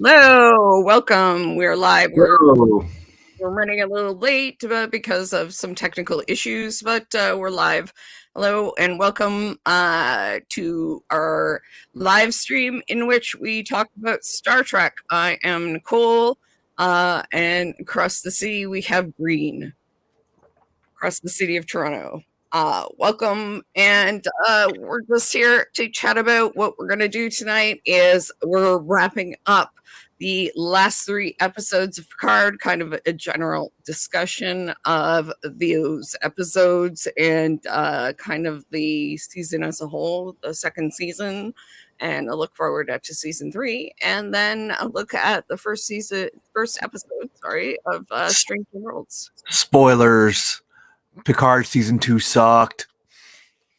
Hello, welcome. We're live. Whoa. We're running a little late because of some technical issues, but we're live. Hello and welcome to our live stream in which we talk about Star Trek. I am Nicole, and across the city we have Green, across the city of Toronto. Welcome, and we're just here to chat about what we're going to do tonight. Is we're wrapping up the last 3 episodes of Picard, kind of a general discussion of those episodes and kind of the season as a whole, the second season, and a look forward to season 3, and then a look at the first episode, of Strange New Worlds. Spoilers. Picard season 2 sucked.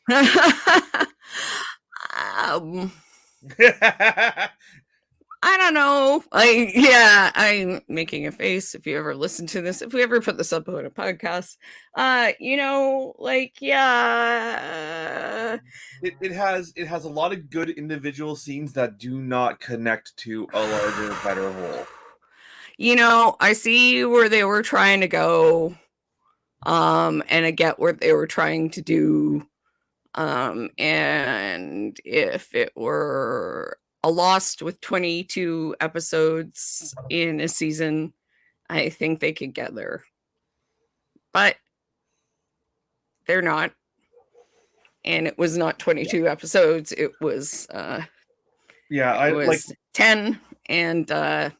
um, I don't know. I'm making a face. If you ever listen to this, if we ever put this up on a podcast, It has a lot of good individual scenes that do not connect to a larger, better whole. I see where they were trying to go, and I get what they were trying to do. And if it were a Lost with 22 episodes in a season, I think they could get there. But they're not. And it was not 22 episodes. It was it was 10, and there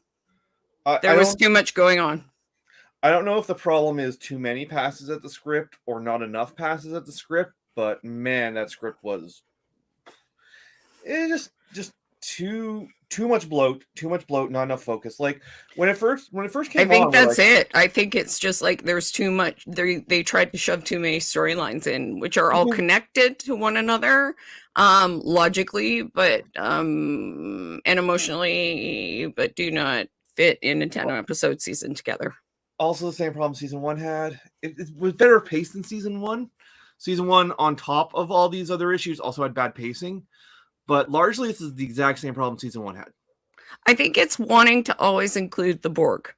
was too much going on. I don't know if the problem is too many passes at the script or not enough passes at the script, but man, that script was just too much bloat, not enough focus. Like when it first came I think on, that's it. I think it's just like there's too much. They tried to shove too many storylines in, which are all connected to one another, logically, but and emotionally, but do not fit in a 10-episode season together. Also, the same problem season 1 had. It was better paced than season 1. Season 1, on top of all these other issues, also had bad pacing. But largely, this is the exact same problem season 1 had. I think it's wanting to always include the Borg.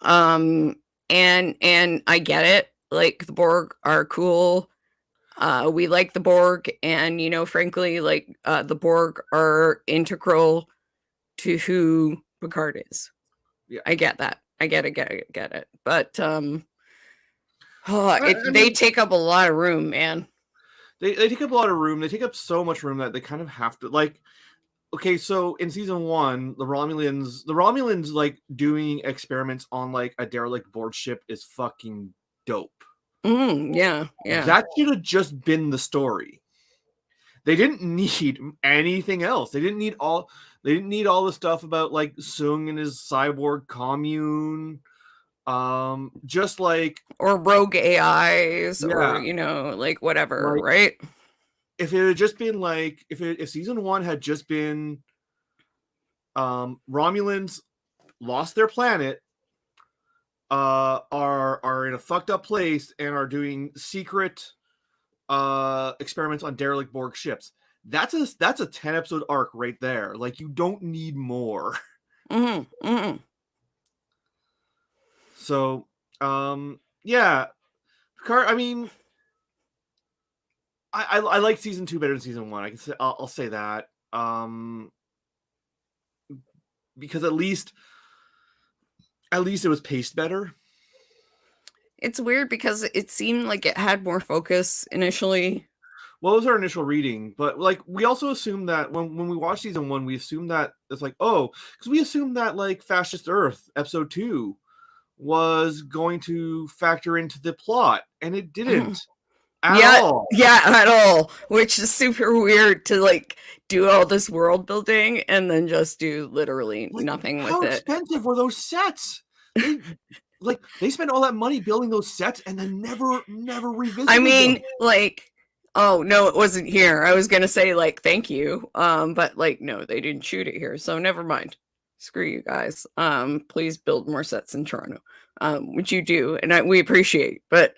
And I get it. Like, the Borg are cool. We like the Borg. And, frankly, like, the Borg are integral to who Picard is. Yeah. I get that. I get it. But they take up a lot of room, man. They take up a lot of room. They take up so much room that they kind of have to, like, okay, so in season 1, the Romulans like doing experiments on like a derelict Borg ship is fucking dope. Yeah. That should have just been the story. They didn't need anything else. They didn't need all the stuff about like Sung and his cyborg commune. Just like, or rogue AIs, or like whatever, like, right? If it had just been like, if season 1 had just been Romulans lost their planet, are in a fucked up place and are doing secret experiments on derelict Borg ships. That's a 10-episode arc right there. Like, you don't need more. So, yeah, Picard. I mean, I like season 2 better than season 1. I'll say that. Because at least it was paced better. It's weird because it seemed like it had more focus initially. Well, it was our initial reading, but like we also assumed that when we watched season 1, we assumed that it's like, because we assumed that like Fascist Earth episode 2 was going to factor into the plot, and it didn't. At all. Yeah, at all. Which is super weird to like do all this world building and then just do literally nothing with it. How expensive were those sets? They spent all that money building those sets and then never revisited. I mean, like, oh no, it wasn't here. I was gonna say like thank you, but like no, they didn't shoot it here, so never mind. Screw you guys. Please build more sets in Toronto, which you do, and we appreciate. But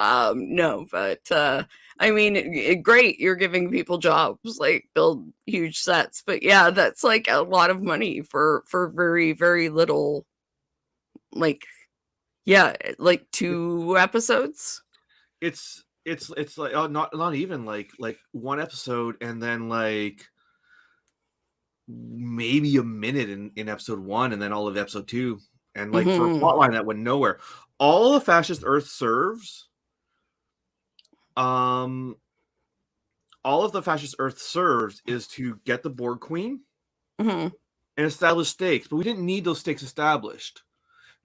No, but I mean, great, you're giving people jobs, like build huge sets, but yeah, that's like a lot of money for very, very little, like, yeah, like 2 episodes. It's like not even like one episode, and then like maybe a minute in episode 1, and then all of episode 2, and like for a plot line that went nowhere. All the fascist Earth serves, all of the fascist Earth serves is to get the Borg Queen and establish stakes, but we didn't need those stakes established.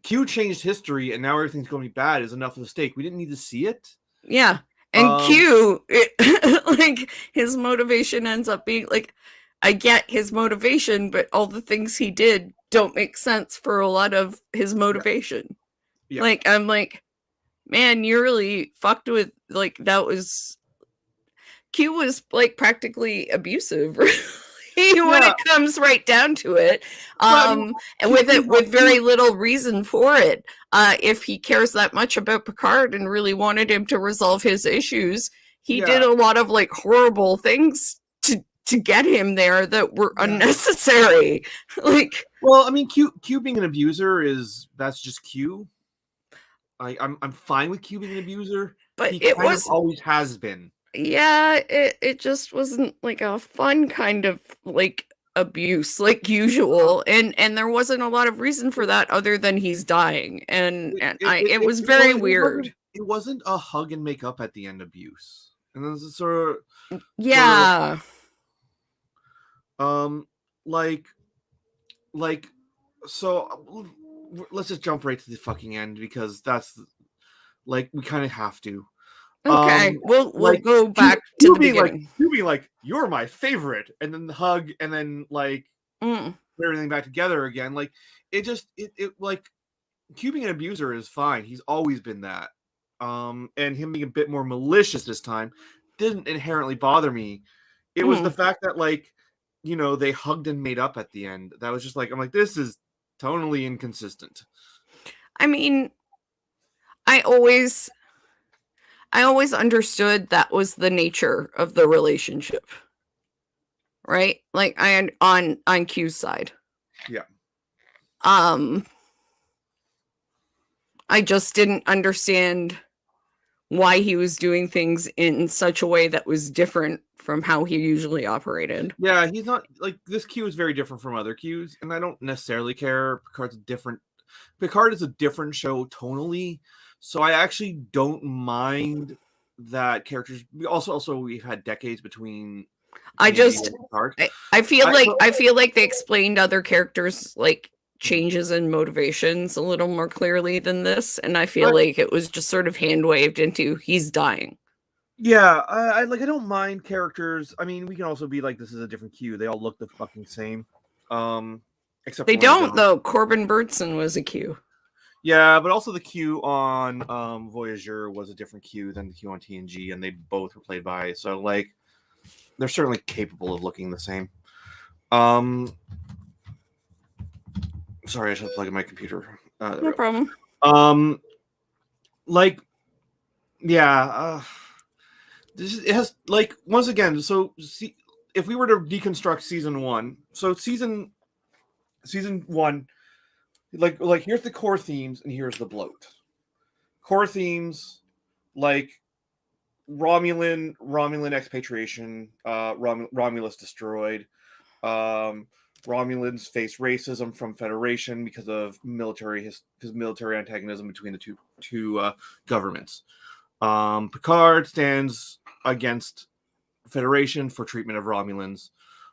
Q changed history, and now everything's going to be bad is enough of a stake. We didn't need to see it. Yeah, and Q, like his motivation ends up being like, I get his motivation, but all the things he did don't make sense for a lot of his motivation. Yeah. Like, I'm like, man, you really fucked with, like, that was, Q was like practically abusive when it comes right down to it, and with very little reason for it. If he cares that much about Picard and really wanted him to resolve his issues, he did a lot of like horrible things to get him there that were unnecessary. Like, well, I mean, Q being an abuser that's just Q. I'm fine with Q being an abuser, but he always has been. Yeah, it just wasn't like a fun kind of like abuse like usual, and there wasn't a lot of reason for that other than he's dying, and it was very weird. It wasn't a hug and make up at the end abuse, and then it's so let's just jump right to the fucking end, because that's like we kind of have to. Okay, we'll go back to the beginning. You be like, you're my favorite, and then the hug, and then like put everything back together again. Like it like Q being an abuser is fine. He's always been that. And him being a bit more malicious this time didn't inherently bother me. It was the fact that like, you know, they hugged and made up at the end. That was just like, I'm like, this is tonally inconsistent. I mean, I always understood that was the nature of the relationship, right? Like on Q's side. Yeah. I just didn't understand why he was doing things in such a way that was different from how he usually operated. Yeah, he's not like, this Q is very different from other Qs, and I don't necessarily care. Picard is a different show tonally. So I actually don't mind that characters. Also, we've had decades between. I feel like they explained other characters like changes in motivations a little more clearly than this, and I feel like it was just sort of hand waved into he's dying. Yeah, I don't mind characters. I mean, we can also be like, this is a different Q. They all look the fucking same. Except they don't though. Corbin Burnson was a Q. Yeah, but also the Q on Voyager was a different Q than the Q on TNG, and they both were played by, so like they're certainly capable of looking the same. Sorry, I should plug in my computer. No problem. It has like, once again. So if we were to deconstruct season 1, so season 1. Like here's the core themes, and here's the bloat. Core themes, like Romulan expatriation, Romulus destroyed, Romulans face racism from Federation because of military antagonism between the two governments. Picard stands against Federation for treatment of Romulans.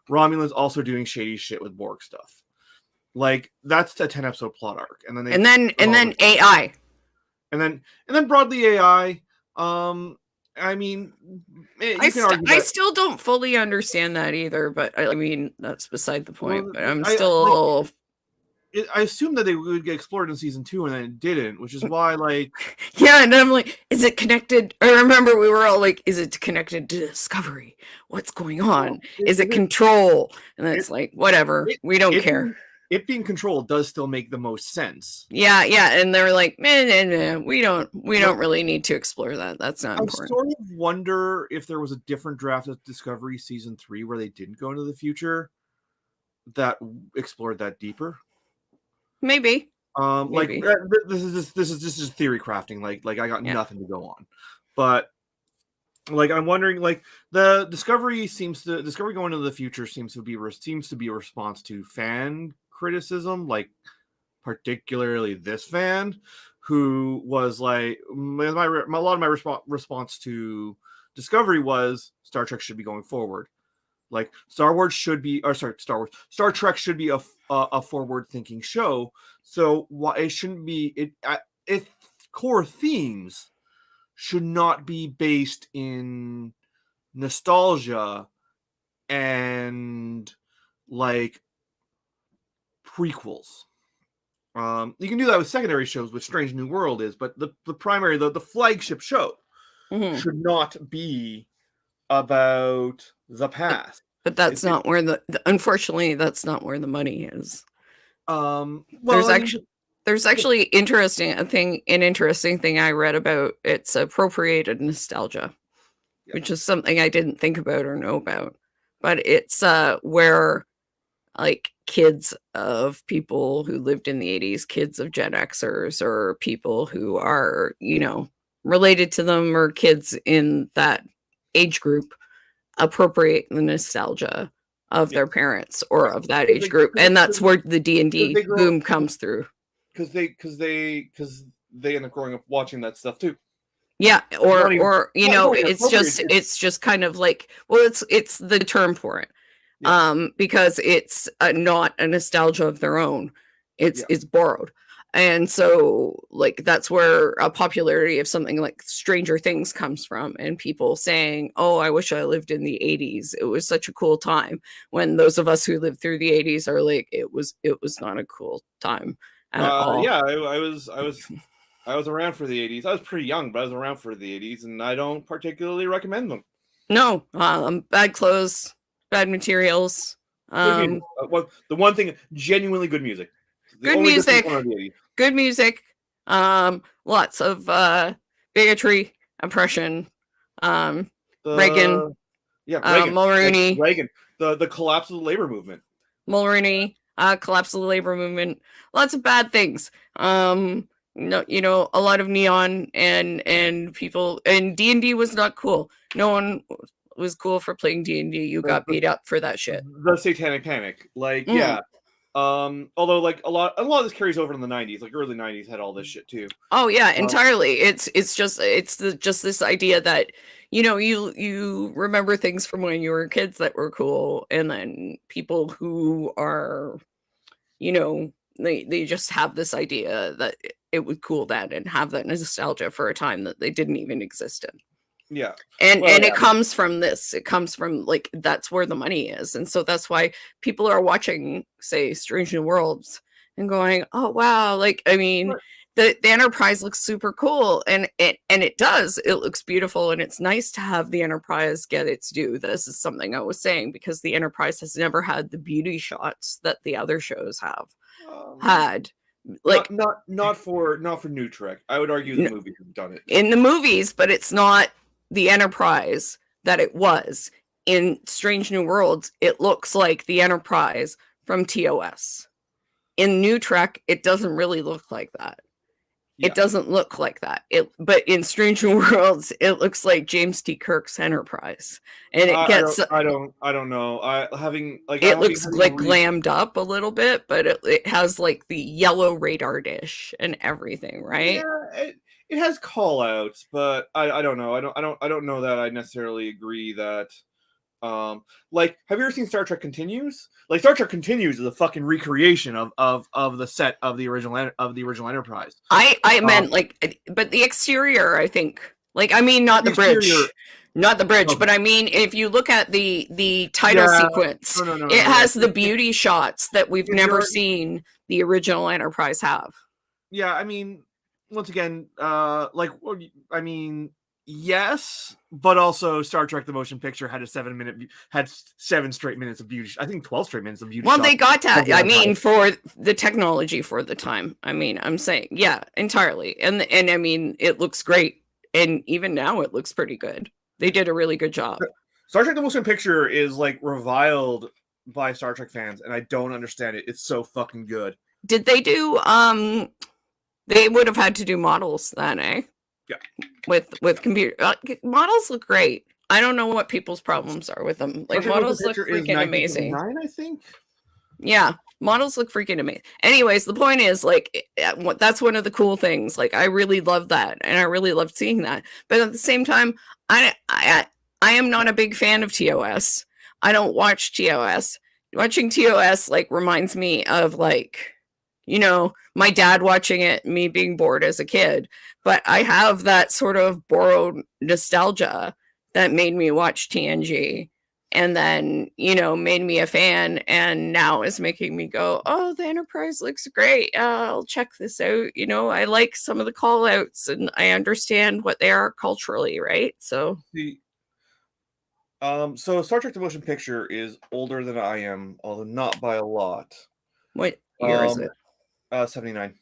Romulans also doing shady shit with Borg stuff. Like, that's a 10-episode plot arc, and then AI, and then broadly AI. I mean, I still don't fully understand that either, but I mean, that's beside the point. Well, but I'm still. I assume that they would get explored in season 2, and then it didn't, which is why, like, yeah, and I'm like, is it connected? I remember we were all like, is it connected to Discovery? What's going on? Is it control? And then it's like, whatever, we don't care. it being controlled does still make the most sense. Yeah, and they're like, we don't really need to explore that. That's not important. I sort of wonder if there was a different draft of Discovery season 3 where they didn't go into the future that explored that deeper. Maybe. Like this is just theory crafting. Like I got nothing to go on, but like I'm wondering, like the Discovery going into the future seems to be a response to fan criticism, like particularly this fan who was like a lot of my response to Discovery was Star Trek should be going forward. Like Star Trek should be a forward-thinking show. So why it shouldn't be its core themes should not be based in nostalgia and like prequels. You can do that with secondary shows, which Strange New World is, but the primary, the flagship show should not be about the past. But that's not where unfortunately that's not where the money is. Well, there's actually an interesting thing I read about. It's appropriated nostalgia, which is something I didn't think about or know about. But it's where like kids of people who lived in the 80s, kids of Gen Xers, or people who are, related to them, or kids in that age group appropriate the nostalgia of their parents or of that age group, and that's where the D&D boom comes through. Because they end up growing up watching that stuff too. Yeah, it's just kind of like, well, it's the term for it, because it's not a nostalgia of their own. It's borrowed. And so, like, that's where a popularity of something like Stranger Things comes from, and people saying, "Oh, I wish I lived in the '80s. It was such a cool time." When those of us who lived through the '80s are like, "It was not a cool time at all." Yeah, I was around for the '80s. I was pretty young, but I was around for the '80s, and I don't particularly recommend them. No, bad clothes, bad materials. Good music. The one thing, genuinely good music. Good music. Lots of bigotry, oppression. Reagan. Mulroney. Reagan. The collapse of the labor movement. Mulroney. Collapse of the labor movement. Lots of bad things. A lot of neon and people, and D&D was not cool. No one was cool for playing D&D. You got beat up for that shit. The Satanic Panic. Yeah. Although like a lot of this carries over in the 90s, like early 90s had all this shit too. Oh yeah, entirely. It's just this idea that you remember things from when you were kids that were cool, and then people who are they just have this idea that it was cool then, and have that nostalgia for a time that they didn't even exist in. Yeah. It comes from this. It comes from, like, that's where the money is. And so that's why people are watching, say, Strange New Worlds and going, "Oh, wow." Like, I mean, the Enterprise looks super cool, and it does. It looks beautiful, and it's nice to have the Enterprise get its due. This is something I was saying, because the Enterprise has never had the beauty shots that the other shows have had. Like, not for New Trek. I would argue the movies have done it. In the movies, but it's not the Enterprise that it was. In Strange New Worlds, it looks like the Enterprise from TOS. In New Trek, it doesn't really look like that. Yeah. It doesn't look like that. But in Strange New Worlds, it looks like James T. Kirk's Enterprise, and it gets. I don't know. It looks like glammed up a little bit, but it has like the yellow radar dish and everything, right? Yeah, it has call outs, but I don't know. I don't know that I necessarily agree that. Like, have you ever seen Star Trek Continues? Like, Star Trek Continues is a fucking recreation of the set of the original Enterprise. I meant like, but the exterior, I think. Like, I mean, not the bridge, okay. But I mean, if you look at the title sequence, it has the beauty shots that we've never seen the original Enterprise have. Yeah, I mean, once again, Yes, but also Star Trek: The Motion Picture had had 7 straight minutes of beauty. I think 12 straight minutes of beauty. Well, shots they got that. over I that mean, time. for the technology for the time. I mean, I'm saying, yeah, entirely. And I mean, it looks great. And even now it looks pretty good. They did a really good job. Star Trek: The Motion Picture is like reviled by Star Trek fans, and I don't understand it. It's so fucking good. Did they do they would have had to do models then, eh? Yeah. With computer models look great. I don't know what people's problems are with them. Like, models look freaking amazing. I think. Yeah, models look freaking amazing. Anyways, the point is, like, that's one of the cool things. Like, I really love that, and I really love seeing that. But at the same time, I am not a big fan of TOS. I don't watch TOS. Watching TOS like reminds me of, like, you know, my dad watching it, me being bored as a kid. But I have that sort of borrowed nostalgia that made me watch TNG, and then, you know, made me a fan, and now is making me go, oh, the Enterprise looks great. I'll check this out. You know, I like some of the call outs, and I understand what they are culturally, right? So so Star Trek: The Motion Picture is older than I am, although not by a lot. What year is it? 79.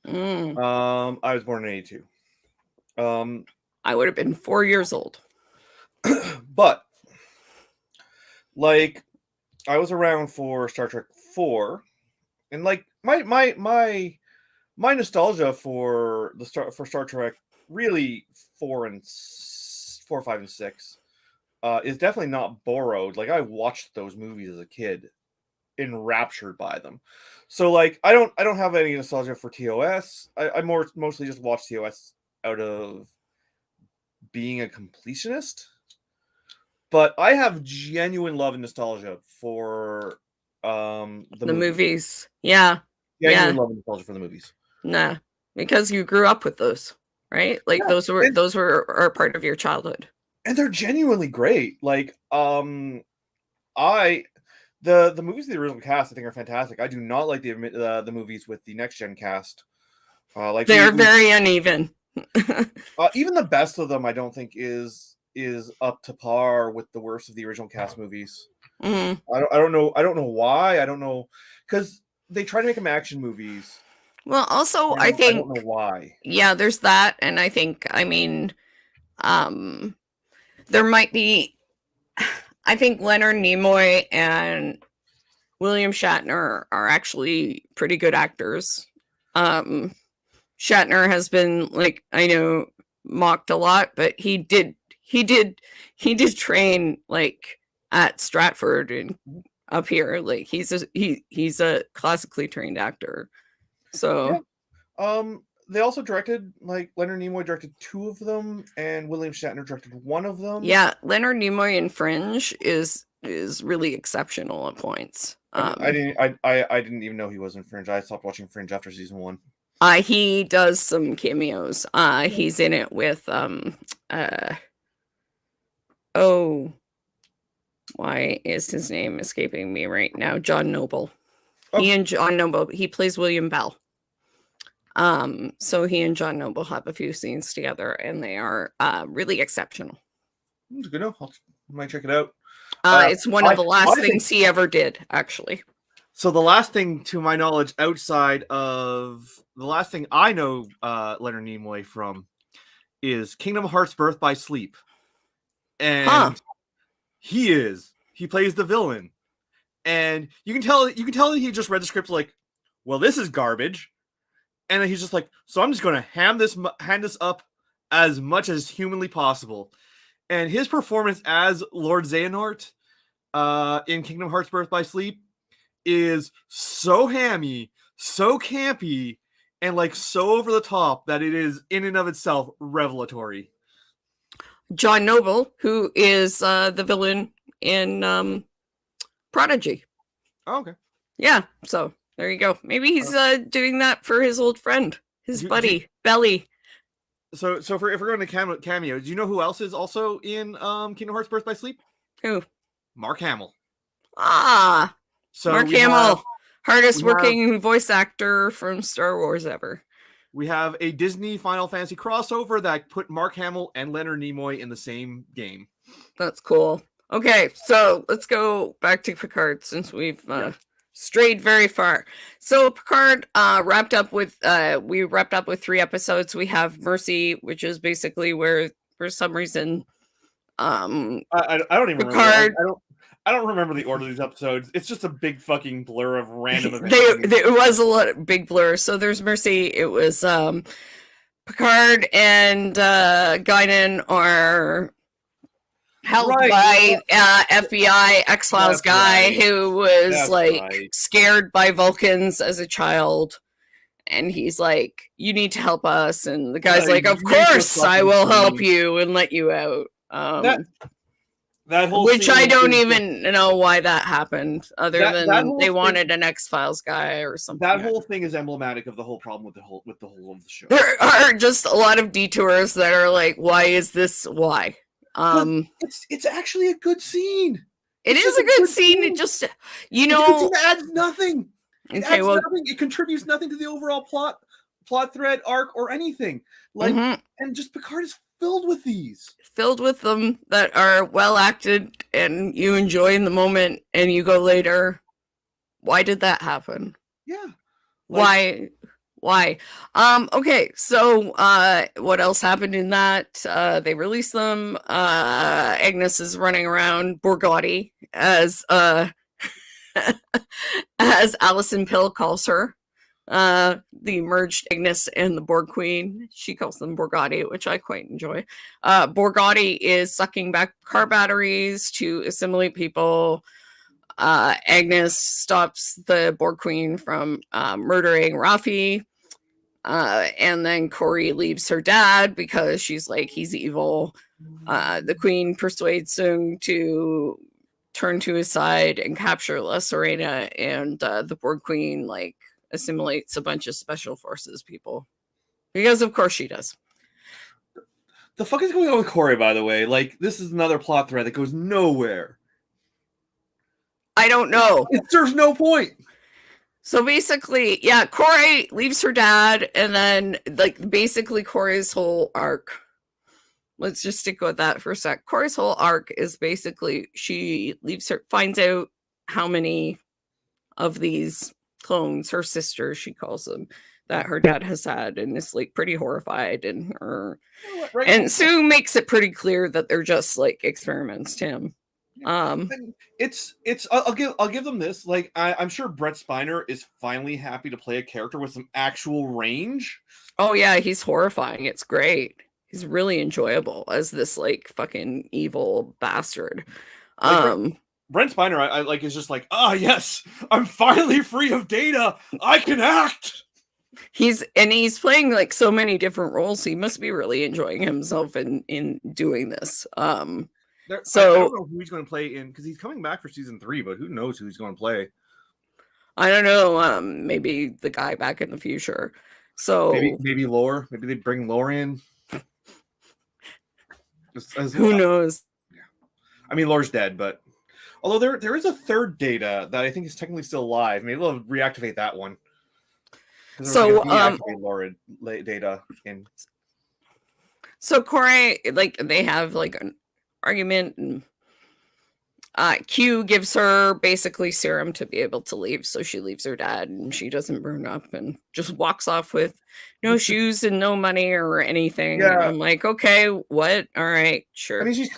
Mm. I was born in 82. I would have been 4 years old. But like, I was around for Star Trek 4, and like my nostalgia for Star Trek, really 4, 5, and 6 is definitely not borrowed. Like, I watched those movies as a kid, enraptured by them. So like, I don't have any nostalgia for TOS. I mostly just watch TOS out of being a completionist. But I have genuine love and nostalgia for the movies. Yeah. Genuine love and nostalgia for the movies. Nah, because you grew up with those, right? Like, Yeah, those are part of your childhood. And they're genuinely great. Like, the movies of the original cast, I think, are fantastic. I do not like the movies with the next gen cast. Like, they're very uneven. Even the best of them, I don't think is up to par with the worst of the original cast movies. Mm-hmm. I don't know why. I don't know, because they try to make them action movies. Well, also, I think I don't know why. Yeah, there's that, and I think, I mean, there might be. I think Leonard Nimoy and William Shatner are actually pretty good actors. Shatner has been, like, I know, mocked a lot, but he did train, like, at Stratford and up here. Like, he's a classically trained actor. So yeah. They also directed, like, Leonard Nimoy directed 2 of them, and William Shatner directed 1 of them. Yeah, Leonard Nimoy in Fringe is really exceptional at points. I didn't even know he was in Fringe. I stopped watching Fringe after season 1. He does some cameos. He's in it with why is his name escaping me right now? John Noble. Oh. He and John Noble, he plays William Bell. So he and John Noble have a few scenes together, and they are really exceptional. That's good enough. I might check it out. It's one of the last things he ever did, actually. So the last thing, to my knowledge, outside of the last thing I know Leonard Nimoy from is Kingdom Hearts Birth by Sleep. And he plays the villain. And you can tell that he just read the script like, well, this is garbage. And then he's just like, so I'm just going to hand this up as much as humanly possible. And his performance as Lord Xehanort in Kingdom Hearts Birth by Sleep is so hammy, so campy, and like so over the top that it is in and of itself revelatory. John Noble, who is the villain in Prodigy. Oh, okay. Yeah, so there you go. Maybe he's doing that for his old friend, his buddy, Belly. So if we're going to cameo, do you know who else is also in Kingdom Hearts Birth by Sleep? Who? Mark Hamill. Ah, so Mark Hamill, hardest working voice actor from Star Wars ever. We have a Disney Final Fantasy crossover that put Mark Hamill and Leonard Nimoy in the same game. That's cool. Okay, so let's go back to Picard since we've strayed very far. So Picard wrapped up with 3 episodes. We have Mercy, which is basically where for some reason I don't even Picard remember. I don't remember the order of these episodes. It's just a big fucking blur of random events. It was a lot of big blur. So there's Mercy. It was Picard and Guinan are held by FBI X-Files guy who was scared by Vulcans as a child. And he's like, you need to help us. And the guy's like, of course I will help you and let you out. That whole which I don't even know why that happened, other than they wanted an X-Files guy or something. That whole thing is emblematic of the whole problem with the whole of the show. There are just a lot of detours that are like, why is this? Why? It's actually a good scene. It is a good scene. It just it adds nothing. Nothing. It contributes nothing to the overall plot thread, arc, or anything. And just Picard is filled with them that are well acted and you enjoy in the moment, and you go later, why did that happen? Yeah. Why? Okay, so what else happened in that? They released them. Agnes is running around Borgatti as as Alison Pill calls her. The merged Agnes and the Borg Queen. She calls them Borgatti, which I quite enjoy. Borgatti is sucking back car batteries to assimilate people. Agnes stops the Borg Queen from murdering Rafi. And then Corey leaves her dad because she's like, he's evil. The Queen persuades Sung to turn to his side and capture La Serena, and the Borg Queen assimilates a bunch of special forces people, because of course she does. The fuck is going on with Corey, by the way? This is another plot thread that goes nowhere. I don't know. It serves no point. So basically, Corey leaves her dad, and then basically Corey's whole arc, let's just stick with that for a sec. Corey's whole arc is basically she finds out how many of these clones, her sisters, she calls them, that her dad has had, and is pretty horrified, and and Sue makes it pretty clear that they're just experiments to him. I'll give them this. I'm sure Brett Spiner is finally happy to play a character with some actual range. Oh yeah, he's horrifying. It's great. He's really enjoyable as this fucking evil bastard. Brent Spiner, I is just yes, I'm finally free of Data. I can act. He's playing so many different roles. He must be really enjoying himself in doing this. I don't know who he's going to play in, because he's coming back for season 3, but who knows who he's going to play? I don't know. Maybe the guy back in the future. So maybe Lore. Maybe they bring Lore in. Who knows? Yeah. I mean, Lore's dead, but although there is a third Data that I think is technically still alive. Maybe they'll reactivate that one. So Lore Data in. So Corey, they have an argument, and Q gives her basically serum to be able to leave, so she leaves her dad and she doesn't burn up and just walks off with no shoes and no money or anything. Yeah. And I'm okay, what? All right, sure. I mean, she's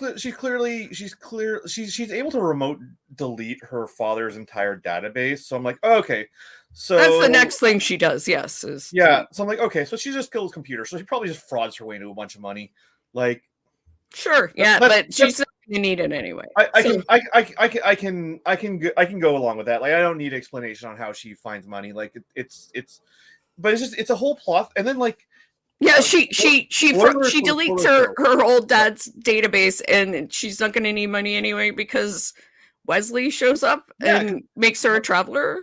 able to remote delete her father's entire database, so I'm okay. So that's the next thing she does. Yes. So I'm okay. So she just kills computers. So she probably just frauds her way into a bunch of money. Sure. Yeah, but she's not gonna need it anyway. I can go along with that. I don't need explanation on how she finds money. But it's a whole plot. And then she deletes her old dad's database, and she's not gonna need money anyway because Wesley shows up and makes her a traveler.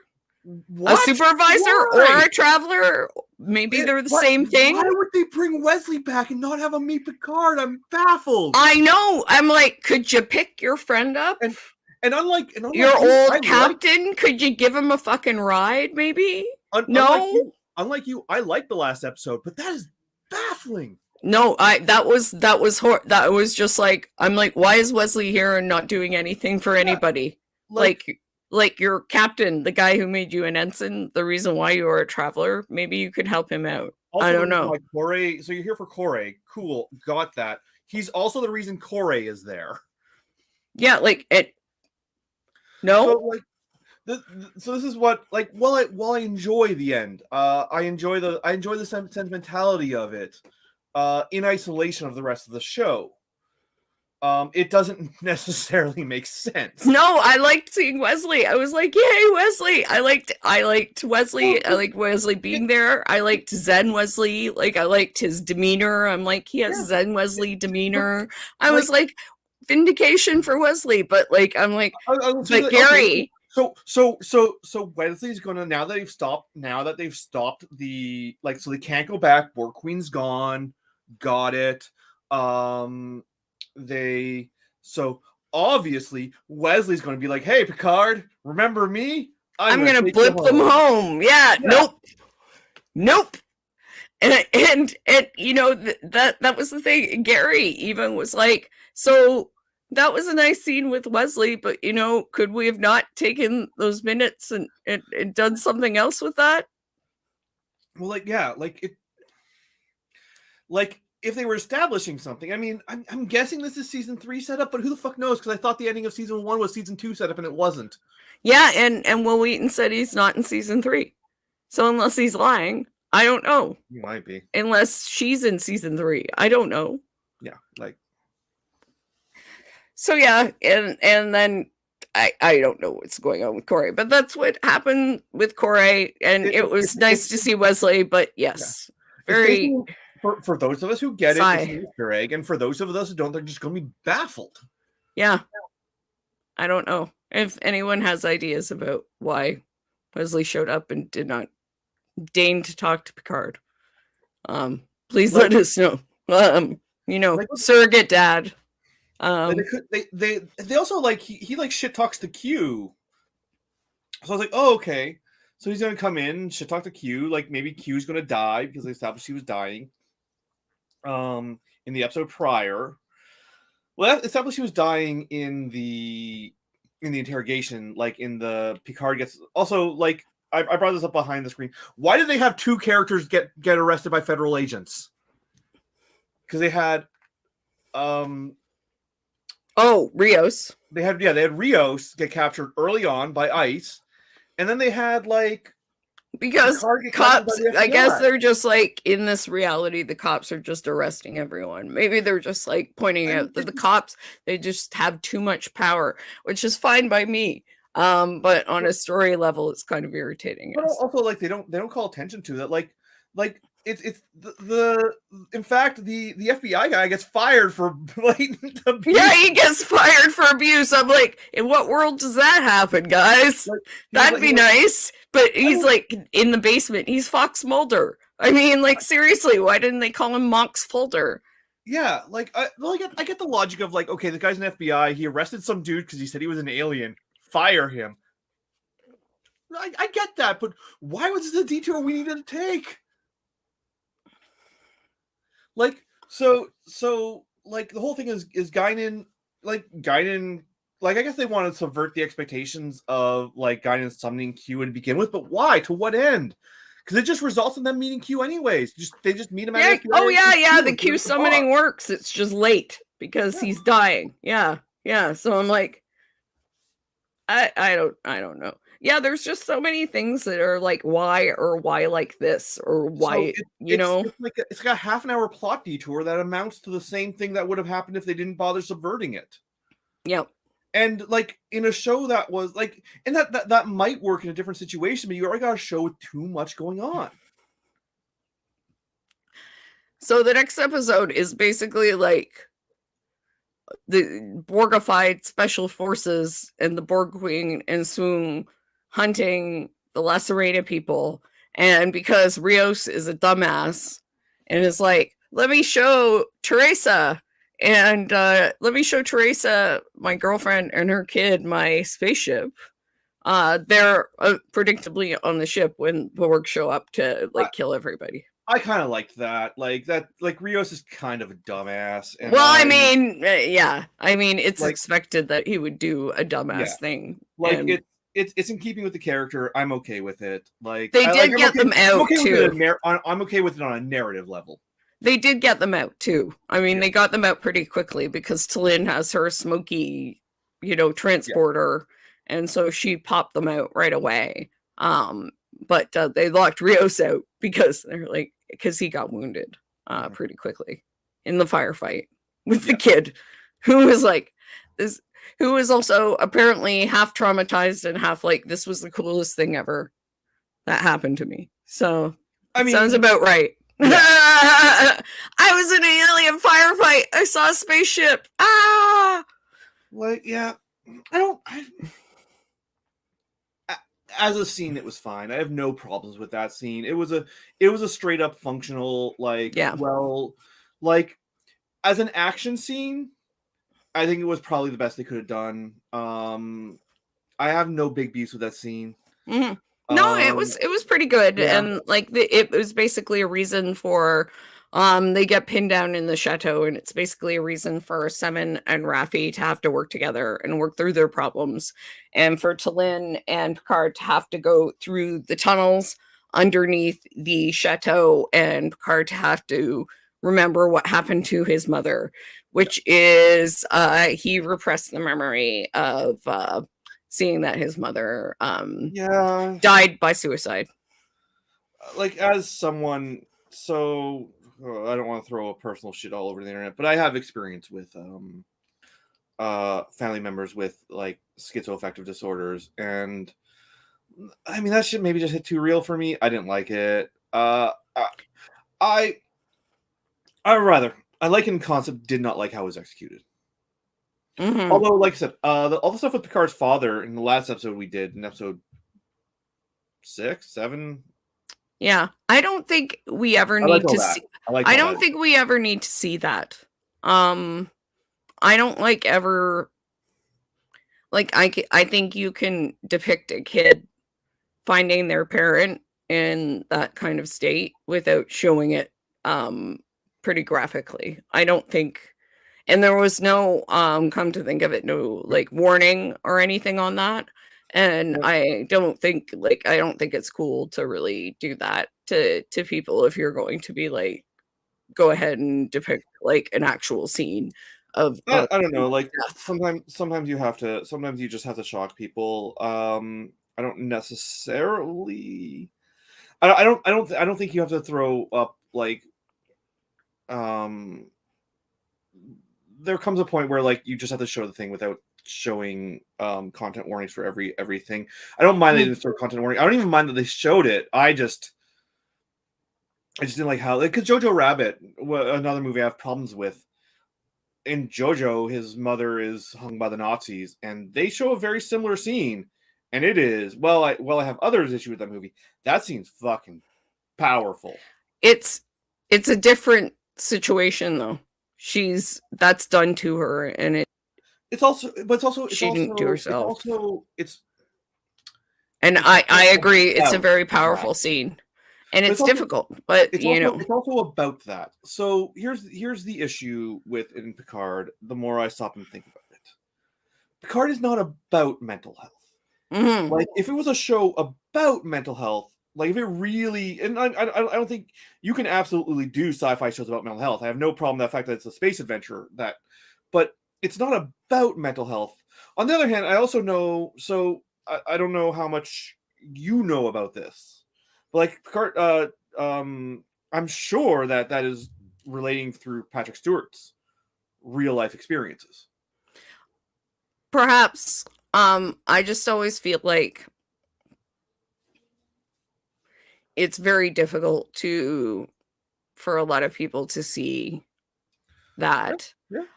What? A supervisor or a traveler? Maybe they're the same thing. Why would they bring Wesley back and not have him meet Picard? I'm baffled. I know. I'm could you pick your friend up? And unlike your old captain, could you give him a fucking ride? Maybe. No. unlike you, I liked the last episode, but that is baffling. No, that was just like, I'm like, why is Wesley here and not doing anything for anybody? Like your captain, the guy who made you an ensign, the reason why you are a traveler, maybe you could help him out. Also, I don't know. like Corey, so you're here for Corey. Cool, got that. He's also the reason Corey is there. Yeah, like it. No. So like, so this is what, like, while I enjoy the end, I enjoy the sentimentality of it, in isolation of the rest of the show. It doesn't necessarily make sense. No, I liked seeing Wesley. I was like, yay, Wesley. I liked Wesley. I liked Wesley being there. I liked Zen Wesley. Like, I liked his demeanor. I'm like, he has Zen Wesley demeanor. I was like, vindication for Wesley, but like, I'm like, but Gary. Okay. So Wesley's gonna, now that they've stopped the, like, so they can't go back. Borg Queen's gone. Got it. So obviously Wesley's going to be like, hey, Picard, remember me? I'm going to blip them home. Yeah. Nope. And you know, that was the thing. Gary even was like, so that was a nice scene with Wesley, but you know, could we have not taken those minutes and done something else with that? Well, like, yeah, like it, like, if they were establishing something, I mean, I'm guessing this is season 3 setup, but who the fuck knows? Because I thought the ending of season 1 was season 2 setup, and it wasn't. Yeah, and Will Wheaton said he's not in season 3. So unless he's lying, I don't know. He might be. Unless she's in season 3, I don't know. Yeah, like. So yeah, and then I don't know what's going on with Corey, but that's what happened with Corey, and it was nice to see Wesley. But yes, very. For those of us who get it, it's an Easter egg, and for those of us who don't, they're just going to be baffled. Yeah. I don't know if anyone has ideas about why Wesley showed up and did not deign to talk to Picard. Please let us know. You know, surrogate dad. They also, like, he like shit talks to Q. So I was like, oh, okay. So he's gonna come in, shit talk to Q, like maybe Q's gonna die because they established he was dying. In the episode prior. Well, established he was dying in the interrogation, like in the Picard gets also, like, I brought this up behind the screen. Why did they have 2 characters get arrested by federal agents? Because they had Rios. They had Rios get captured early on by ICE, and then they had, like, because cops, I guess they're just like, in this reality, the cops are just arresting everyone. Maybe they're just like pointing out that the cops, they just have too much power, which is fine by me. But on a story level, it's kind of irritating. But also, like, they don't call attention to that. Like it's the in fact the FBI guy gets fired for blatant abuse. Yeah, he gets fired for abuse. I'm like, in what world does that happen, guys? Like, that'd be nice. But he's like in the basement. He's Fox Mulder. I mean, like, seriously, why didn't they call him Mox Fulder? Yeah, like, I get the logic of, like, okay, the guy's an FBI. He arrested some dude because he said he was an alien. Fire him. I get that, but why was this a detour we needed to take? Like, so like, the whole thing is Guinan, like, I guess they want to subvert the expectations of, like, Guinan summoning Q to begin with, but why? To what end? Because it just results in them meeting Q anyways. They just meet him. Yeah. Oh yeah. The Q summoning works. It's just late because he's dying. Yeah. So I'm like, I don't know. Yeah, there's just so many things that are like, why like this, or why, it's got a half an hour plot detour that amounts to the same thing that would have happened if they didn't bother subverting it. Yep. And, like, in a show that was like, and that might work in a different situation, but you already got a show with too much going on. So the next episode is basically like the Borgified special forces and the Borg Queen and Swoon hunting the La Serena people. And because Rios is a dumbass and is like, let me show Teresa, my girlfriend and her kid, my spaceship. They're predictably on the ship when the Borg show up to like kill everybody. I kind of liked that. Like Rios is kind of a dumbass. And well, I mean, yeah. I mean, it's like, expected that he would do a dumbass thing. Like and it's in keeping with the character. I'm okay with it. Like they did get them out too. I'm okay with it on a narrative level. They did get them out too. I mean, they got them out pretty quickly because T'Lyn has her smoky, transporter, and so she popped them out right away. But they locked Rios out because they're like, because he got wounded pretty quickly in the firefight with the kid who was like this, who was also apparently half traumatized and half like, this was the coolest thing ever that happened to me. So I mean, sounds about right. Yeah. I was in an alien firefight. I saw a spaceship. As a scene, it was fine. I have no problems with that scene. It was a straight up functional, as an action scene, I think it was probably the best they could have done. I have no big beefs with that scene. Mm-hmm. No, it was pretty good, and like it was basically a reason for they get pinned down in the chateau, and it's basically a reason for Semin and Raffi to have to work together and work through their problems, and for T'Lyn and Picard to have to go through the tunnels underneath the chateau, and Picard to have to remember what happened to his mother, which is he repressed the memory of seeing that his mother died by suicide. Like, as someone, so I don't want to throw a personal shit all over the internet, but I have experience with family members with like schizoaffective disorders, and I mean that shit maybe just hit too real for me. I didn't like it. I like in concept, did not like how it was executed. Mm-hmm. Although, like I said, all the stuff with Picard's father in the last episode we did, in episode 6, 7. Yeah, I don't think we ever need to see. I don't think we ever need to see that. I don't like ever. Like I think you can depict a kid finding their parent in that kind of state without showing it pretty graphically. I don't think. And there was no, come to think of it, no like warning or anything on that. And I don't think it's cool to really do that to people if you're going to be like, go ahead and depict like an actual scene of. I don't know. Like sometimes you just have to shock people. I don't necessarily. I don't think you have to throw up like. There comes a point where like you just have to show the thing without showing content warnings for everything. I don't mind they didn't throw content warning. I don't even mind that they showed it. I just didn't like how, because Jojo Rabbit, another movie I have problems with. In Jojo, his mother is hung by the Nazis, and they show a very similar scene, and it is I have others issue with that movie. That scene's fucking powerful. It's a different situation though. That's done to her, and it's also she didn't do herself. And I agree, it's a very powerful scene, and it's difficult, but it's also about that. So here's the issue with in Picard. The more I stop and think about it, Picard is not about mental health. Mm-hmm. Like if it was a show about mental health. Like if it really, and I don't think you can absolutely do sci-fi shows about mental health. I have no problem with the fact that it's a space adventure, but it's not about mental health. On the other hand, I also know, so I don't know how much you know about this, but like Picard, I'm sure that is relating through Patrick Stewart's real life experiences. Perhaps. I just always feel like it's very difficult for a lot of people to see that.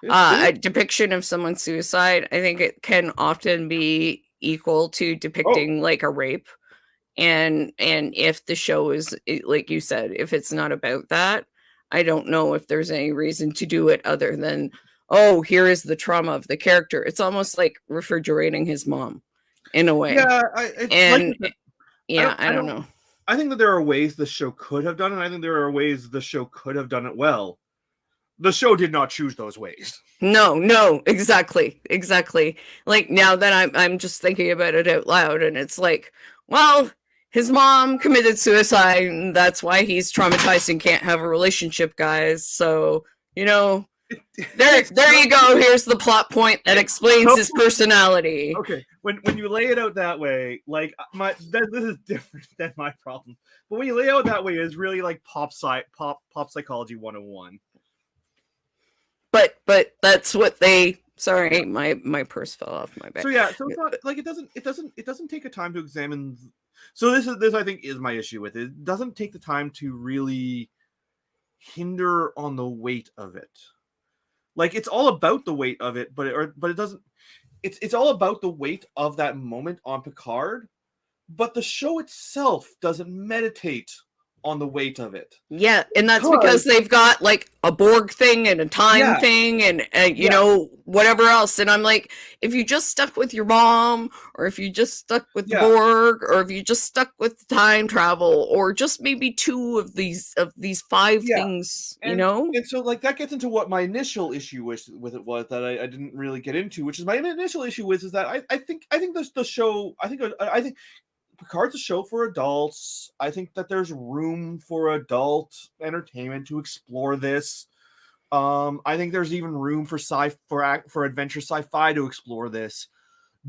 A depiction of someone's suicide, I think it can often be equal to depicting like a rape. And if the show is, like you said, if it's not about that, I don't know if there's any reason to do it other than, here is the trauma of the character. It's almost like refrigerating his mom. in a way. Yeah, And I I don't don't. know. I think that there are ways the show could have done it. I think there are ways the show could have done it well. The show did not choose those ways. No, exactly. Like now that I'm just thinking about it out loud, and it's like, well, his mom committed suicide, and that's why he's traumatized and can't have a relationship, guys. So, there you go. Here's the plot point that explains his personality. Okay, when you lay it out that way, like this is different than my problem. But when you lay it out that way, it's really like pop psychology 101. But that's what they. Sorry, my purse fell off my back. So yeah, so it's not like it doesn't take a time to examine. So this I think is my issue with it. It doesn't take the time to really hinder on the weight of it. Like it's all about the weight of it, but it doesn't. It's all about the weight of that moment on Picard, but the show itself doesn't meditate on the weight of it. Yeah, and that's because they've got like a Borg thing and a time thing and you know, whatever else. And I'm like, if you just stuck with your mom, or if you just stuck with the Borg, or if you just stuck with time travel, or just maybe two of these five things, and so like that gets into what my initial issue with it was that I didn't really get into, which is my initial issue is that I think the show I think Picard's a show for adults. I think that there's room for adult entertainment to explore this. I think there's even room for adventure sci-fi to explore this.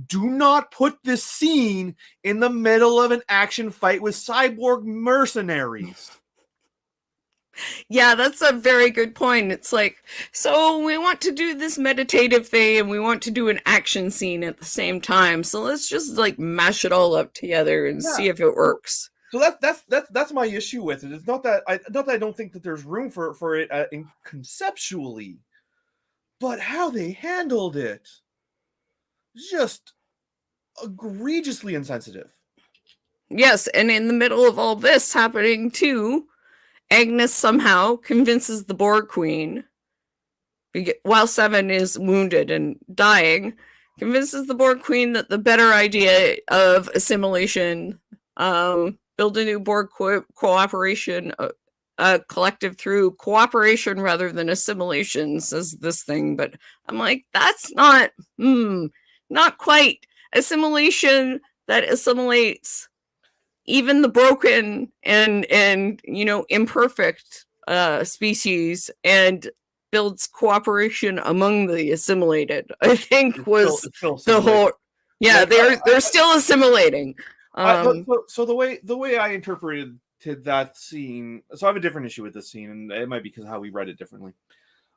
Do not put this scene in the middle of an action fight with cyborg mercenaries. Yeah, that's a very good point. It's like, so we want to do this meditative thing and we want to do an action scene at the same time. So let's just like mash it all up together and see if it works. So that's my issue with it. It's not that I don't think that there's room for it conceptually, but how they handled it, just egregiously insensitive. Yes, and in the middle of all this happening too, Agnes somehow convinces the Borg Queen, while Seven is wounded and dying, convinces the Borg Queen that the better idea of assimilation, build a new Borg cooperation, collective through cooperation rather than assimilation, says this thing. But I'm like, that's not quite assimilation that assimilates even the broken and imperfect species and builds cooperation among the assimilated. I think was the whole. Yeah, they're still assimilating. So the way I interpreted that scene, so I have a different issue with this scene, and it might be because of how we read it differently.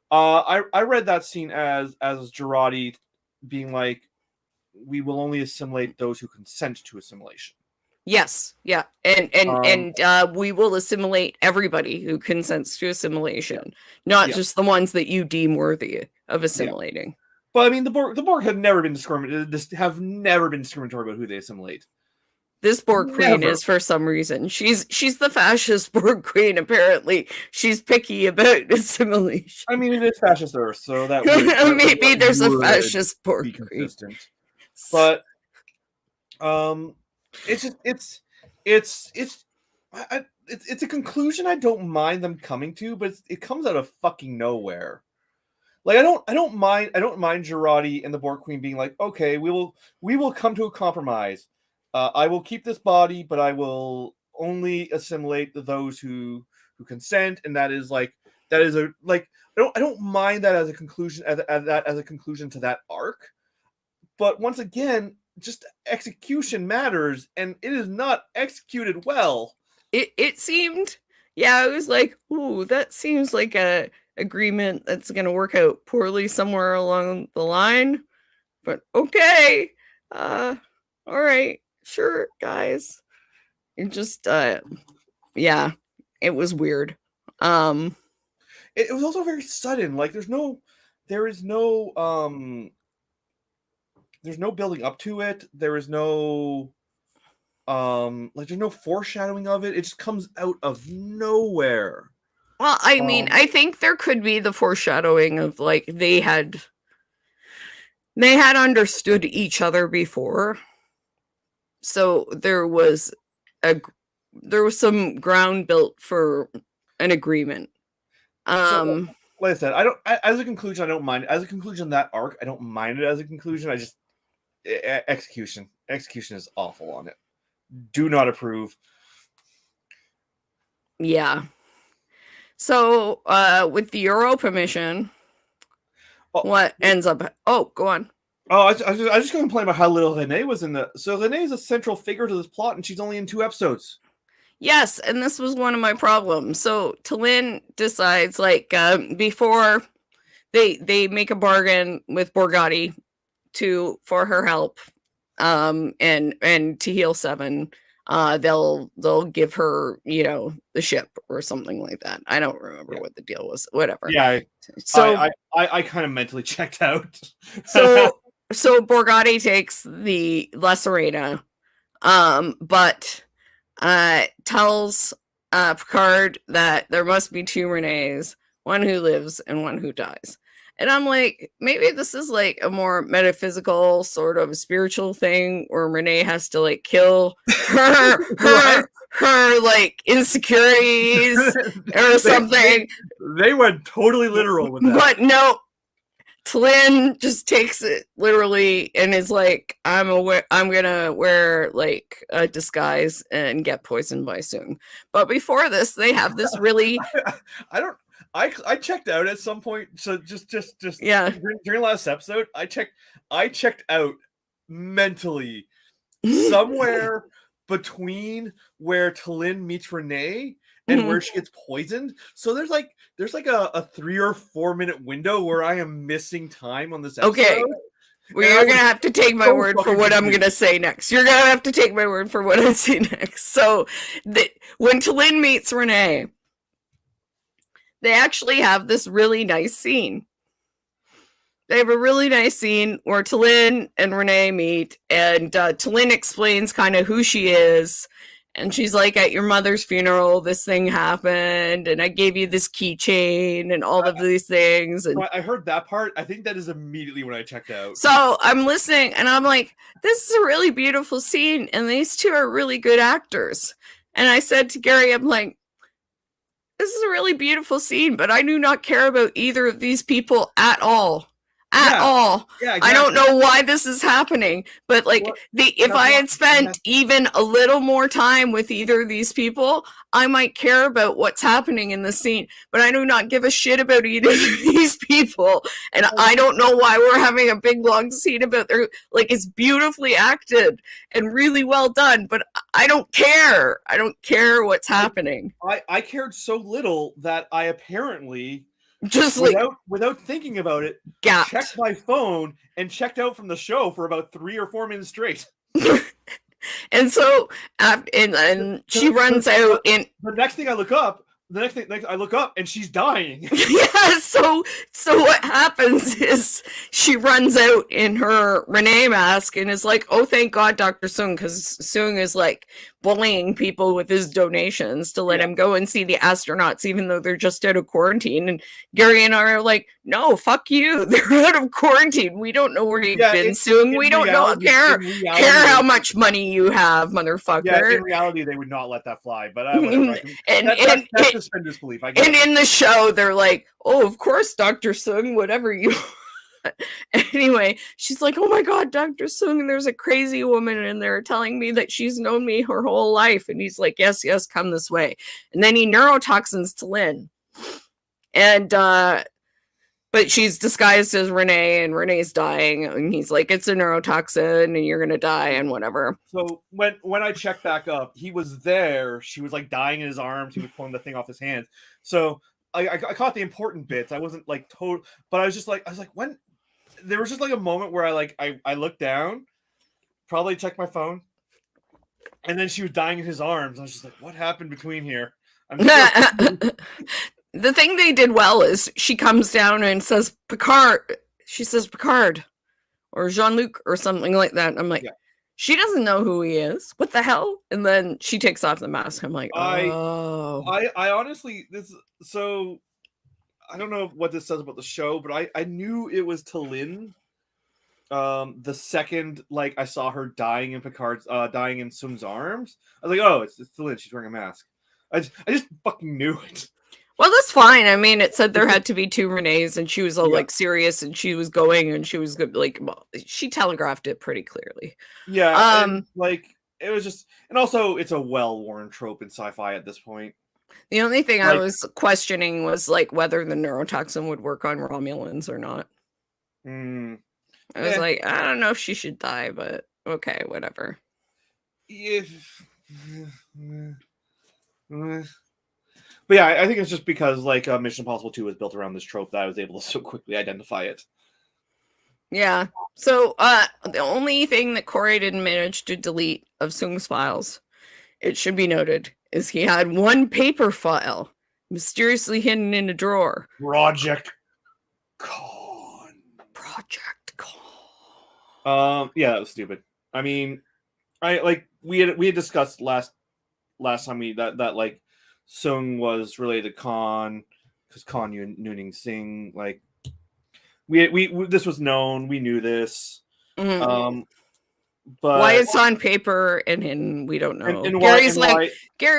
I read that scene as Jurati being like, we will only assimilate those who consent to assimilation. Yes, yeah, and we will assimilate everybody who consents to assimilation, not just the ones that you deem worthy of assimilating. Yeah. But I mean, the Borg have never been discriminatory about who they assimilate. This Borg Queen is, for some reason, she's the fascist Borg Queen. Apparently, she's picky about assimilation. I mean, it is fascist Earth, so that maybe there's a fascist Borg Queen. But it's a conclusion I don't mind them coming to, but it comes out of fucking nowhere. Like I don't mind Jurati and the Borg Queen being like, okay, we will come to a compromise. I will keep this body, but I will only assimilate those who consent, and I don't mind that as a conclusion as a conclusion to that arc. But once again, just execution matters, and it is not executed well. It seemed, it was like, ooh, that seems like a agreement that's going to work out poorly somewhere along the line. But okay, all right, sure, guys. It just, it was weird. It was also very sudden. Like there's no building up to it. There is no there's no foreshadowing of it. It just comes out of nowhere. Well, I mean, I think there could be the foreshadowing of like they had understood each other before, so there was some ground built for an agreement. So, like I said, as a conclusion, I don't mind. As a conclusion, that arc, I don't mind it as a conclusion. I just execution is awful on it. Do not approve. Yeah. So, with the Europa mission, what ends up? Oh, go on. Oh, I was just going to complain about how little Renee was in the. So Renee is a central figure to this plot, and she's only in 2 episodes. Yes, and this was one of my problems. So T'Lyn decides, like, before they make a bargain with Borgatti for her help, and to heal Seven, they'll give her, the ship or something like that. I don't remember what the deal was. Whatever. Yeah. So I kind of mentally checked out. so Borgatti takes the La Serena, but tells Picard that there must be 2 Renees, one who lives and one who dies. And I'm like, maybe this is like a more metaphysical sort of spiritual thing where Renee has to like kill her like insecurities or something. They went totally literal with that. But no, T'Lyn just takes it literally and is like, I'm gonna wear like a disguise and get poisoned by Soong. But before this, they have this really I checked out at some point. So just yeah. During last episode, I checked out mentally somewhere between where T'Lyn meets Renee and where she gets poisoned. So there's like a 3 or 4 minute window where I am missing time on this episode. Okay. Well, you're gonna have to take my word for what I'm gonna say next. You're gonna have to take my word for what I say next. So when T'Lyn meets Renee, they actually have this really nice scene. They have a really nice scene where T'Lyn and Renee meet, and T'Lyn explains kind of who she is. And she's like, at your mother's funeral, this thing happened, and I gave you this keychain and all of these things. And I heard that part. I think that is immediately when I checked out. So I'm listening, and I'm like, this is a really beautiful scene, and these 2 are really good actors. And I said to Gary, I'm like, this is a really beautiful scene, but I do not care about either of these people at all. At all. Yeah, exactly. I don't know why this is happening, but like if I had spent even a little more time with either of these people, I might care about what's happening in the scene, but I do not give a shit about either of these people. And I don't know why we're having a big long scene about their, like, it's beautifully acted and really well done, but I don't care. I don't care what's happening. I cared so little that I apparently just without thinking about it, checked my phone and checked out from the show for about 3 or 4 minutes straight. And so, and she runs out. And the next thing I look up, and she's dying. Yeah. So what happens is she runs out in her Renee mask and is like, "Oh, thank God, Dr. Soong," because Soong is like bullying people with his donations to let him go and see the astronauts, even though they're just out of quarantine. And Gary and I are like, "No, fuck you! They're out of quarantine. We don't know where you've been, Soong. We don't care how much money you have, motherfucker." Yeah, in reality, they would not let that fly. But whatever. That's suspend disbelief. I guess. And in the show, they're like, "Oh, of course, Dr. Soong, whatever you." Anyway, she's like, "Oh my God, Dr. Soong, there's a crazy woman in there telling me that she's known me her whole life." And he's like, yes, come this way. And then he neurotoxins T'Lyn. And, but she's disguised as Renee, and Renee's dying. And he's like, it's a neurotoxin and you're going to die and whatever. So when I checked back up, he was there. She was like dying in his arms. He was pulling the thing off his hands. So I caught the important bits. I wasn't like total, but I was like, when there was just like a moment where I looked down, probably checked my phone, and then she was dying in his arms. I was just like, what happened between here? The thing they did well is she comes down and says, Picard. She says Picard or Jean-Luc or something like that. I'm like, she doesn't know who he is. What the hell? And then she takes off the mask. I'm like, oh. I honestly, I don't know what this says about the show, but I knew it was T'Lyn the second like I saw her dying in Sung's arms, I was like, oh, it's Lynn. She's wearing a mask. I just fucking knew it. Well, that's fine. I mean, it said there had to be 2 Renees, and she was all like serious, and she was going, and she was good. Like, she telegraphed it pretty clearly. Yeah, and like it was just, and also it's a well-worn trope in sci-fi at this point. The only thing I was questioning was like whether the neurotoxin would work on Romulans or not. I was like, I don't know if she should die, but okay, whatever. Yeah. But yeah, I think it's just because like Mission Impossible 2 was built around this trope that I was able to so quickly identify it. Yeah. So the only thing that Corey didn't manage to delete of Sung's files, it should be noted, is he had one paper file mysteriously hidden in a drawer. Project Con. Yeah, that was stupid. I mean, we had discussed last time that like Sung was related to Khan because Khan Nooning Singh, like we this was known, we knew this. Mm-hmm. But why it's on paper and we don't know. And Gary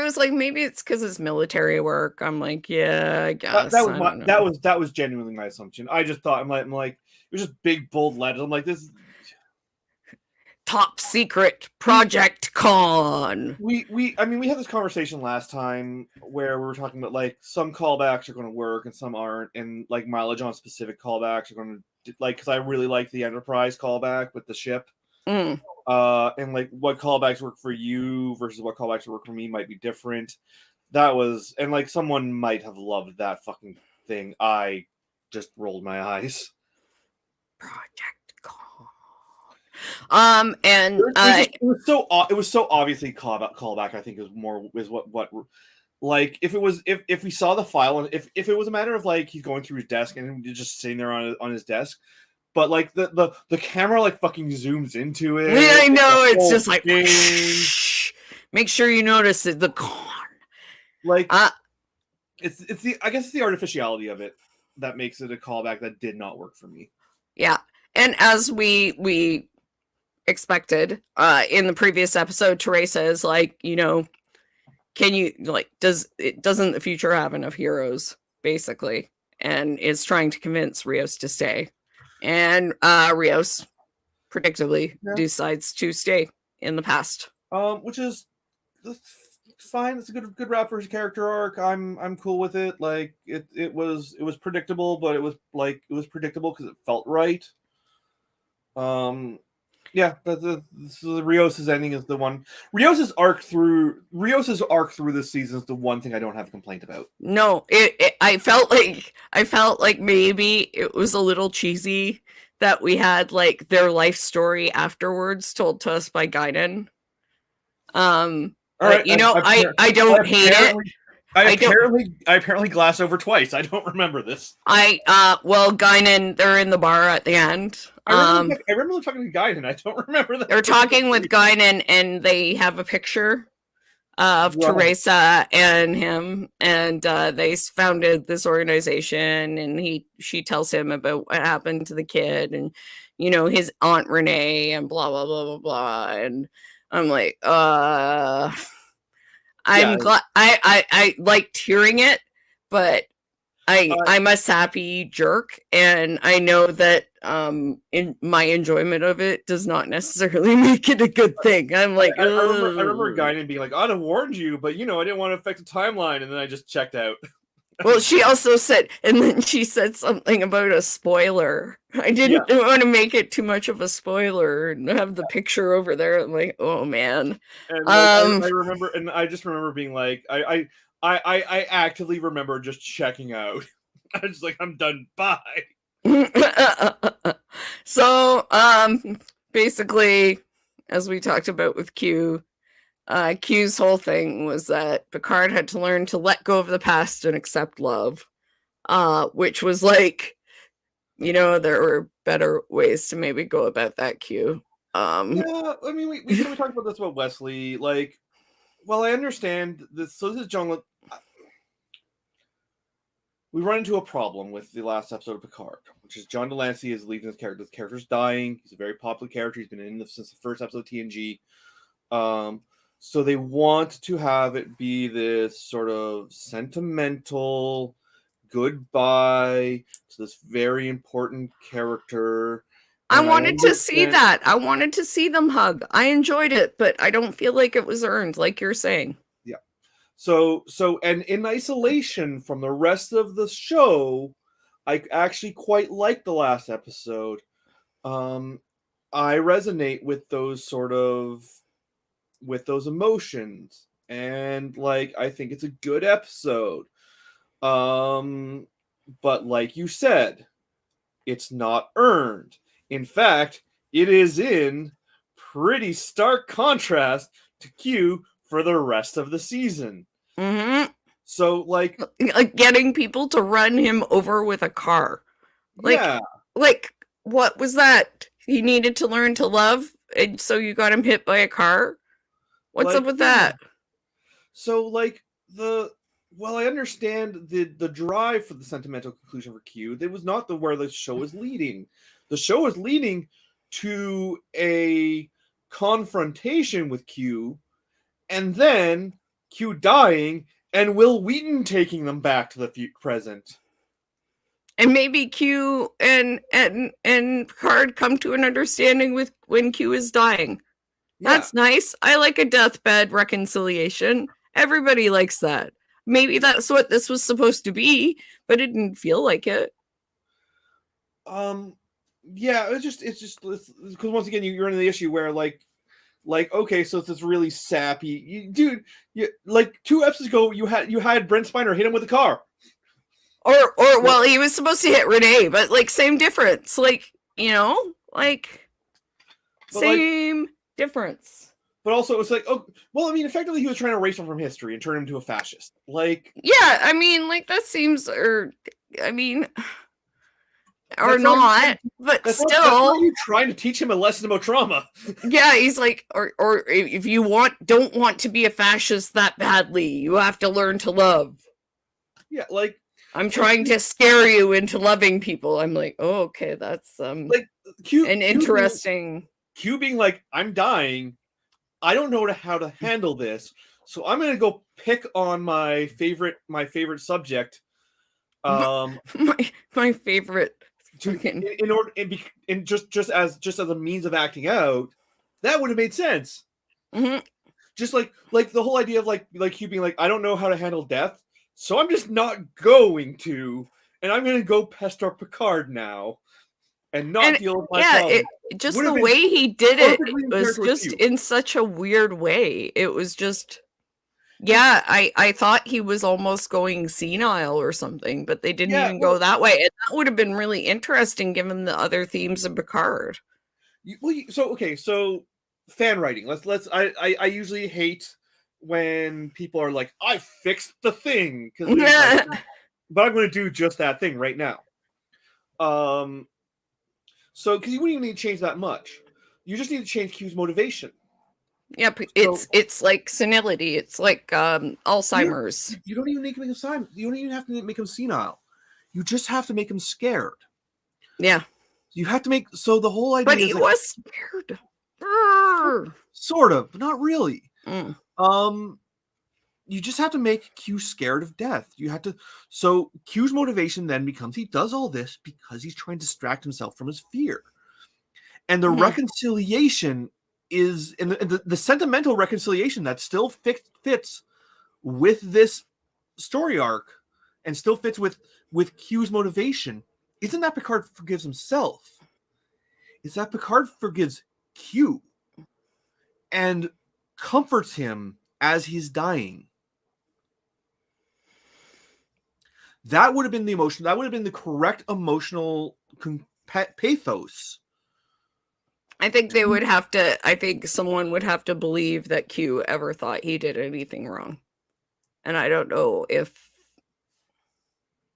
was like, maybe it's because it's military work. I'm like, yeah, I guess. That was genuinely my assumption. I just thought I'm like it was just big bold letters. I'm like, this top secret Project Con. We had this conversation last time where we were talking about like some callbacks are going to work and some aren't, and like mileage on specific callbacks are going to like, because I really like the Enterprise callback with the ship. And like what callbacks work for you versus what callbacks work for me might be different. That was, and like someone might have loved that fucking thing. I just rolled my eyes. Project Con. And it was so obviously callback. I think is what like if we saw the file and if it was a matter of like he's going through his desk and just sitting there on his desk. But like the camera like fucking zooms into it. Yeah, I know. It's just like make sure you notice it. The con. Like it's the, I guess it's the artificiality of it that makes it a callback that did not work for me. Yeah, and as we expected in the previous episode, Teresa is like, can you like doesn't the future have enough heroes basically, and is trying to convince Rios to stay. And Rios predictably decides to stay in the past. Which is fine. It's a good wrap for his character arc. I'm cool with it. Like it was predictable, but it was predictable because it felt right. Yeah, the Rios's ending is the one. Rios's arc through this season is the one thing I don't have a complaint about. No, I felt like maybe it was a little cheesy that we had like their life story afterwards told to us by Guinan. Right, I don't hate it. I apparently glassed over twice. I don't remember this. Guinan, they're in the bar at the end. I remember talking to Guinan. I don't remember that. They're talking with Guinan, and they have a picture of Teresa and him, and they founded this organization, and she tells him about what happened to the kid, and his Aunt Renee, and blah blah blah blah blah, and I'm like, I'm glad I liked hearing it, but I'm a sappy jerk, and I know that in my enjoyment of it does not necessarily make it a good thing. I'm like, I remember a guy being like, I'd have warned you, but I didn't want to affect the timeline, and then I just checked out. Well, she also said, and then she said something about a spoiler. I didn't want to make it too much of a spoiler and have the picture over there. I'm like, oh man. And I remember, and I just remember being like, I actively remember just checking out. I was just like, I'm done. Bye. So, basically, as we talked about with Q, Q's whole thing was that Picard had to learn to let go of the past and accept love, which was like, there were better ways to maybe go about that, Q. Yeah, I mean, we talked about this about Wesley. Like, well, I understand this. So this is John. we run into a problem with the last episode of Picard, which is John Delancey is leaving his character. The character's dying. He's a very popular character. He's been in this since the first episode of TNG. So they want to have it be this sort of sentimental goodbye to this very important character. I wanted to see that. I wanted to see them hug. I enjoyed it, but I don't feel like it was earned, like you're saying. Yeah. So and in isolation from the rest of the show, I actually quite like the last episode. I resonate with those emotions, and like I think it's a good episode. But like you said, it's not earned. In fact, it is in pretty stark contrast to Q for the rest of the season. Mm-hmm. So, like getting people to run him over with a car. Yeah. Like, what was that? He needed to learn to love, and so you got him hit by a car? What's up with that? So, like, I understand the drive for the sentimental conclusion for Q. That was not where the show is leading. The show is leading to a confrontation with Q, and then Q dying, and Will Wheaton taking them back to the present. And maybe Q and Picard come to an understanding with when Q is dying. Yeah. That's nice. I like a deathbed reconciliation. Everybody likes that. Maybe that's what this was supposed to be, but it didn't feel like it. Yeah, it's just because once again you're in the issue where like okay, so it's this really sappy like 2 episodes ago you had Brent Spiner hit him with a car. Or well, he was supposed to hit Renee, but like same difference. Like, like same difference. But also it's like, oh well, I mean effectively he was trying to erase him from history and turn him into a fascist. Like, yeah, I mean, like that seems or not, but still, are you trying to teach him a lesson about trauma? Yeah, he's like, or if you don't want to be a fascist that badly, you have to learn to love. Yeah, like I'm trying to scare you into loving people. I'm like, oh, okay, that's like interesting. Q being like, I'm dying. I don't know how to handle this, so I'm gonna go pick on my favorite subject. My favorite. Just as a means of acting out, that would have made sense. Mm-hmm. Just like the whole idea of like Q being like, I don't know how to handle death, so I'm just not going to, and I'm going to go pester Picard now, and not deal with my problem. Just the way he did it was just in such a weird way. It was just. Yeah, I thought he was almost going senile or something, but they didn't even go that way. And that would have been really interesting given the other themes of Picard. So fan writing. I usually hate when people are like, I fixed the thing. But I'm going to do just that thing right now. So, because you wouldn't even need to change that much. You just need to change Q's motivation. Yeah, it's like senility. It's like Alzheimer's. You don't even need to make him You don't even have to make him senile. You just have to make him scared. Yeah. You have to make the whole idea. But he was scared. Sort of, but not really. Mm. You just have to make Q scared of death. You have to. So Q's motivation then becomes he does all this because he's trying to distract himself from his fear, and the reconciliation is in the sentimental reconciliation that still fits with this story arc and still fits with Q's motivation. Isn't that Picard forgives himself? It's that Picard forgives Q and comforts him as he's dying. That would have been the emotion. That would have been the correct emotional pathos. I think they would have to. I think someone would have to believe that Q ever thought he did anything wrong, and I don't know if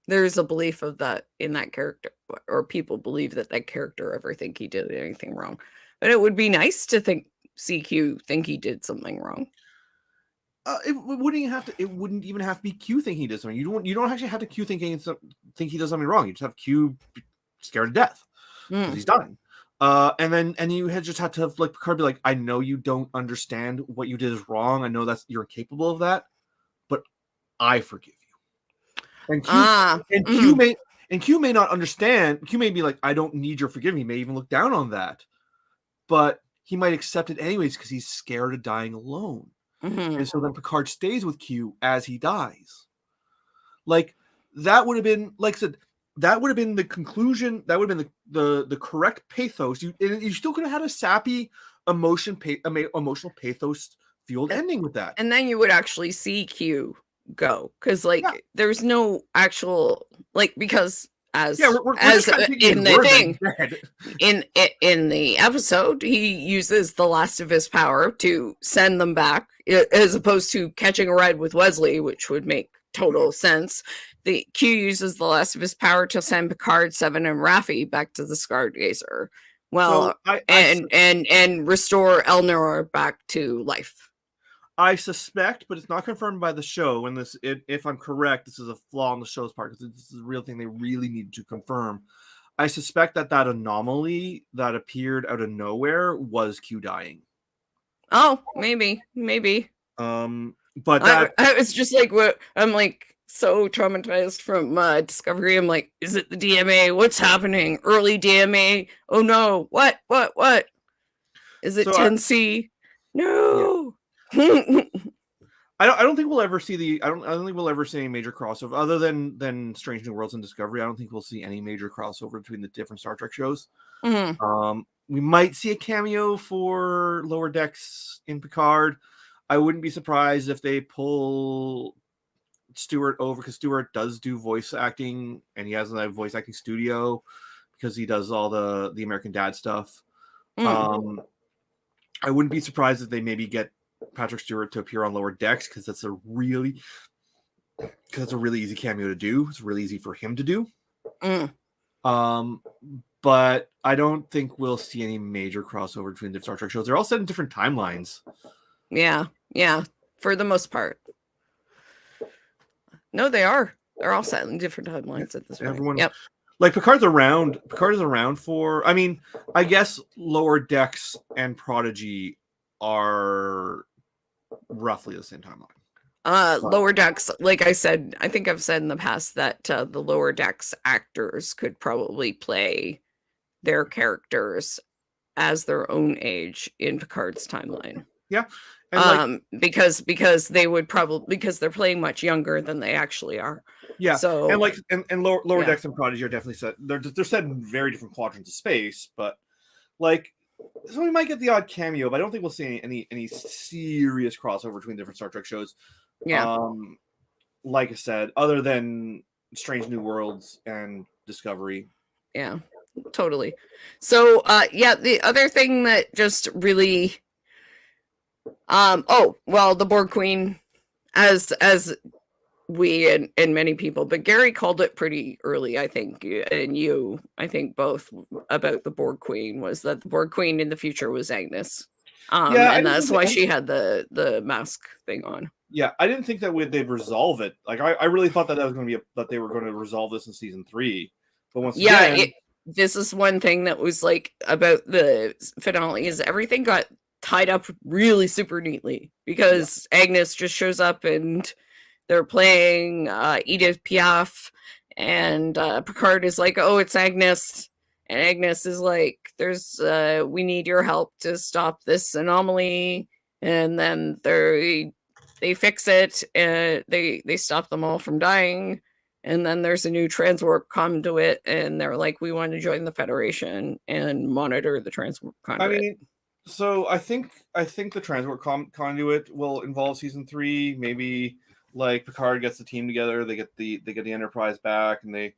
there's a belief of that in that character, or people believe that character ever think he did anything wrong. But it would be nice to see Q think he did something wrong. It wouldn't even have to. It wouldn't even have to be Q thinking he did something. You don't actually have to Q think he does something wrong. You just have Q scared to death because he's dying. And you had just had to have like Picard be like, I know you don't understand what you did is wrong. I know that's you're incapable of that, but I forgive you. And Q may not understand. Q may be like, I don't need your forgiveness. He may even look down on that, but he might accept it anyways because he's scared of dying alone. And so then Picard stays with Q as he dies. Like that would have been, like I said, that would have been the conclusion. That would have been the correct pathos. You still could have had a sappy emotional pathos fueled ending with that. And then you would actually see Q go because there's no actual because as in the thing in the episode he uses the last of his power to send them back as opposed to catching a ride with Wesley, which would make total sense. The Q uses the last of his power to send Picard, Seven, and Raffi back to the Stargazer. Well, so and restore Elnor back to life. I suspect, but it's not confirmed by the show. And if I'm correct, this is a flaw on the show's part because this is a real thing they really need to confirm. I suspect that anomaly that appeared out of nowhere was Q dying. Oh, maybe. But I was just like, what? I'm like so traumatized from Discovery. I'm like, is it the DMA? What's happening? Early DMA? Oh no! What? Is it 10C? No. Yeah. I don't think we'll ever see I don't think we'll ever see any major crossover other than Strange New Worlds and Discovery. I don't think we'll see any major crossover between the different Star Trek shows. We might see a cameo for Lower Decks in Picard. I wouldn't be surprised if they pull Stewart over because Stewart does do voice acting and he has a voice acting studio because he does all the American Dad stuff. I wouldn't be surprised if they maybe get Patrick Stewart to appear on Lower Decks because that's a really easy cameo to do. It's really easy for him to do. But I don't think we'll see any major crossover between the Star Trek shows. They're all set in different timelines. Yeah, for the most part. No, they are. They're all set in different timelines at this point. Yep. Like Picard is around for. I mean, I guess Lower Decks and Prodigy are roughly the same timeline. Lower Decks, like I said, I think I've said in the past that the Lower Decks actors could probably play their characters as their own age in Picard's timeline. Yeah. And because they would probably because they're playing much younger than they actually are. Yeah. So and Lower Decks and Prodigy are definitely set. They're set in very different quadrants of space, but so we might get the odd cameo, but I don't think we'll see any serious crossover between different Star Trek shows. Yeah. Like I said, other than Strange New Worlds and Discovery. Yeah, totally. So the other thing that just really the Borg Queen as we and many people, but Gary called it pretty early, I think, and you, I think both about the Borg Queen was that the Borg Queen in the future was Agnes. And that's why she had the mask thing on. Yeah, I didn't think that they'd resolve it. Like I really thought that was going to be that they were going to resolve this in season 3. But once again, this is one thing that was like about the finale is everything got tied up really super neatly because Agnes just shows up and they're playing Edith Piaf and Picard is like, oh, it's Agnes. And Agnes is like, there's we need your help to stop this anomaly. And then they fix it and they stop them all from dying. And then there's a new transwarp conduit and they're like, we want to join the Federation and monitor the transwarp conduit. I mean, so I think the transwarp conduit will involve season 3. Maybe like Picard gets the team together, they get the Enterprise back, and they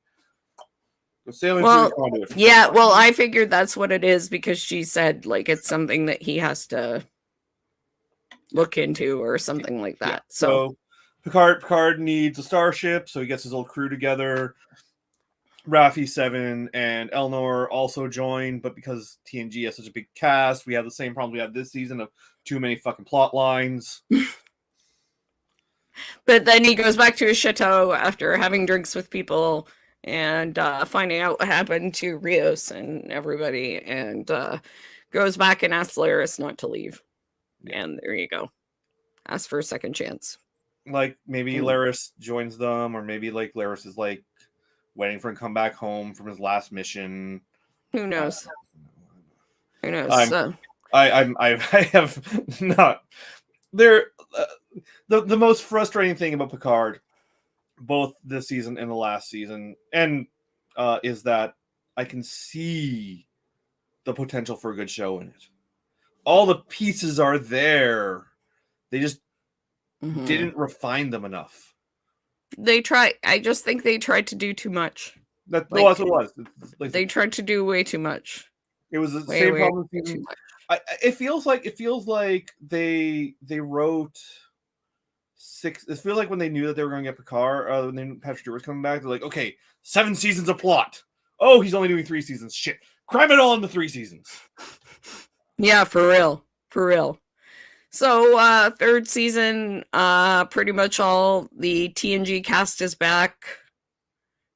go sailing through the conduit. Yeah, well, I figured that's what it is because she said like it's something that he has to look into or something like that. Yeah. So Picard needs a starship, so he gets his old crew together. Raffi, Seven, and Elnor also join, but because TNG has such a big cast, we have the same problem we have this season of too many fucking plot lines. But then he goes back to his chateau after having drinks with people and finding out what happened to Rios and everybody, and goes back and asks Laris not to leave. And there you go. Ask for a second chance. Like maybe Laris joins them, or maybe like Laris is like waiting for him to come back home from his last mission. Who knows? Who knows? I have not. There, the most frustrating thing about Picard, both this season and the last season, and is that I can see the potential for a good show in it. All the pieces are there. They just didn't refine them enough. I just think they tried to do too much. That's what it was. They tried to do way too much. It was the same problem. It feels like they wrote 6. It feels like when they knew that they were going to get Picard, when they knew Patrick Stewart was coming back, they're like, okay, 7 seasons of plot. Oh, he's only doing 3 seasons. Shit, cram it all into 3 seasons. Yeah, for real. So, 3rd season, pretty much all the TNG cast is back.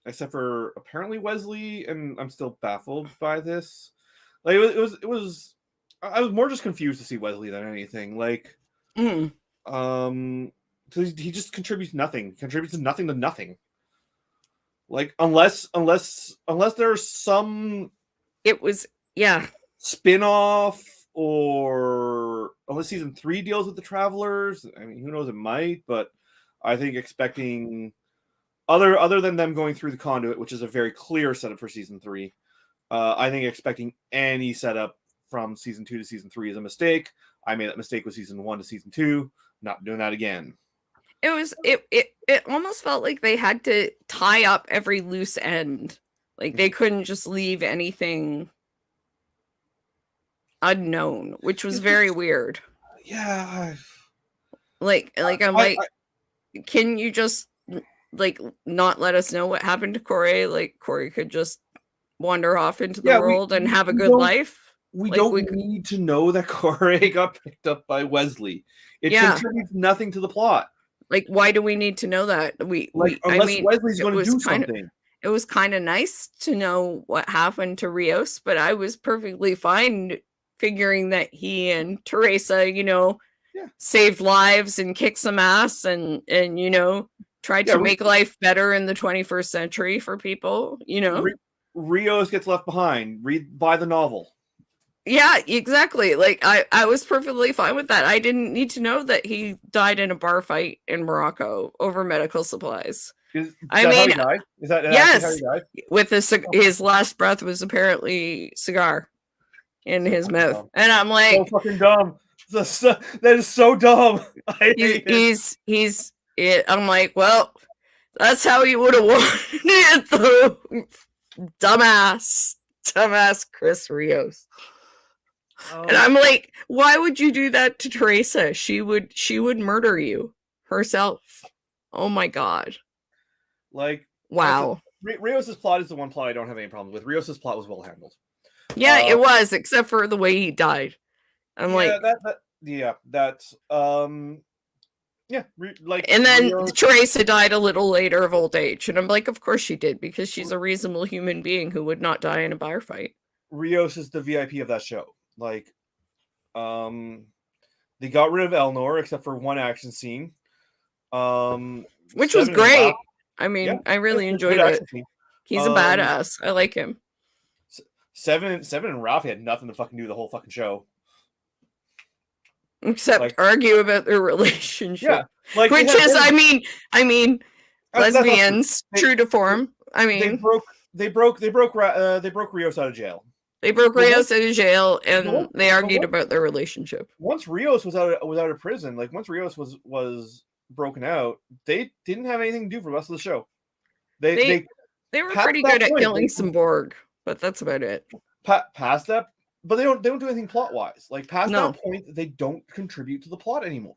Except for apparently Wesley, and I'm still baffled by this. Like, it was I was more just confused to see Wesley than anything. Like, so he just contributes nothing. Contributes to nothing. Like, unless there's some... It was, yeah. Spin-off, or unless season 3 deals with the Travelers. I mean, who knows, it might, but I think expecting other than them going through the conduit, which is a very clear setup for season 3, I think expecting any setup from season 2 to season 3 is a mistake. I made that mistake with season 1 to season 2. Not doing that again. It almost felt like they had to tie up every loose end. Like, they couldn't just leave anything unknown, which was very weird. Yeah. Like I'm can you just like not let us know what happened to Corey? Like, Corey could just wander off into the world and have a good life. We don't need to know that Corey got picked up by Wesley. It contributes nothing to the plot. Like, why do we need to know that? Unless Wesley's going to do something. It was kind of nice to know what happened to Rios, but I was perfectly fine figuring that he and Teresa, saved lives and kicked some ass and tried to make life better in the 21st century for people, Rios gets left behind. Buy the novel. Yeah, exactly. Like, I was perfectly fine with that. I didn't need to know that he died in a bar fight in Morocco over medical supplies. Is that how he died? Is that yes, how he died? With his last breath was apparently cigar in his mouth, and I'm like, so fucking dumb. That is so dumb. I'm like, well, that's how he would have wanted it, though. Dumbass Chris Rios. And I'm like, why would you do that to Teresa? She would murder you herself. Oh my god. Like, wow. Rios' plot is the one plot I don't have any problems with. Rios' plot was well handled. Yeah, it was, except for the way he died. I'm like, and then Rios... Teresa died a little later of old age, and I'm like, of course she did, because she's a reasonable human being who would not die in a bar fight. Rios is the VIP of that show. Like, they got rid of Elnor except for one action scene, which was great. I mean, I really enjoyed it. He's a badass. I like him. Seven and Ralph had nothing to fucking do with the whole fucking show. Except argue about their relationship. Yeah. Which is, I mean, lesbians, true to form. I mean, they broke Rios out of jail. They broke Rios out of jail, and they argued about their relationship. Once Rios was out of prison, like once Rios was broken out, they didn't have anything to do for the rest of the show. They were pretty good at killing some Borg, but that's about it. Past that, but they don't do anything plot wise. Like past that point, they don't contribute to the plot anymore.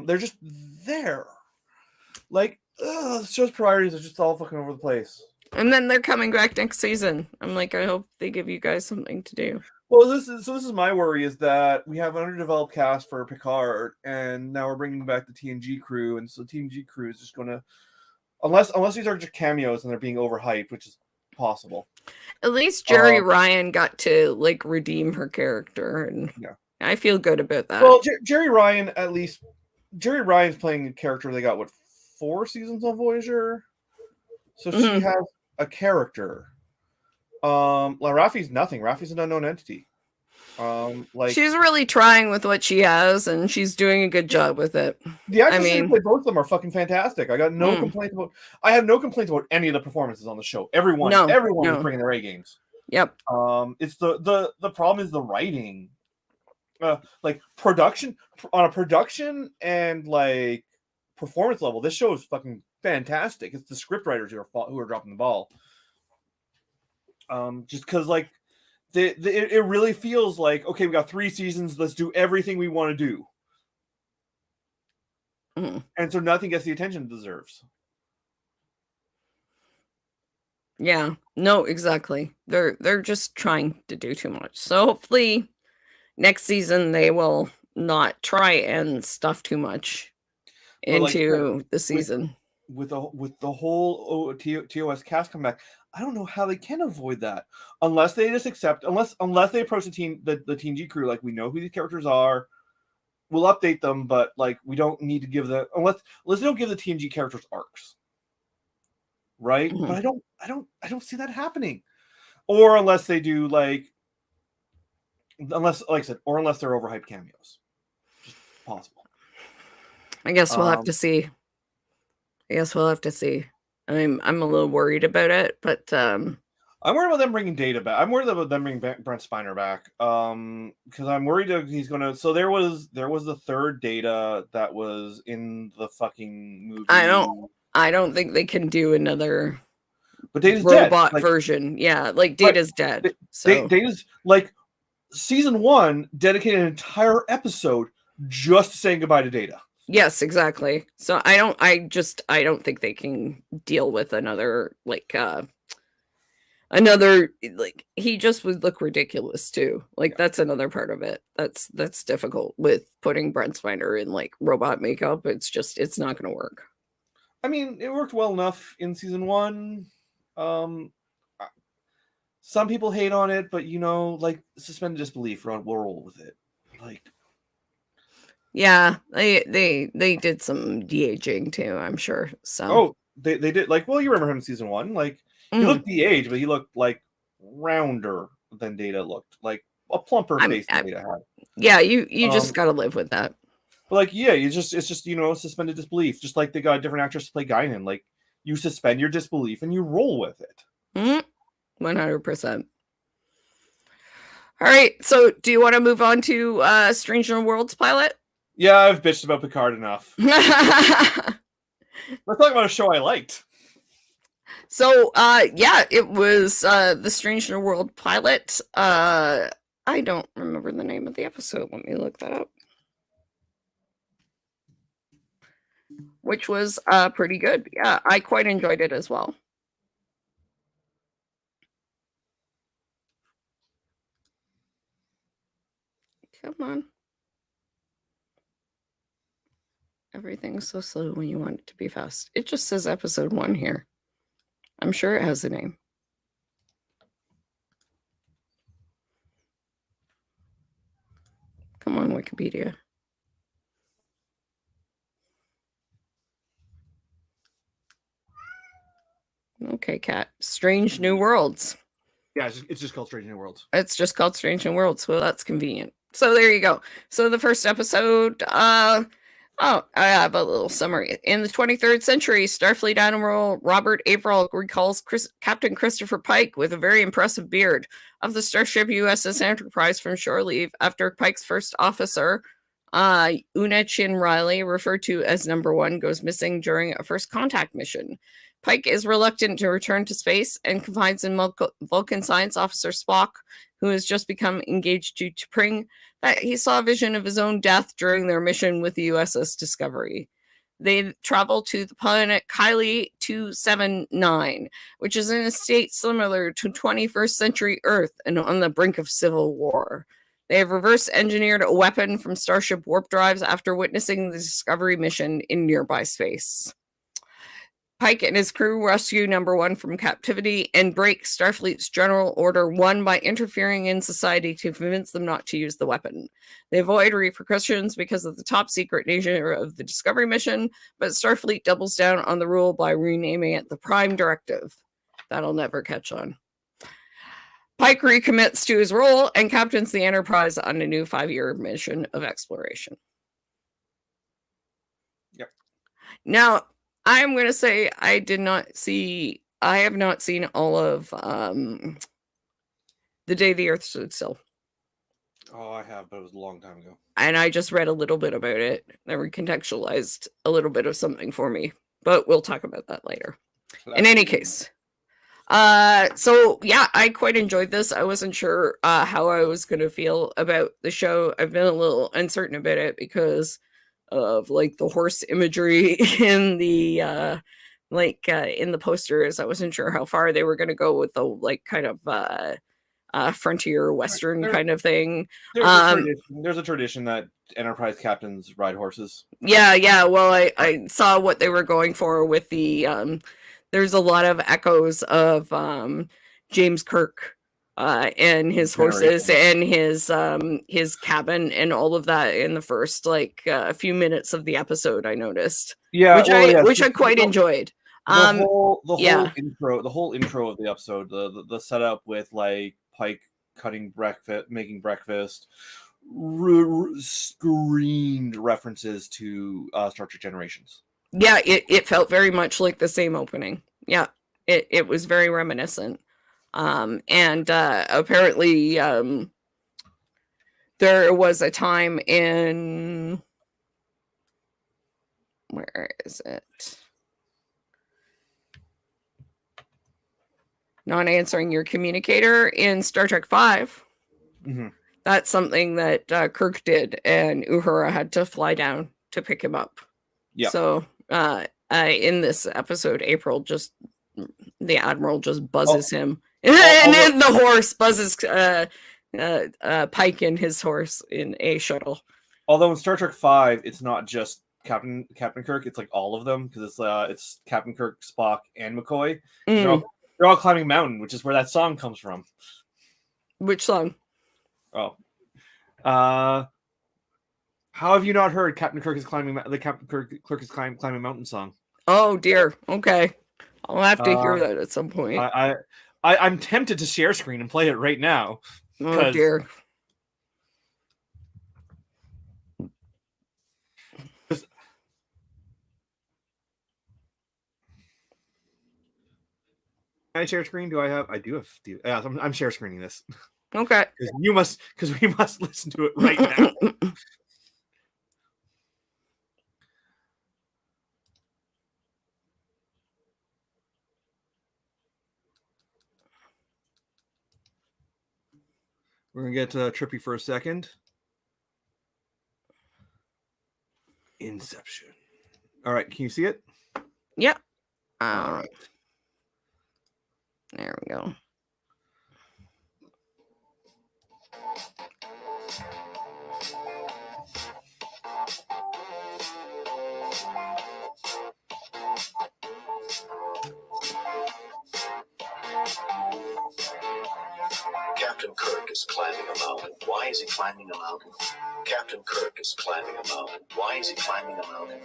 They're just there. Like, the show's priorities are just all fucking over the place. And then they're coming back next season. I'm like, I hope they give you guys something to do. Well, this is my worry is that we have an underdeveloped cast for Picard, and now we're bringing back the TNG crew, and so TNG crew is just gonna unless these are just cameos and they're being overhyped, which is possible. At least Jerry Ryan got to like redeem her character, and yeah, I feel good about that. Well, Jerry Ryan's playing a character. They got 4 seasons on Voyager, so she has a character. Rafi's nothing. Rafi's an unknown entity. She's really trying with what she has, and she's doing a good job with it. The actors who play both of them are fucking fantastic. I got no complaints about. I have no complaints about any of the performances on the show. Everyone is bringing their A games. Yep. It's the problem is the writing, like production on a production and like performance level. This show is fucking fantastic. It's the script writers who are dropping the ball. Just because like it really feels like, okay, we got 3 seasons. Let's do everything we want to do. And so nothing gets the attention it deserves. Yeah, no, exactly. They're just trying to do too much. So hopefully next season they will not try and stuff too much into the season. With the whole TOS cast comeback, I don't know how they can avoid that unless they just accept, unless they approach the TNG crew like, we know who these characters are, we'll update them, but like we don't need to give them unless they don't give the TNG characters arcs, right? But I don't see that happening, or unless they do unless like I said, or unless they're overhyped cameos, just possible. I guess we'll have to see. I'm a little worried about it, but I'm worried about them bringing Data back. I'm worried about them bringing Brent Spiner back. Because I'm worried that he's gonna. So there was the third Data that was in the fucking movie. I don't think they can do another. But Data's robot dead. version. Yeah, like Data's dead. So Data's like season 1 dedicated an entire episode just saying goodbye to Data. Yes, exactly. So I don't think they can deal with another he just would look ridiculous too. Like that's another part of it. That's difficult with putting Brent Spiner in like robot makeup. It's not going to work. I mean, it worked well enough in season 1. Some people hate on it, but like suspended disbelief. We'll roll with it. Like. Yeah, they did some de-aging too, I'm sure. So they did. Like, well, you remember him in season 1. Like he looked de-aged, but he looked like rounder than Data looked. Like a plumper face than Data had. Yeah, you just gotta live with that. But like, yeah, it's just suspended disbelief. Just like they got a different actress to play Guinan. Like you suspend your disbelief and you roll with it. 100%. All right, so do you want to move on to Strange New Worlds pilot? Yeah, I've bitched about Picard enough. Let's talk about a show I liked. So, it was the Strange New World pilot. I don't remember the name of the episode. Let me look that up. Which was pretty good. Yeah, I quite enjoyed it as well. Come on. Everything's so slow when you want it to be fast. It just says episode 1 here. I'm sure it has a name. Come on, Wikipedia. Okay, Kat. Strange New Worlds. Yeah, it's just called Strange New Worlds. It's just called Strange New Worlds. Well, that's convenient. So there you go. So the first episode, I have a little summary. In the 23rd century, Starfleet Admiral Robert Averill recalls Captain Christopher Pike with a very impressive beard of the starship USS Enterprise from shore leave after Pike's first officer, Una Chin Riley, referred to as Number 1, goes missing during a first contact mission. Pike is reluctant to return to space and confides in Vulcan science officer Spock, who has just become engaged to T'Pring, that he saw a vision of his own death during their mission with the USS Discovery. They travel to the planet Kylie 279, which is in a state similar to 21st century Earth and on the brink of civil war. They have reverse engineered a weapon from Starship warp drives after witnessing the Discovery mission in nearby space. Pike and his crew rescue number 1 from captivity and break Starfleet's General Order 1 by interfering in society to convince them not to use the weapon. They avoid repercussions because of the top secret nature of the Discovery mission, but Starfleet doubles down on the rule by renaming it the Prime Directive. That'll never catch on. Pike recommits to his role and captains the Enterprise on a new 5-year mission of exploration. Yep. Now, I'm going to say I have not seen all of The Day the Earth Stood Still. Oh, I have, but it was a long time ago. And I just read a little bit about it. That recontextualized a little bit of something for me. But we'll talk about that later. In any case. So yeah, I quite enjoyed this. I wasn't sure how I was going to feel about the show. I've been a little uncertain about it because of like the horse imagery in the in the posters. I wasn't sure how far they were going to go with the like kind of frontier western kind of thing. There's a tradition that Enterprise captains ride horses. Yeah. Well, I saw what they were going for with the there's a lot of echoes of James Kirk and his horses and his cabin and all of that in the first like a few minutes of the episode. I noticed, which I quite enjoyed. The whole intro of the episode, the setup with like Pike making breakfast, screamed references to Star Trek Generations. Yeah, it felt very much like the same opening. Yeah, it was very reminiscent. And apparently there was a time in, where is it? Not answering your communicator in Star Trek V. Mm-hmm. That's something that Kirk did, and Uhura had to fly down to pick him up. Yeah. So in this episode, the Admiral just buzzes him. And then the horse buzzes Pike and his horse in a shuttle. Although in Star Trek V, it's not just Captain Kirk; it's like all of them because it's Captain Kirk, Spock, and McCoy. They're all climbing a mountain, which is where that song comes from. Which song? Oh, how have you not heard Captain Kirk is climbing a mountain song? Oh dear. Okay, I'll have to hear that at some point. I'm tempted to share screen and play it right now. Oh dear. Can I share screen? I do have. Yeah, I'm share screening this. Okay. Because we must listen to it right now. We're gonna get trippy for a second. Inception. All right, can you see it? Yep. All right. There we go. Captain Kirk is climbing a mountain. Why is he climbing a mountain? Captain Kirk is climbing a mountain. Why is he climbing a mountain?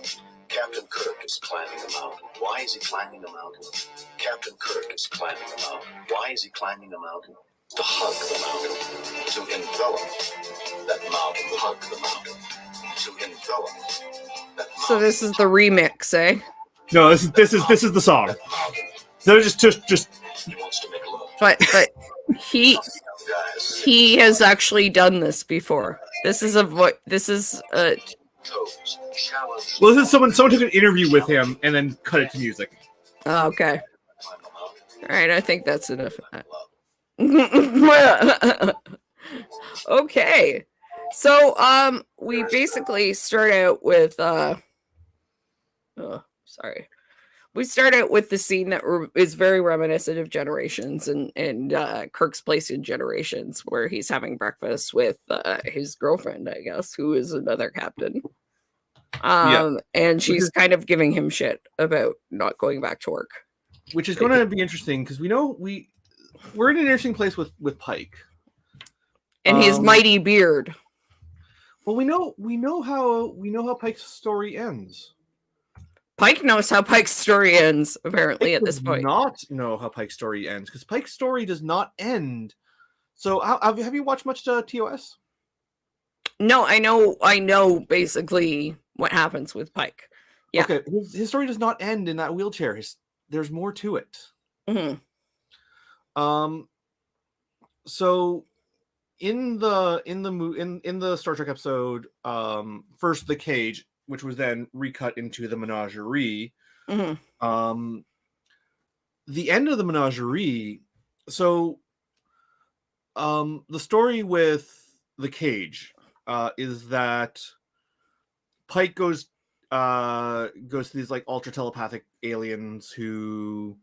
Captain Kirk is climbing a mountain. Why is he climbing a mountain? Captain Kirk is climbing a mountain. Why is he climbing a mountain? To hug the mountain. To envelop that mountain. Hug the mountain. To envelop that mountain. So this is the remix, eh? No, this is the song. So just. He wants to make love. But he has actually done this before. This is Well, this is someone took an interview with him and then cut it to music. Oh, okay. All right, I think that's enough. Okay. So we basically start out with Oh, sorry. We start out with the scene that is very reminiscent of Generations and Kirk's place in Generations, where he's having breakfast with his girlfriend, I guess, who is another captain. And she's kind of giving him shit about not going back to work. Which is going to be interesting because we know we're in an interesting place with Pike. And his mighty beard. Well, we know how Pike's story ends. Pike knows how Pike's story ends, apparently, at this point. Not know how Pike's story ends, because Pike's story does not end. So, have you watched much TOS? No, I know basically what happens with Pike. Yeah. Okay, his story does not end in that wheelchair. There's more to it. Mm-hmm. So in the Star Trek episode, first the cage, which was then recut into the menagerie. Mm-hmm. The end of the menagerie. So, the story with the cage is that Pike goes to these like ultra telepathic aliens who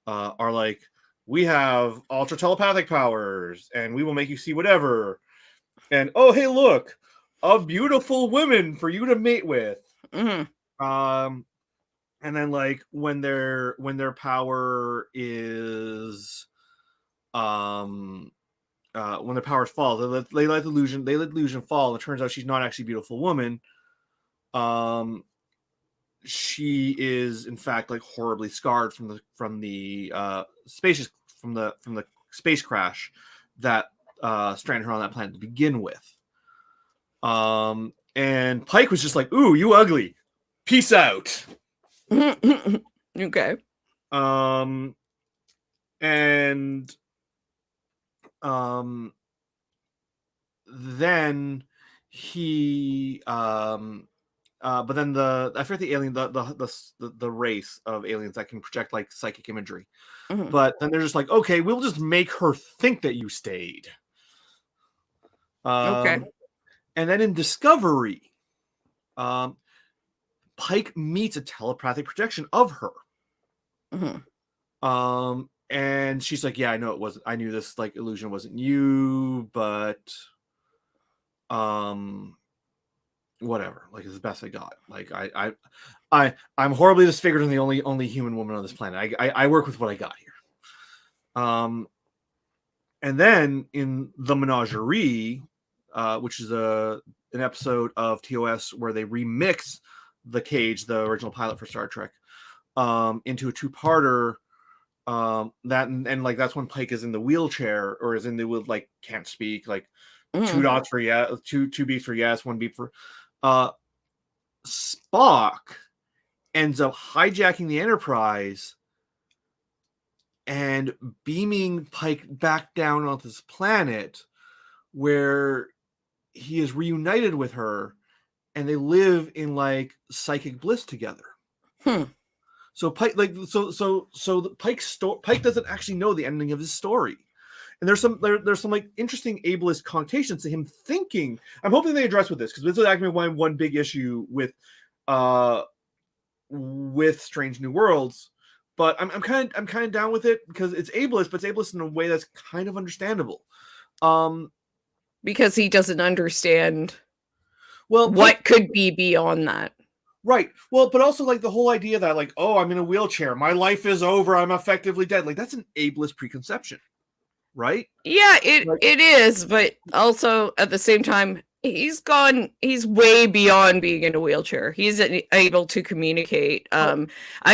are like, we have ultra telepathic powers and we will make you see whatever. And oh, hey, look, a beautiful woman for you to mate with. Mm-hmm. And then like when their power is when their powers fall, they let the illusion fall. And it turns out she's not actually a beautiful woman. She is in fact like horribly scarred from the space crash that stranded her on that planet to begin with. And Pike was just like, "Ooh, you ugly. Peace out." Okay. Then he but then I forget the alien, the race of aliens that can project like psychic imagery. Mm-hmm. But then they're just like, okay, we'll just make her think that you stayed. Okay. And then in Discovery, Pike meets a telepathic projection of her. Mm-hmm. And she's like, yeah, I know it wasn't. I knew this like illusion wasn't you, but whatever. Like it's the best I got. Like I'm horribly disfigured and the only human woman on this planet. I work with what I got here. And then in the Menagerie, which is an episode of TOS where they remix the Cage, the original pilot for Star Trek, into a two-parter. And like that's when Pike is in the wheelchair or is in the like can't speak, like Mm-hmm. 2 dots for yes, two beeps for yes, 1 beep for Spock ends up hijacking the Enterprise and beaming Pike back down on this planet where he is reunited with her and they live in like psychic bliss together. So Pike, like, Pike doesn't actually know the ending of his story, and there's some like interesting ableist connotations to him thinking. I'm hoping they address with this because this is actually one big issue with Strange New Worlds. But I'm kind of down with it because it's ableist, but it's ableist in a way that's kind of understandable. Because he doesn't understand what could be beyond that. Right. Well, but also like the whole idea that like, oh, I'm in a wheelchair, my life is over, I'm effectively dead. Like that's an ableist preconception, right? Yeah, it is, but also at the same time, he's way beyond being in a wheelchair. He's able to communicate. I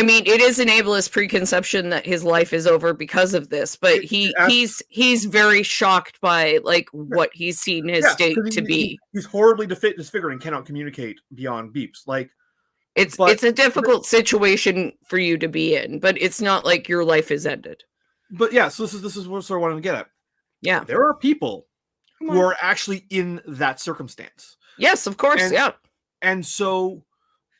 mean, it is an ableist preconception that his life is over because of this, but he's very shocked by like what he's seen his state to be. He's horribly disfigured and cannot communicate beyond beeps. Like it's a difficult situation for you to be in, but it's not like your life is ended. But yeah, so this is what I wanted to get at. Yeah, there are people who are actually in that circumstance. Yes, of course. Yeah. And so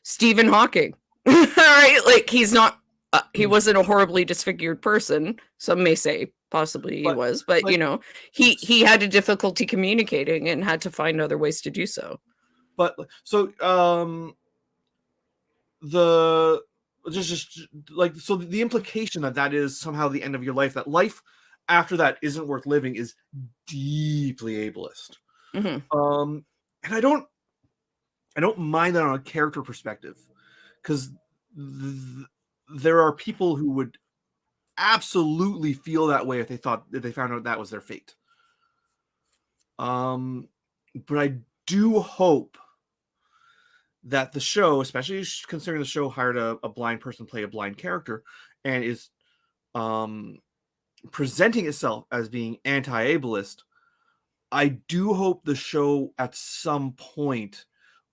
Stephen Hawking, right? Like he's not, he wasn't a horribly disfigured person. Some may say possibly he was, but like, you know, he had a difficulty communicating and had to find other ways to do so. But so, the just like, so the implication that is somehow the end of your life, that life after that isn't worth living, is deeply ableist. Mm-hmm. And I don't mind that on a character perspective, because there are people who would absolutely feel that way if they found out that was their fate. But I do hope that the show, especially considering the show hired a blind person to play a blind character and is presenting itself as being anti-ableist, I do hope the show at some point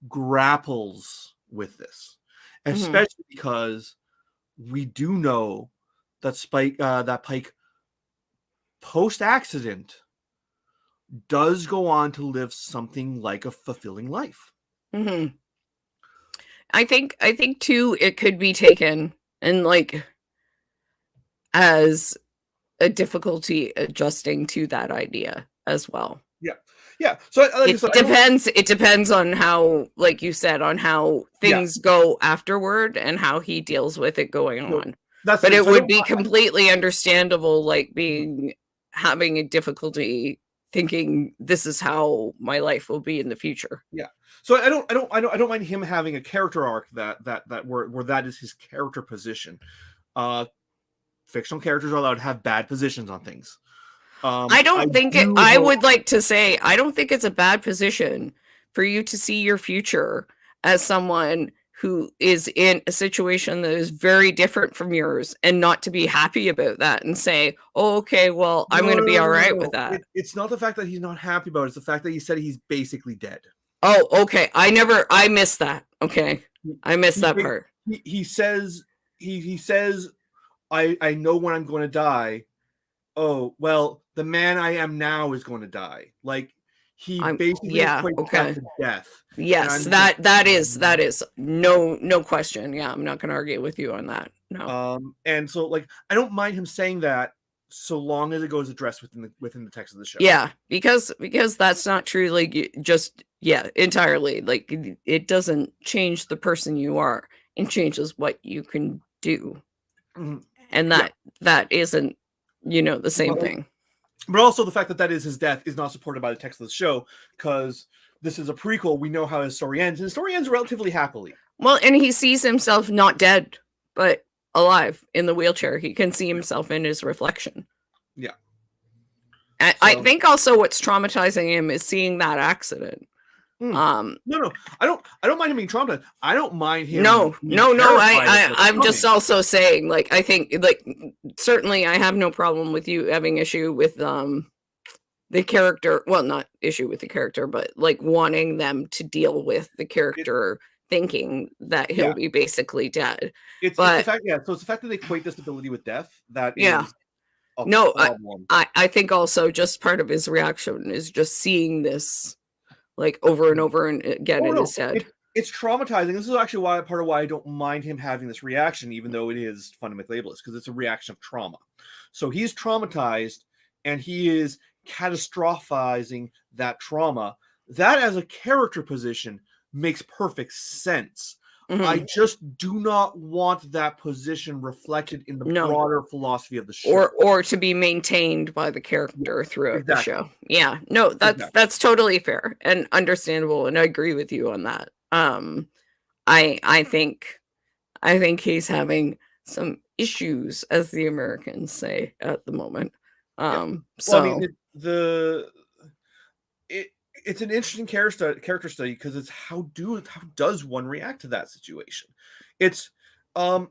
grapples with this, especially because we do know that Pike post-accident does go on to live something like a fulfilling life. Mm-hmm. I think too, it could be taken and like as a difficulty adjusting to that idea as well. Yeah. So it depends on how, like you said, on how things go afterward and how he deals with it going on. But it would be completely understandable, like having a difficulty thinking this is how my life will be in the future. Yeah. So I don't mind him having a character arc where that is his character position. Fictional characters are allowed to have bad positions on things. I would like to say, I don't think it's a bad position for you to see your future as someone who is in a situation that is very different from yours and not to be happy about that and say, oh, okay, well, I'm going to be all right with that. It's not the fact that he's not happy about it. It's the fact that he said he's basically dead. Oh, okay. I missed that. Okay. I missed that part. He says, I know when I'm going to die. Oh, well, the man I am now is going to die. Like, he basically equates that to death. Yes, that is no question. Yeah, I'm not going to argue with you on that. No. And so, like, I don't mind him saying that so long as it goes addressed within the text of the show. Yeah, because that's not true. Like, entirely. Like, it doesn't change the person you are. It changes what you can do, and that isn't, the same thing. But also the fact that is his death is not supported by the text of the show, because this is a prequel. We know how his story ends. His story ends relatively happily. Well, and he sees himself not dead, but alive in the wheelchair. He can see himself in his reflection. Yeah. I think also what's traumatizing him is seeing that accident. No, I don't mind him being traumatized. I don't mind him. No. I'm just also saying, like, I think, like, certainly I have no problem with you having issue with the character. Well, not issue with the character, but like wanting them to deal with the character thinking that he'll be basically dead. It's the fact, so it's the fact that they equate disability with death that is a problem. I think also just part of his reaction is just seeing this, like, over and over and again in his head. It's traumatizing. This is actually part of why I don't mind him having this reaction, even though it is fundamentally ableist, because it's a reaction of trauma. So he's traumatized, and he is catastrophizing that trauma. That, as a character position, makes perfect sense. I just do not want that position reflected in the broader philosophy of the show, or to be maintained by the character throughout the show. Yeah, no, that's totally fair and understandable, and I agree with you on that. I think he's having some issues, as the Americans say, at the moment. It's an interesting character study, because it's how does one react to that situation? It's like,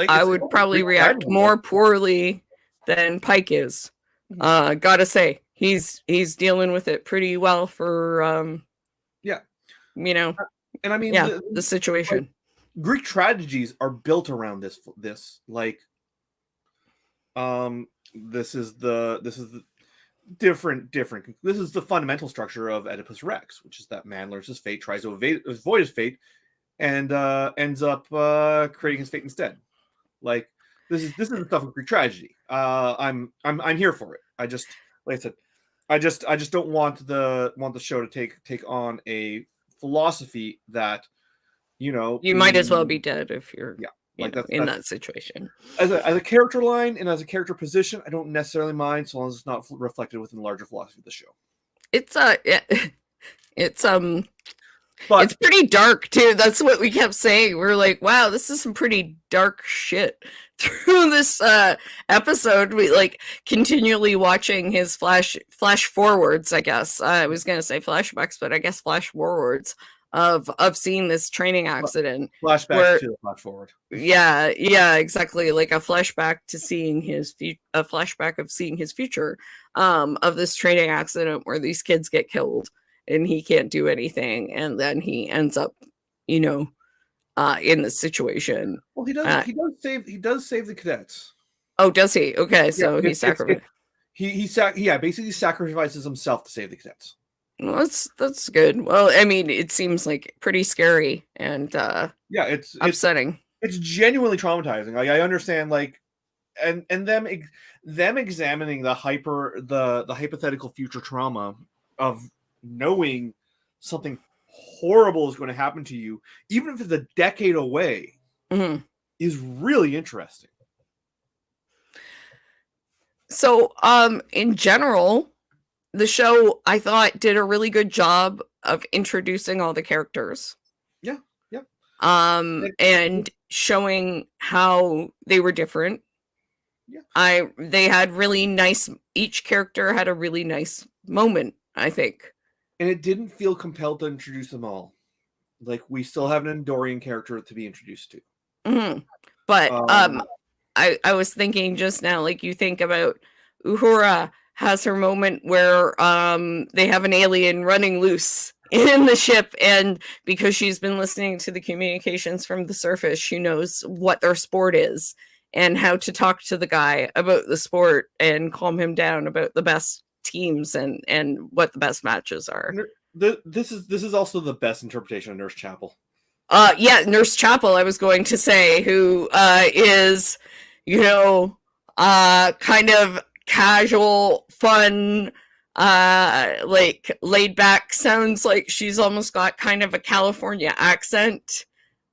I would probably react more poorly than Pike is. Gotta say, he's dealing with it pretty well for and I mean, the situation. Like, Greek tragedies are built around this like, this is the different this is the fundamental structure of Oedipus Rex, which is that man learns his fate, tries to avoid his fate, and ends up creating his fate instead. Like, this is the stuff of Greek tragedy. I'm here for it. I just, like I said, I just don't want the show to take on a philosophy that You know, You might as well be dead if you're in that situation. As a character line and as a character position, I don't necessarily mind so long as it's not reflected within the larger philosophy of the show. It's it's pretty dark too. That's what we kept saying. We're like, wow, this is some pretty dark shit. Through this episode, we like continually watching his flash forwards, I guess. I was gonna say flashbacks, but I guess flash forwards of seeing this training accident. Flashback to the flash forward. Yeah, exactly. Like a flashback to seeing a flashback of seeing his future of this training accident where these kids get killed and he can't do anything, and then he ends up, in the situation. Well, he does save the cadets. Oh, does he? Okay, so he sacrificed. He basically sacrifices himself to save the cadets. Well, that's good. Well, I mean, it seems like pretty scary and it's upsetting. It's genuinely traumatizing. Like, I understand, like, and them examining the hypothetical future trauma of knowing something horrible is going to happen to you, even if it's a decade away, is really interesting. So, in general, the show, I thought, did a really good job of introducing all the characters. Yeah. And showing how they were different. Yeah. They had really nice, each character had a really nice moment, I think. And it didn't feel compelled to introduce them all. Like, we still have an Andorian character to be introduced to. Mm-hmm. But I was thinking just now, like, you think about Uhura has her moment where they have an alien running loose in the ship, and because she's been listening to the communications from the surface, she knows what their sport is and how to talk to the guy about the sport and calm him down about the best teams and what the best matches are. This is also the best interpretation of Nurse Chapel. Nurse Chapel, I was going to say, who is, kind of casual, fun, like laid back, sounds like she's almost got kind of a California accent.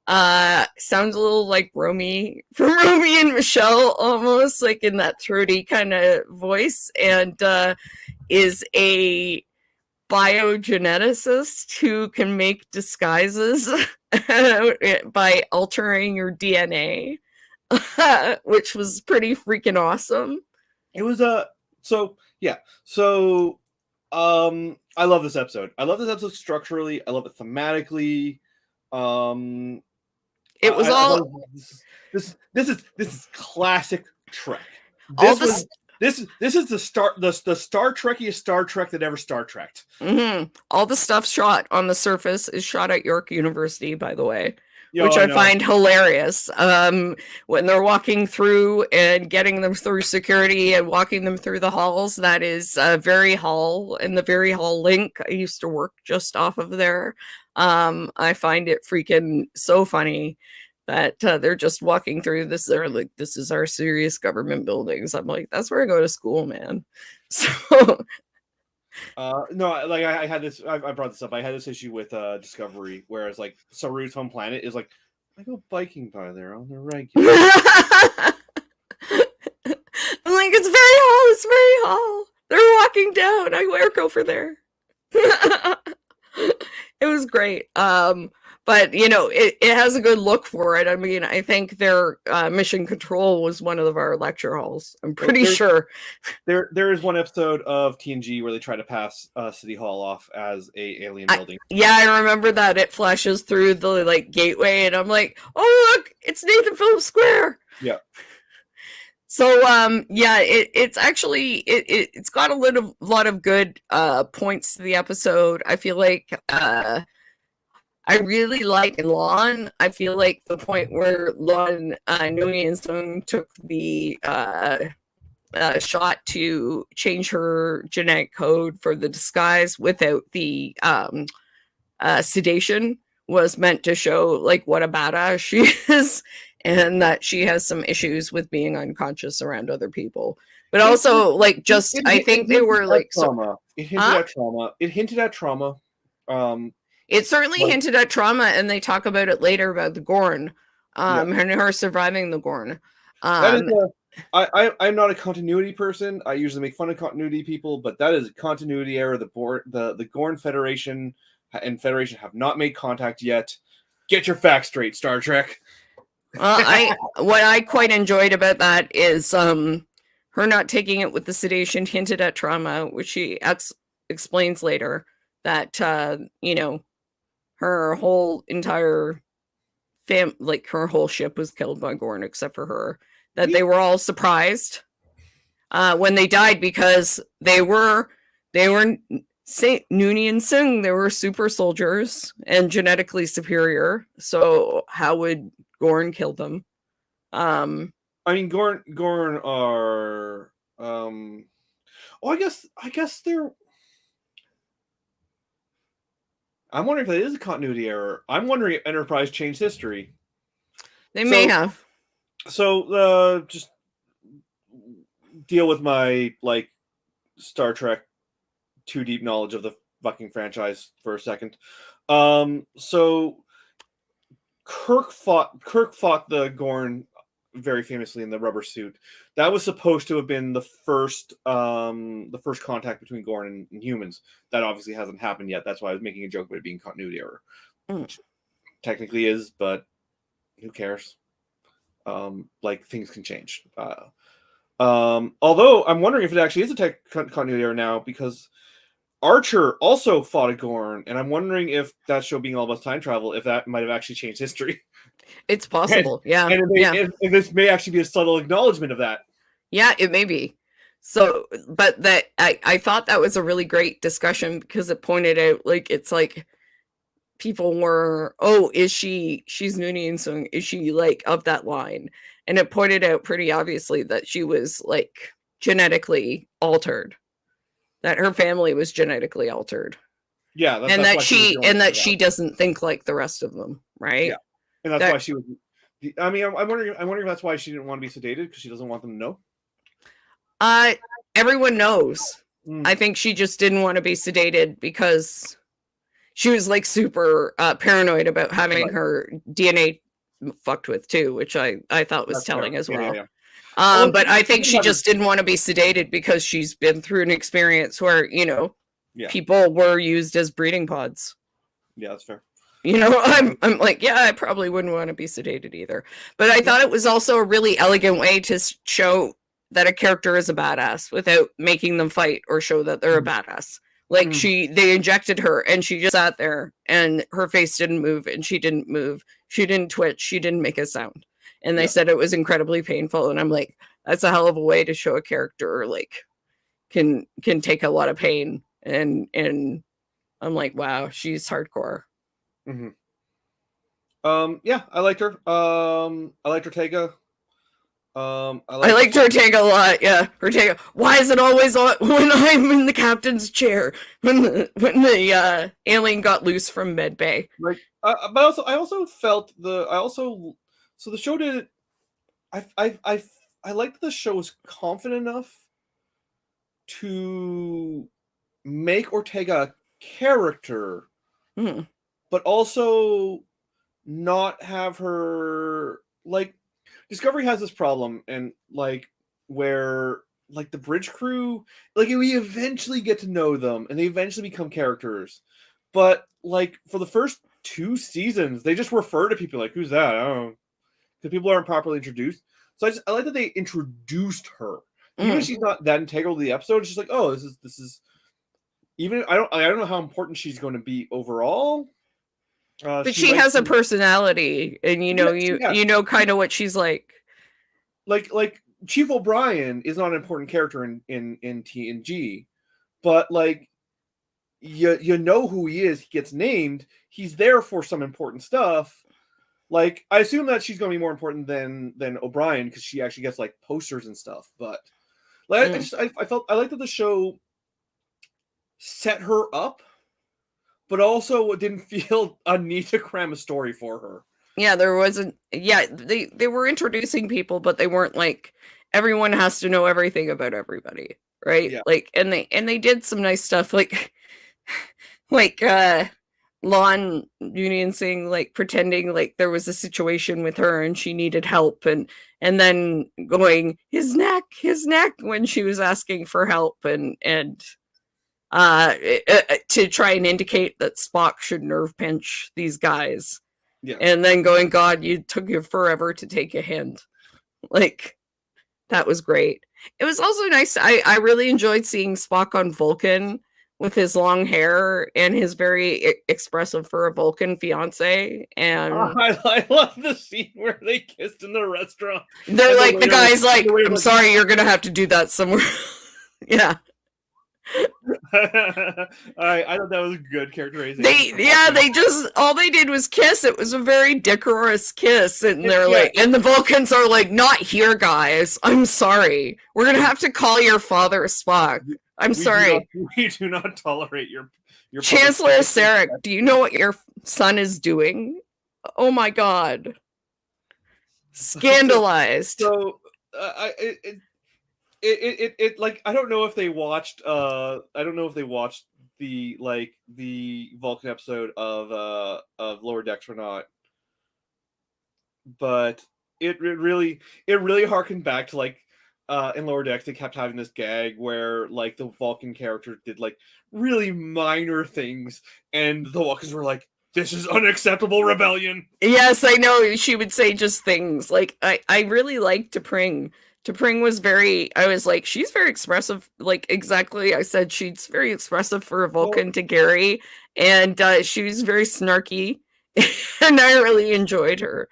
Sounds a little like Romy from Romy and Michelle, almost like in that throaty kind of voice, and is a biogeneticist who can make disguises by altering your DNA, which was pretty freaking awesome. It was I love this episode. I love this episode structurally. I love it thematically. It was this is classic Trek. This is the Star Trekiest Star Trek that ever Star Trekked. Mm-hmm. All the stuff shot on the surface is shot at York University, by the way. Which I find hilarious. When they're walking through and getting them through security and walking them through the halls, that is Very Hall and the Very Hall link. I used to work just off of there. I find it freaking so funny that they're just walking through this. They're like, this is our serious government buildings. I'm like, that's where I go to school, man. So no, like I had this. I brought this up. I had this issue with Discovery, whereas like Saru's home planet is like, I go biking by there on the regular. I'm like, it's Very Hall. It's Very Hall. They're walking down. I work over there. It was great. But it has a good look for it. I mean, I think their mission control was one of our lecture halls. I'm pretty sure. There is one episode of TNG where they try to pass City Hall off as a alien building. I remember that. It flashes through the gateway, and I'm like, oh look, it's Nathan Phillips Square. Yeah. So it's actually it's got a lot of good points to the episode. I feel like I really like Lon. I feel like the point where Lon Nui and Sung took the shot to change her genetic code for the disguise without the sedation was meant to show like what a badass she is, and that she has some issues with being unconscious around other people. But also, like, just I think they were like trauma. It hinted at trauma. It hinted at trauma. It certainly Like- hinted at trauma, and they talk about it later about the Gorn, Yeah. and her surviving the Gorn. That is I'm not a continuity person. I usually make fun of continuity people, but that is a continuity error. The Gorn Federation and Federation have not made contact yet. Get your facts straight, Star Trek. What I quite enjoyed about that is her not taking it with the sedation hinted at trauma, which she explains later that you know, her whole entire her whole ship was killed by Gorn except for her. That they were all surprised when they died because they were Noonien and Sung, they were super soldiers and genetically superior. So how would Gorn kill them? I mean, Gorn are. I guess they're. I'm wondering if that is a continuity error. I'm wondering if Enterprise changed history. They may have. So, just deal with my Star Trek too deep knowledge of the fucking franchise for a second. So Kirk fought the Gorn very famously in the rubber suit. That was supposed to have been the first contact between Gorn and humans. That obviously hasn't happened yet. That's why I was making a joke about it being continuity error. Which technically is, but who cares? Things can change. Although I'm wondering if it actually is a continuity error now, because Archer also fought a Gorn, and I'm wondering if that show being all about time travel, if that might have actually changed history. It's possible, And this may actually be a subtle acknowledgement of that. Yeah, it may be. So, but that I thought that was a really great discussion because it pointed out it's like people were, she's Noonien and Sung, is she of that line? And it pointed out pretty obviously that she was genetically altered, that her family was genetically altered. Yeah, and that she doesn't think like the rest of them, right? Yeah, and that's why she was. I mean, I'm wondering if that's why she didn't want to be sedated, because she doesn't want them to know. Everyone knows. I think she just didn't want to be sedated because she was super paranoid about having her DNA fucked with too, which I thought was telling as well. Yeah. But I think she just didn't want to be sedated because she's been through an experience where, people were used as breeding pods. Yeah, that's fair. I'm I probably wouldn't want to be sedated either. But I thought it was also a really elegant way to show that a character is a badass without making them fight or show that they're a badass. They injected her and she just sat there and her face didn't move and she didn't move. She didn't twitch. She didn't make a sound. And they said it was incredibly painful. And I'm like, that's a hell of a way to show a character can take a lot of pain. And I'm like, wow, she's hardcore. Mm-hmm. Yeah, I liked her. I liked Ortega. I liked Ortega a lot. Yeah, Ortega. Why is it always on when I'm in the captain's chair when the alien got loose from med bay? But I also felt so the show did. I liked the show was confident enough to make Ortega a character, but also not have her Discovery has this problem, and where the bridge crew, we eventually get to know them and they eventually become characters, but for the first 2 seasons they just refer to people who's that? I don't know, because people aren't properly introduced. So I like that they introduced her, even if she's not that integral to the episode. It's just this is even I don't know how important she's going to be overall. But she has a personality, and you know kind of what she's like. Like Chief O'Brien is not an important character in TNG, but you know who he is. He gets named. He's there for some important stuff. I assume that she's going to be more important than O'Brien, because she actually gets posters and stuff. But I like that the show set her up, but also didn't feel a need to cram a story for her. Yeah, there wasn't. Yeah, they were introducing people, but they weren't everyone has to know everything about everybody, right? Yeah. And they did some nice stuff, Lon Union saying, like, pretending like there was a situation with her and she needed help, and then going, his neck, when she was asking for help, and to try and indicate that Spock should nerve pinch these guys. Yeah. And then going, God, you took you forever to take a hint. Like, that was great. It was also nice. I really enjoyed seeing Spock on Vulcan with his long hair and his very expressive for a Vulcan fiance. And I love the scene where they kissed in the restaurant. they're And like, the guy's like, I'm like, sorry, you're gonna have to do that somewhere. Yeah. I thought that was good characterization. They just, all they did was kiss. It was a very decorous kiss, and they're like, and the Vulcans are like, not here, guys. I'm sorry. We're gonna have to call your father Spock. I'm sorry. We do not tolerate your Chancellor Sarek, do you know what your son is doing? Oh my God. Scandalized. So it like, I don't know if they watched the Vulcan episode of Lower Decks or not, but it really harkened back to, like, in Lower Decks they kept having this gag where, like, the Vulcan character did, like, really minor things and the Vulcans were like, this is unacceptable rebellion. Yes, I know. She would say just things like, I really liked T'Pring. T'Pring was I was like, she's very expressive. Like, exactly, I said she's very expressive for a Vulcan to Gary, and she was very snarky, and I really enjoyed her.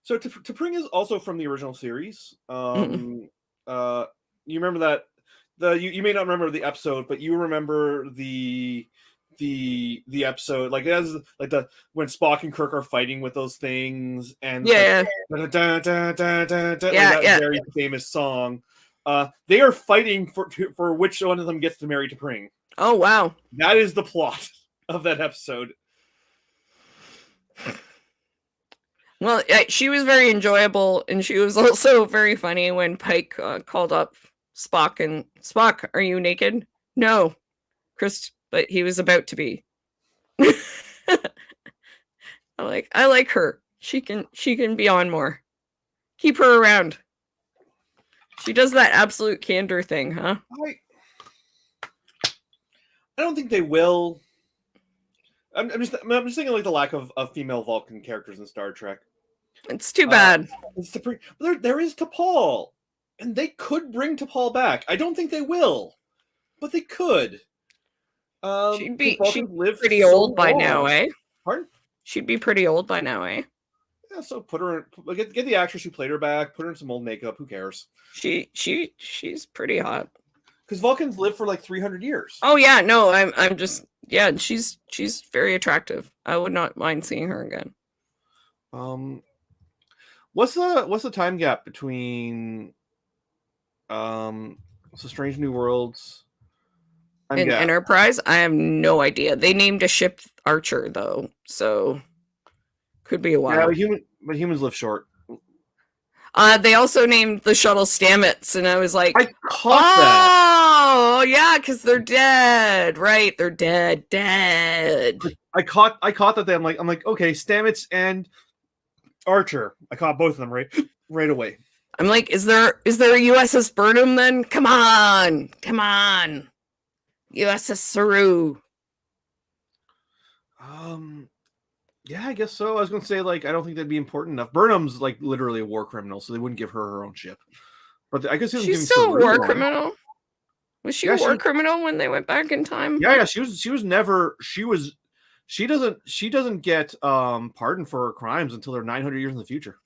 So T'Pring is also from the original series. You remember that you may not remember the episode, but you remember the episode, like, as like when Spock and Kirk are fighting with those things, and very famous song. They are fighting for which one of them gets to marry T'Pring. Oh wow, that is the plot of that episode. Well, she was very enjoyable, and she was also very funny when Pike called up Spock and, Spock, are you naked? No, Chris. But he was about to be. I like her. She can be on more. Keep her around. She does that absolute candor thing, huh? I don't think they will. I'm just thinking, like, the lack of female Vulcan characters in Star Trek. It's too bad. There is T'Pol, and they could bring T'Pol back. I don't think they will, but they could. She'd be pretty old by now, eh? Pardon? She'd be pretty old by now, eh? Yeah, so put her in, get the actress who played her back, put her in some old makeup. Who cares? She's pretty hot. Because Vulcans live for like 300 years. Oh yeah, no, I'm just, yeah. She's very attractive. I would not mind seeing her again. What's the time gap between Strange New Worlds and Enterprise? I have no idea. They named a ship Archer though, so could be a while. Yeah, but humans live short. They also named the shuttle Stamets, and I was like, I caught that. Oh yeah, because they're dead, right? They're dead. I caught that. I'm like, okay, Stamets and Archer. I caught both of them right away. I'm like, is there a USS Burnham then? Come on, USS Saru. Yeah, I guess so. I was gonna say, like, I don't think that'd be important enough. Burnham's like literally a war criminal, so they wouldn't give her own ship. But I guess she's still a war criminal. Was she a war criminal when they went back in time? Yeah. She doesn't get pardoned for her crimes until they're 900 years in the future.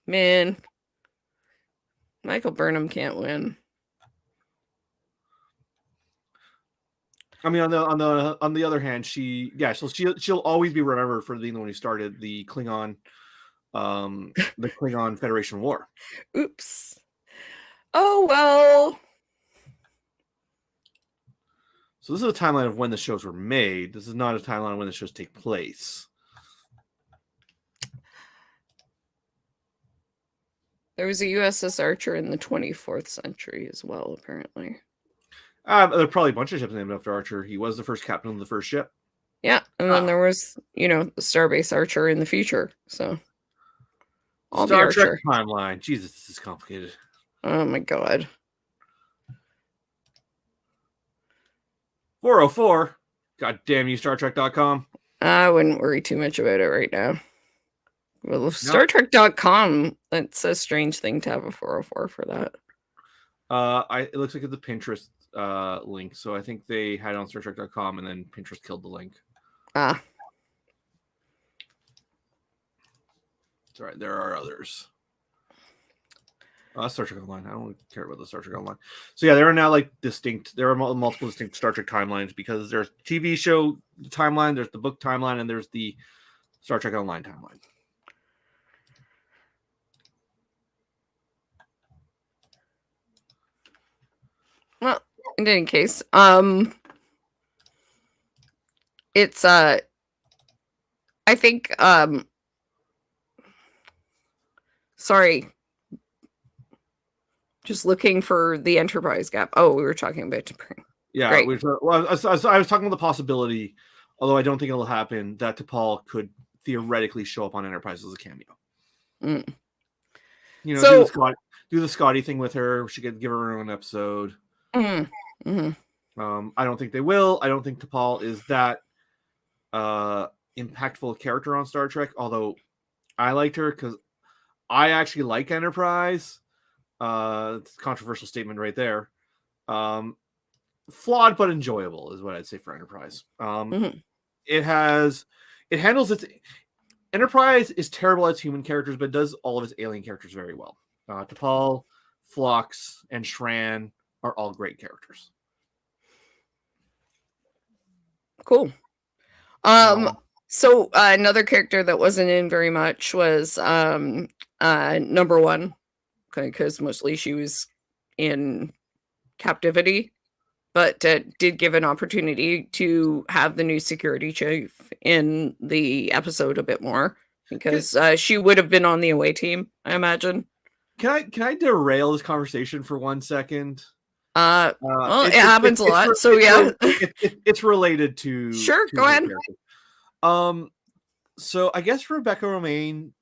Man, Michael Burnham can't win. I mean, on the other hand, she'll always be remembered for being the one who started the Klingon Federation War. Oops. Oh well. So this is a timeline of when the shows were made. This is not a timeline of when the shows take place. There was a USS Archer in the 24th century as well, apparently. There are probably a bunch of ships named after Archer. He was the first captain of the first ship. Yeah, and then there was, the Starbase Archer in the future. So all the Star Trek Archer. timeline. Jesus, this is complicated. Oh my god. 404. God damn you, StarTrek.com. I wouldn't worry too much about it right now. Well, StarTrek.com, that's a strange thing to have a 404 for that. It looks like it's a Pinterest link, so I think they had it on StarTrek.com and then Pinterest killed the link. Ah. It's all right. There are others. Star Trek Online. I don't care about the Star Trek Online. So yeah, there are now there are multiple distinct Star Trek timelines because there's TV show timeline, there's the book timeline, and there's the Star Trek Online timeline. Well, in any case, it's I think sorry. Just looking for the Enterprise gap. Oh, we were talking about T'Pring. Yeah, I was talking about the possibility, although I don't think it'll happen, that T'Pol could theoretically show up on Enterprise as a cameo. Mm. Do the Scotty thing with her. She could give her own episode. Mm-hmm. I don't think they will. I don't think T'Pol is that impactful character on Star Trek, although I liked her because I actually like Enterprise. It's a controversial statement right there. Flawed but enjoyable is what I'd say for Enterprise. It handles its Enterprise is terrible at its human characters, but does all of its alien characters very well. T'Pol, Phlox, and Shran are all great characters. Cool. So another character that wasn't in very much was number one. Because mostly she was in captivity, but did give an opportunity to have the new security chief in the episode a bit more because she would have been on the away team, I imagine. Can I derail this conversation for 1 second? Well, it happens a lot, so yeah. It's related to... Sure, go ahead. So I guess Rebecca Romaine,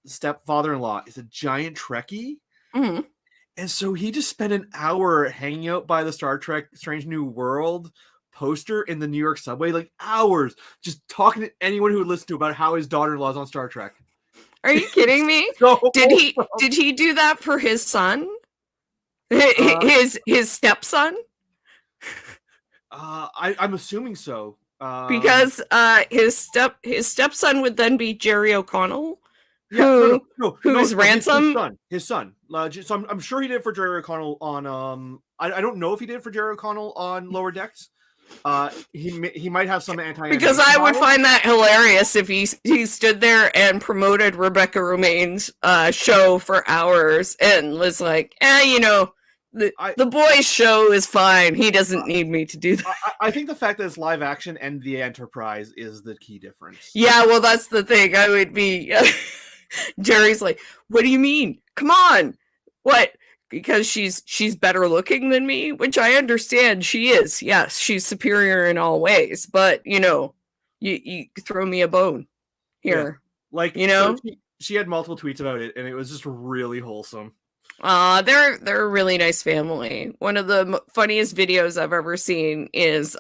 stepfather-in-law is a giant Trekkie, and so he just spent an hour hanging out by the Star Trek Strange New World poster in the New York subway, like hours, just talking to anyone who would listen to about how his daughter-in-law is on Star Trek. Are you kidding me? Did he do that for his son? His stepson? I'm assuming so. Because his stepson would then be Jerry O'Connell. Who's Ransom? His son. So I'm sure he did it for Jerry O'Connell on I don't know if he did it for Jerry O'Connell on Lower Decks. He might have some because I would find that hilarious if he stood there and promoted Rebecca Romaine's show for hours and was like, the boys' show is fine. He doesn't need me to do that. I think the fact that it's live action and the Enterprise is the key difference. Yeah, well, that's the thing. I would be... Jerry's like, what do you mean? Come on. What? Because she's better looking than me, which I understand she is. Yes, she's superior in all ways. But, you throw me a bone here. Yeah. So she had multiple tweets about it, and it was just really wholesome. They're a really nice family. One of the funniest videos I've ever seen is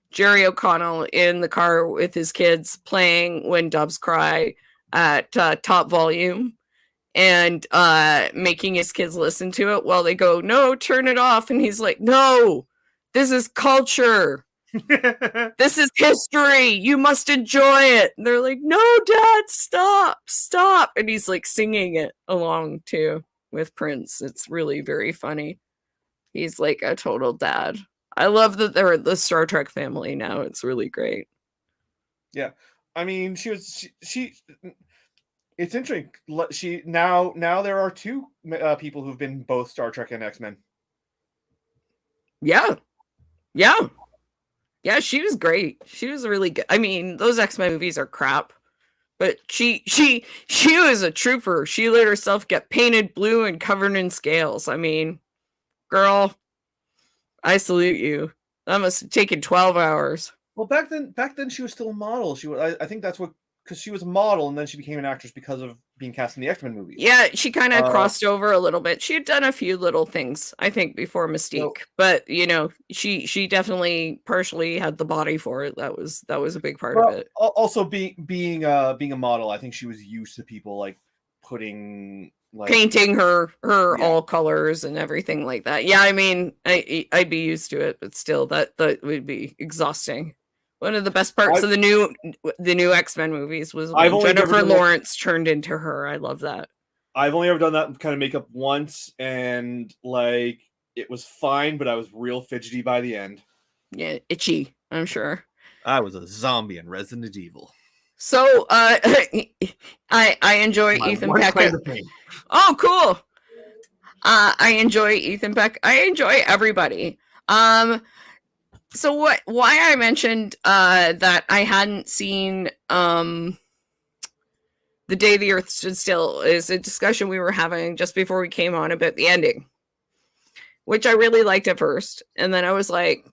Jerry O'Connell in the car with his kids playing When Doves Cry at top volume and making his kids listen to it while they go, no, turn it off. And he's like, no, this is culture. This is history. You must enjoy it. And they're like, no, Dad, stop. And he's like singing it along too with Prince. It's really very funny. He's like a total dad. I love that they're the Star Trek family now. It's really great. Yeah. I mean, she it's interesting. Now there are two people who've been both Star Trek and X-Men. Yeah, she was great. She was really good. I mean, those X-Men movies are crap, but she was a trooper. She let herself get painted blue and covered in scales. I mean, girl, I salute you. That must have taken 12 hours. Well, back then she was still a model. She was, I think that's what, because she was a model and then she became an actress because of being cast in the X-Men movies. Yeah, she kind of crossed over a little bit. She had done a few little things, I think, before Mystique, but you know, she definitely partially had the body for it. That was a big part of it. Also, being a model, I think she was used to people like putting like painting her all colors and everything like that. Yeah, I mean, I'd be used to it, but still, that would be exhausting. One of the best parts of the new X-Men movies was when Jennifer Lawrence turned into her. I love that. I've only ever done that kind of makeup once, and like it was fine, but I was real fidgety by the end. Yeah, itchy, I'm sure. I was a zombie in Resident Evil. So I enjoy Ethan Peck. Oh, cool. I enjoy Ethan Peck. I enjoy everybody. So why I mentioned that I hadn't seen The Day the Earth Stood Still is a discussion we were having just before we came on about the ending, which I really liked at first. And then I was like,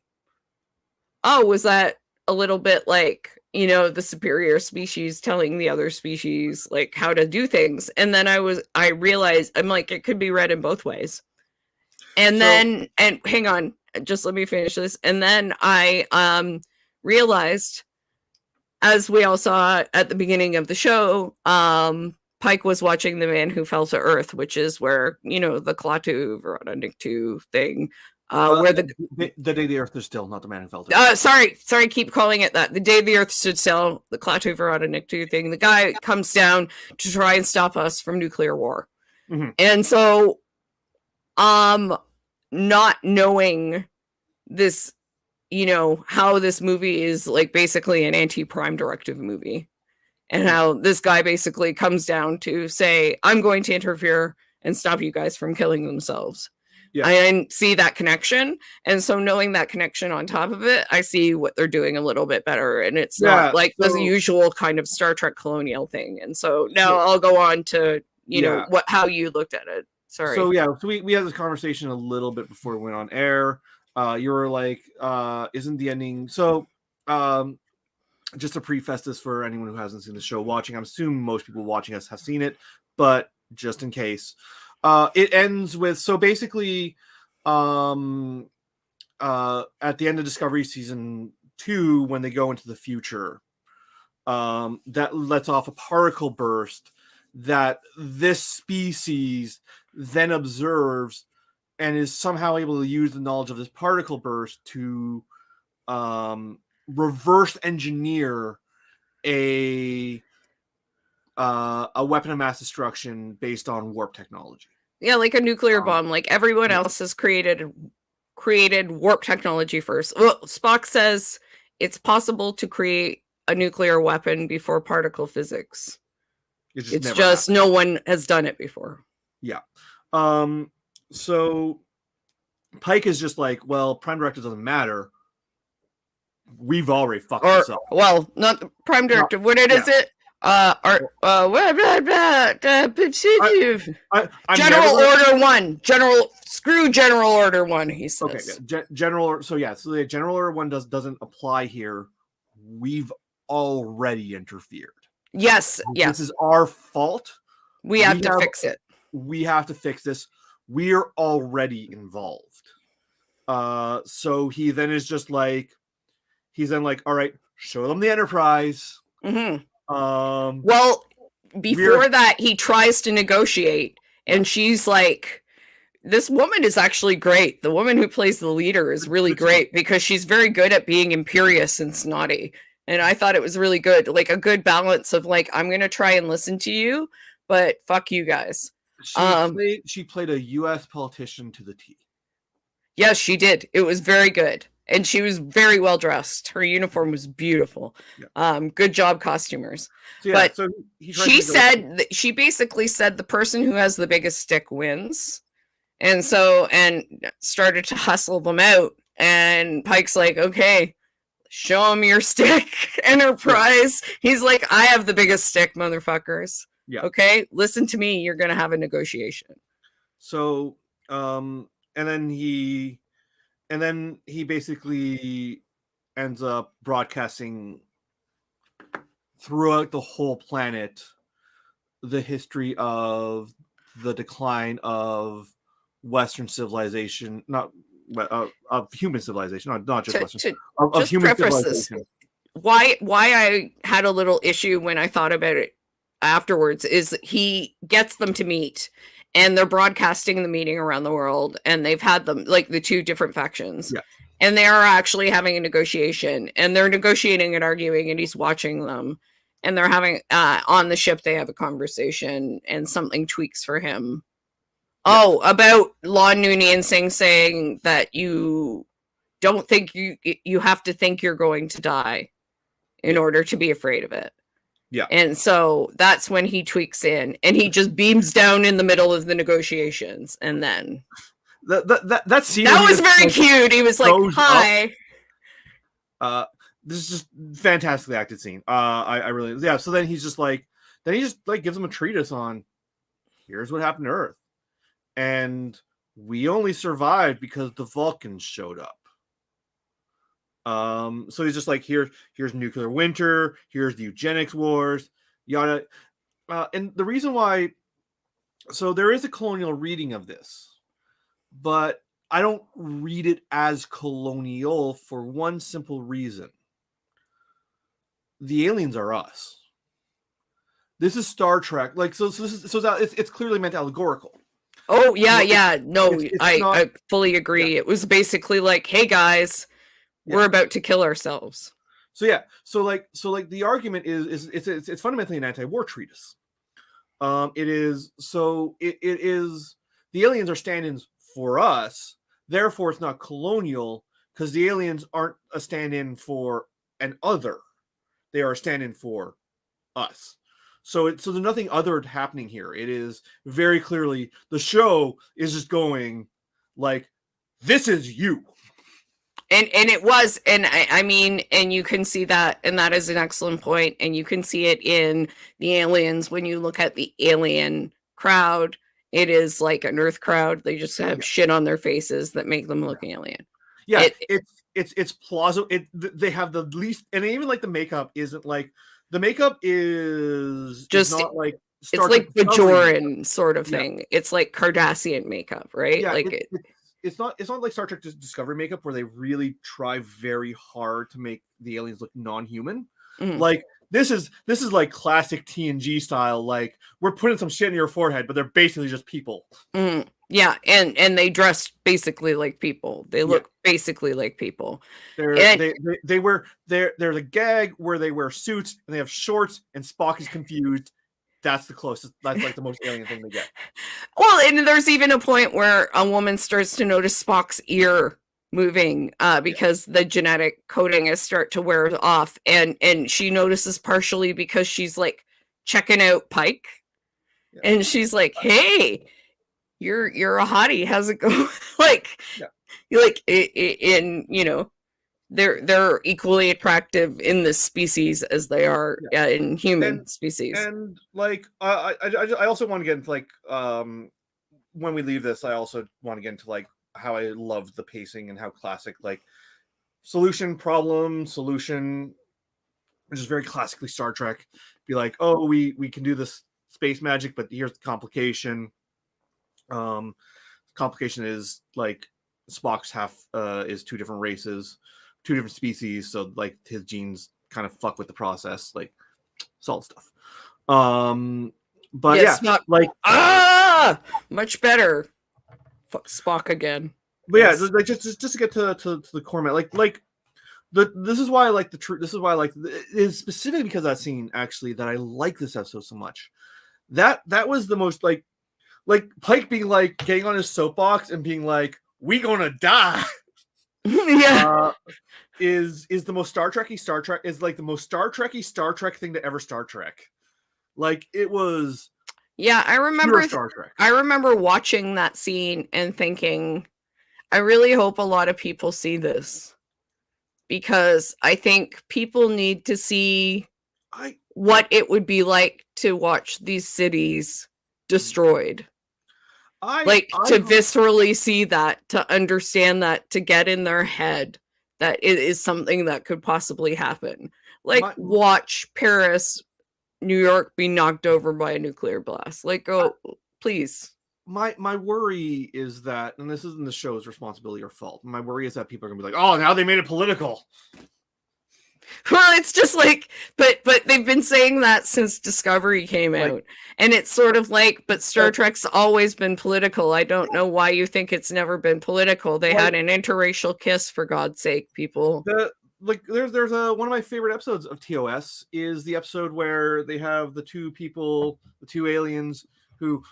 oh, was that a little bit like, you know, the superior species telling the other species like how to do things? And then I realized, I'm like, it could be read in both ways. And then hang on, just let me finish this. And then I realized, as we all saw at the beginning of the show, Pike was watching The Man Who Fell to Earth, which is where, you know, the Klaatu Verona Nikto thing, where the Day the Earth Stood Still, not The Man Who Fell to Earth. Sorry, keep calling it that. The Day the Earth Stood Still, the Klaatu Verona Nikto thing. The guy comes down to try and stop us from nuclear war. Mm-hmm. And so, not knowing this, you know, how this movie is like basically an anti-Prime Directive movie, and how this guy basically comes down to say, I'm going to interfere and stop you guys from killing themselves. Yeah. I didn't see that connection. And so knowing that connection on top of it, I see what they're doing a little bit better. And it's not like the usual kind of Star Trek colonial thing. And so now I'll go on to, you know, how you looked at it. Sorry. So we had this conversation a little bit before we went on air. You were like, isn't the ending? So just to preface this for anyone who hasn't seen the show watching, I'm assuming most people watching us have seen it, but just in case, it ends with, so basically at the end of Discovery season 2, when they go into the future, that lets off a particle burst that this species then observes and is somehow able to use the knowledge of this particle burst to reverse engineer a weapon of mass destruction based on warp technology. Yeah, like a nuclear bomb. Like everyone else has created warp technology first. Well, Spock says it's possible to create a nuclear weapon before particle physics. It's just no one has done it before. Yeah. So Pike is just like, well, Prime Directive doesn't matter. We've already fucked this up. Well, not the Prime Directive. What is it? General Order 1. Screw General Order 1, he says. Okay, yeah. So the General Order 1 doesn't apply here. We've already interfered. Yes. This is our fault. We have to fix it. We have to fix this. We're already involved. So he then is just like, all right, show them the Enterprise. Mm-hmm. Well, before that, he tries to negotiate, and she's like, this woman is actually great. The woman who plays the leader is really great because she's very good at being imperious and snotty. And I thought it was really good, like a good balance of like, I'm going to try and listen to you, but fuck you guys. She played a U.S. politician to the T. Yes, she did. It was very good. And she was very well dressed. Her uniform was beautiful. Yeah. Good job, costumers. She basically said the person who has the biggest stick wins. And started to hustle them out. And Pike's like, okay, show him your stick, Enterprise. Yeah. He's like, I have the biggest stick, motherfuckers. Yeah. Okay, listen to me. You're going to have a negotiation. So, and then he basically ends up broadcasting throughout the whole planet the history of the decline of Western civilization, not of human civilization, not just Western, of just human preface this, civilization. why I had a little issue when I thought about it afterwards is he gets them to meet, and they're broadcasting the meeting around the world, and they've had them, like, the two different factions. Yeah. And they are actually having a negotiation, and they're negotiating and arguing, and he's watching them, and they're having on the ship, they have a conversation, and something tweaks for him. Yeah. Oh, about Lon Noonien saying that you don't think you have to think you're going to die in order to be afraid of it. Yeah. And so that's when he tweaks in, and he just beams down in the middle of the negotiations, and then that scene that was very cute. He was like, "Hi." This is just fantastically acted scene. I really, yeah. So then he just gives him a treatise on here's what happened to Earth, and we only survived because the Vulcans showed up. So he's just like, here's nuclear winter, here's the eugenics wars, yada. And the reason why, so there is a colonial reading of this, but I don't read it as colonial for one simple reason. The aliens are us. This is Star Trek. Like, it's clearly meant allegorical. Oh yeah, yeah. No, I fully agree. Yeah. It was basically like, hey guys, we're about to kill ourselves. So yeah, so the argument is it's fundamentally an anti-war treatise. It is the aliens are stand-ins for us, therefore it's not colonial because the aliens aren't a stand-in for an other; they are a stand-in for us. So there's nothing other happening here. It is very clearly the show is just going like, this is you. And it was, and I mean, and you can see that, and that is an excellent point, and you can see it in the aliens. When you look at the alien crowd, it is like an Earth crowd. They just have shit on their faces that make them look alien. Yeah, it's plausible. They have the least, and even like the makeup isn't like, the makeup is just not like Star it's like Bajoran sort of thing. It's like Cardassian makeup, right? Yeah, like it's not like Star Trek Discovery makeup where they really try very hard to make the aliens look non-human. Mm-hmm. Like this is like classic TNG style. Like, we're putting some shit in your forehead, but they're basically just people. Mm-hmm. Yeah, and they dress basically like people. They look basically like people. There's a gag where they wear suits and they have shorts, and Spock is confused. That's the closest. That's like the most alien thing they get. Well, and there's even a point where a woman starts to notice Spock's ear moving because the genetic coding is start to wear off, and she notices partially because she's like checking out Pike, and she's like, "Hey, you're a hottie. How's it go?" like, in they're equally attractive in this species as they are in human species. And like, I also want to get into like, when we leave this, I also want to get into like how I love the pacing and how classic, like, solution, problem, solution, which is very classically Star Trek. Be like, oh, we can do this space magic, but here's the complication. Complication is like Spock's half is two different races, two different species, so like his genes kind of fuck with the process, like solid stuff. But not like much better. Fuck Spock again. But yeah, like just to get to the core, like this is why I like this is why I like it is specifically because of that scene actually that I like this episode so much. That was the most like Pike being like getting on his soapbox and being like, "We gonna die." Is the most Star Trek is like the most Star Trek thing to ever Star Trek. Like, it was. Yeah, I remember Star Trek. I remember watching that scene and thinking, I really hope a lot of people see this, because I think people need to see what it would be like to watch these cities destroyed. To viscerally see that, to understand that, to get in their head that it is something that could possibly happen. Like, My- watch Paris, New York be knocked over by a nuclear blast. Like, go, please. My worry is that, and this isn't the show's responsibility or fault. My worry is that people are gonna be like, "Oh, now they made it political." Well, it's just like, but they've been saying that since Discovery came out, and it's sort of like, but Star Trek's always been political. I don't know why you think it's never been political. They had an interracial kiss, for God's sake, people. There's one of my favorite episodes of TOS is the episode where they have the two aliens who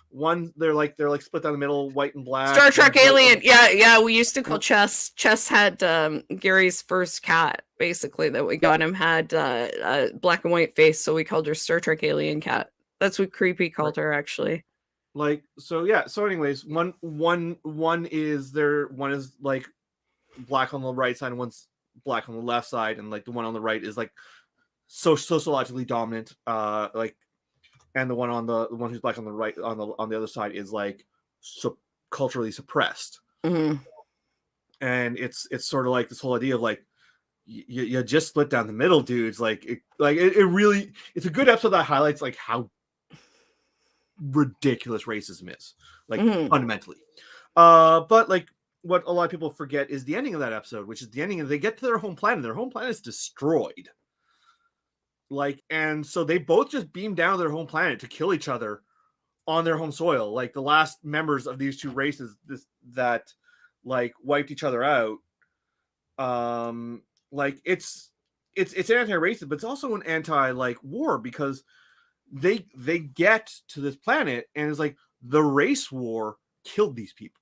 they're like split down the middle, white and black. Star Trek alien, yeah. We used to call Chess. Chess had Gary's first cat, basically, that we got him had a black and white face, so we called her Star Trek alien cat. That's what Creepy called her, actually. So anyways, one is like black on the right side and one's black on the left side, and like the one on the right is like sociologically dominant, and the one who's black on the right on the other side is like culturally suppressed. Mm-hmm. And it's sort of like this whole idea of like you just split down the middle, dudes. It really, it's a good episode that highlights like how ridiculous racism is, like fundamentally. But like what a lot of people forget is the ending of that episode, which is the ending of they get to their home planet. Their home planet is destroyed. And so they both just beam down to their home planet to kill each other on their home soil. Like the last members of these two races that like wiped each other out. Like it's anti-racist, but it's also an anti-war because they get to this planet and it's like the race war killed these people.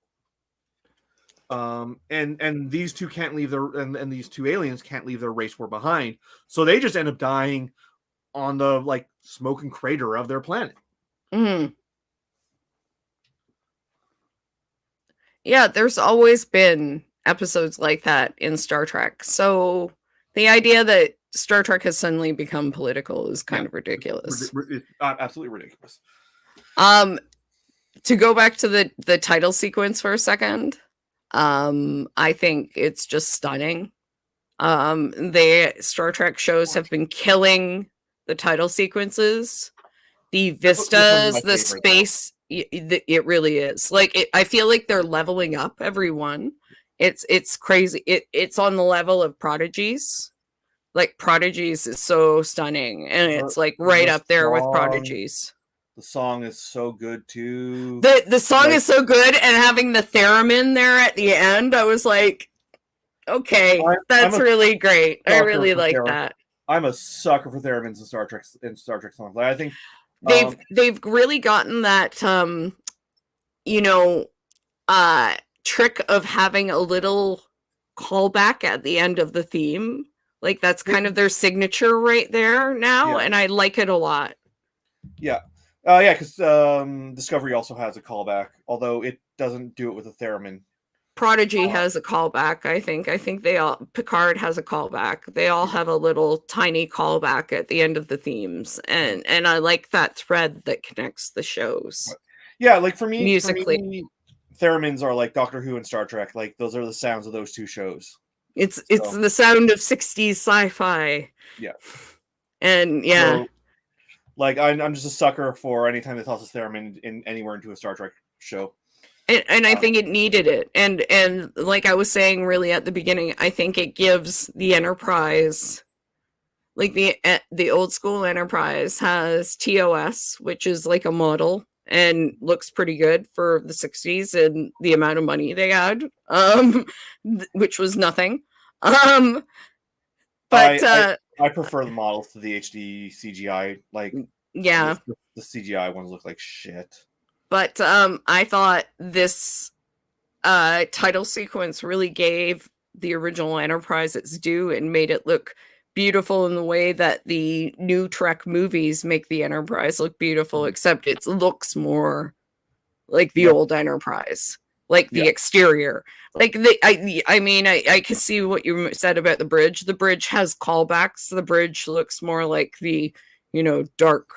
And these two can't leave and these two aliens can't leave their race war behind, so they just end up dying on the like smoking crater of their planet. Yeah, there's always been episodes like that in Star Trek, so the idea that Star Trek has suddenly become political is kind of ridiculous. It's absolutely ridiculous. To go back to the title sequence for a second, I think it's just stunning. The Star Trek shows have been killing the title sequences, the vistas, the space. It really is. I feel like they're leveling up everyone. It's crazy. It's on the level of Prodigies. Like Prodigies is so stunning, and it's like right up there with Prodigies. The song is so good too. The song is so good, and having the theremin there at the end, I was like, okay, that's really great. I really like that. I'm a sucker for theremins in Star Trek songs. I think they've really gotten that trick of having a little callback at the end of the theme. Like that's kind of their signature right there now, and I like it a lot. Yeah. Because Discovery also has a callback, although it doesn't do it with a theremin. Prodigy has a callback, I think. I think Picard has a callback. They all have a little tiny callback at the end of the themes, and I like that thread that connects the shows. Yeah, like for me, musically, theremins are like Doctor Who and Star Trek. Like those are the sounds of those two shows. It's the sound of 60s sci-fi. Yeah, and yeah. So, like I'm just a sucker for anytime they toss a theremin in anywhere into a Star Trek show. And I think it needed it. And like I was saying really at the beginning, I think it gives the Enterprise, like the old school Enterprise has TOS, which is like a model and looks pretty good for the 60s and the amount of money they had, which was nothing. But I prefer the models to the HD CGI. Like, yeah, the CGI ones look like shit. But I thought this title sequence really gave the original Enterprise its due and made it look beautiful in the way that the new Trek movies make the Enterprise look beautiful, except it looks more like the old Enterprise, like the exterior. Like I can see what you said about the bridge. The bridge has callbacks. The bridge looks more like the, dark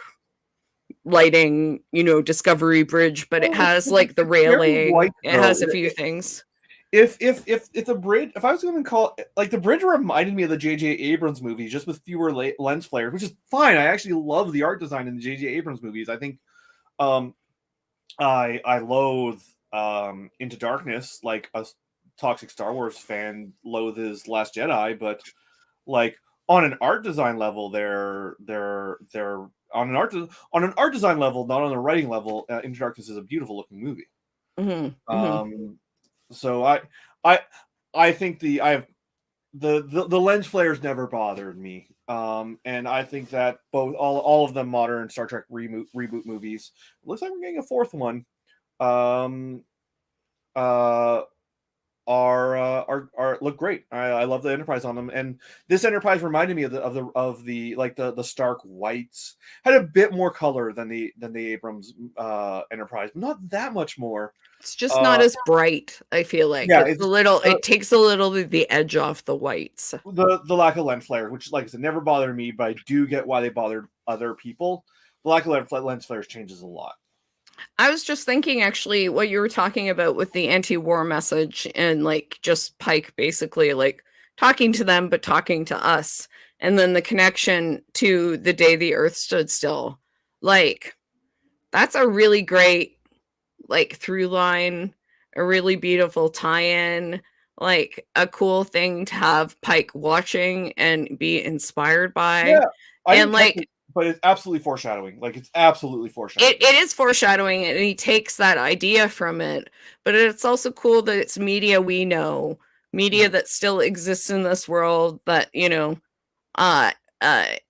lighting, Discovery Bridge, but it has like the railing. It has a few things. if the bridge, if I was going to call it, like, the bridge reminded me of the J.J. Abrams movies, just with fewer lens flares, which is fine. I actually love the art design in the J.J. Abrams movies. I think I loathe Into Darkness like a toxic Star Wars fan loathes Last Jedi, but like on an art design level, they're on an art design level, not on a writing level. Into Darkness is a beautiful looking movie. So I think the lens flares never bothered me. And I think that all of the modern Star Trek reboot movies, looks like we're getting a fourth one, are look great. I love the Enterprise on them, and this Enterprise reminded me of the Stark whites. Had a bit more color than the Abrams Enterprise, but not that much more. It's just not as bright. I feel like it's a little. It takes a little of the edge off the whites. The lack of lens flare, which, like I said, never bothered me, but I do get why they bothered other people. The lack of lens flares changes a lot. I was just thinking, actually, what you were talking about with the anti-war message and like just Pike basically like talking to them, but talking to us. And then the connection to the day the Earth stood still. Like, that's a really great like through line, a really beautiful tie-in, like a cool thing to have Pike watching and be inspired by. Yeah, and like, but it's absolutely foreshadowing. Like, it's absolutely foreshadowing. It is foreshadowing, and he takes that idea from it. But it's also cool that it's media we know, media that still exists in this world that, you know,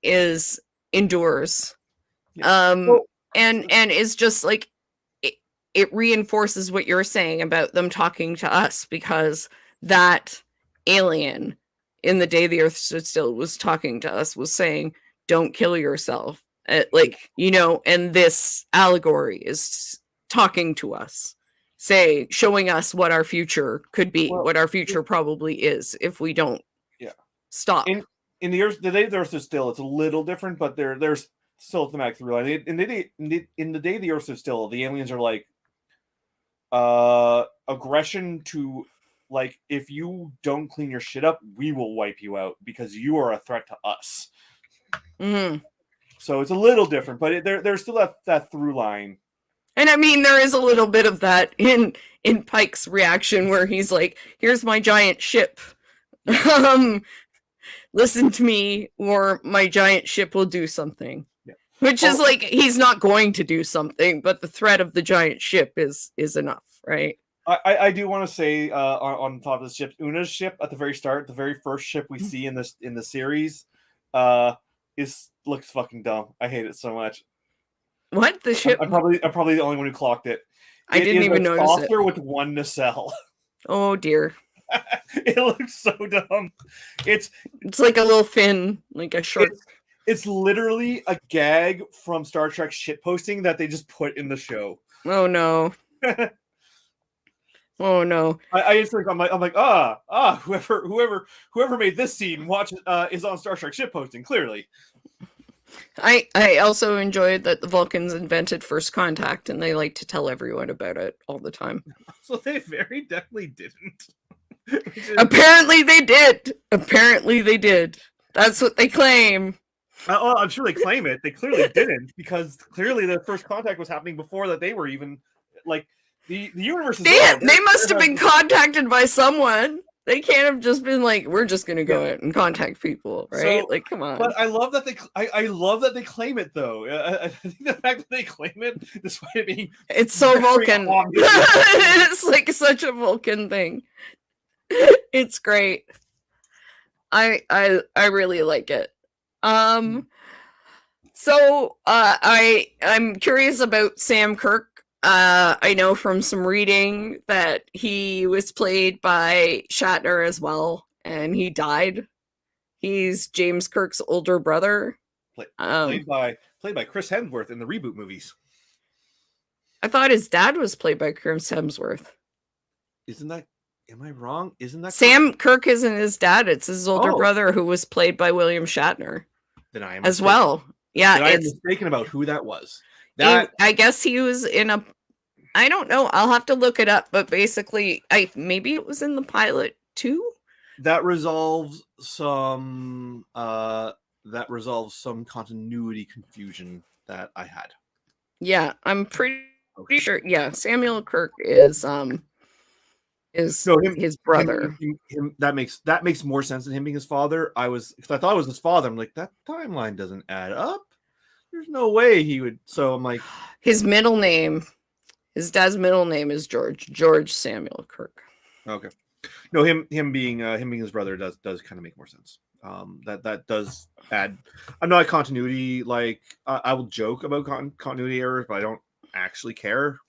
is endures. And is just like it reinforces what you're saying about them talking to us, because that alien in the day the Earth stood still was talking to us, was saying, don't kill yourself. Like, you know, and this allegory is talking to us, showing us what our future could be, what our future probably is if we don't stop. In the day the Earth is still, it's a little different, but there's still a thematic through line. In the day the Earth is still, the aliens are like aggression to, like, if you don't clean your shit up, we will wipe you out because you are a threat to us. So it's a little different, but there's still that through line. And I mean, there is a little bit of that in Pike's reaction, where he's like, here's my giant ship. Listen to me, or my giant ship will do something. Yeah. Which is like, he's not going to do something, but the threat of the giant ship is enough, right? I do want to say on top of the ship, Una's ship at the very start, the very first ship we see in the series, looks fucking dumb. I hate it so much. What? The ship? I'm probably the only one who clocked it. I didn't even notice it. Saucer with one nacelle. Oh dear. It looks so dumb. It's like a little fin, like a short. It's literally a gag from Star Trek shitposting that they just put in the show. Oh no. Oh no! I just think I'm like whoever made this scene is on Star Trek shitposting, clearly. I also enjoyed that the Vulcans invented first contact, and they like to tell everyone about it all the time. So they very definitely didn't. Apparently they did. Apparently they did. That's what they claim. I'm sure they claim it. They clearly didn't, because clearly the first contact was happening before that they were even like. The universe is they must have been contacted by someone. They can't have just been like, we're just gonna go out and contact people, right? So, like, come on. But I love that they claim it, though. I think the fact that they claim it, despite it being it's so Vulcan. It's like such a Vulcan thing. It's great. I really like it. So I'm curious about Sam Kirk. I know from some reading that he was played by Shatner as well, and he died. He's James Kirk's older brother. Played by Chris Hemsworth in the reboot movies. I thought his dad was played by Chris Hemsworth. Am I wrong? Isn't that Sam Kirk isn't his dad? It's his older brother, who was played by William Shatner. Then I am as well. Yeah, I'm mistaken about who that was. I guess he was in I don't know. I'll have to look it up, but basically, maybe it was in the pilot too. That resolves some continuity confusion that I had. Yeah, I'm pretty sure. Yeah, Samuel Kirk is his brother. Him that makes more sense than him being his father. Because I thought it was his father. I'm like, that timeline doesn't add up. There's no way he would. So I'm like, his dad's middle name is George Samuel Kirk. Okay. No, him being his brother does kind of make more sense. That does add. I'm not a continuity, like I will joke about continuity errors, but I don't actually care.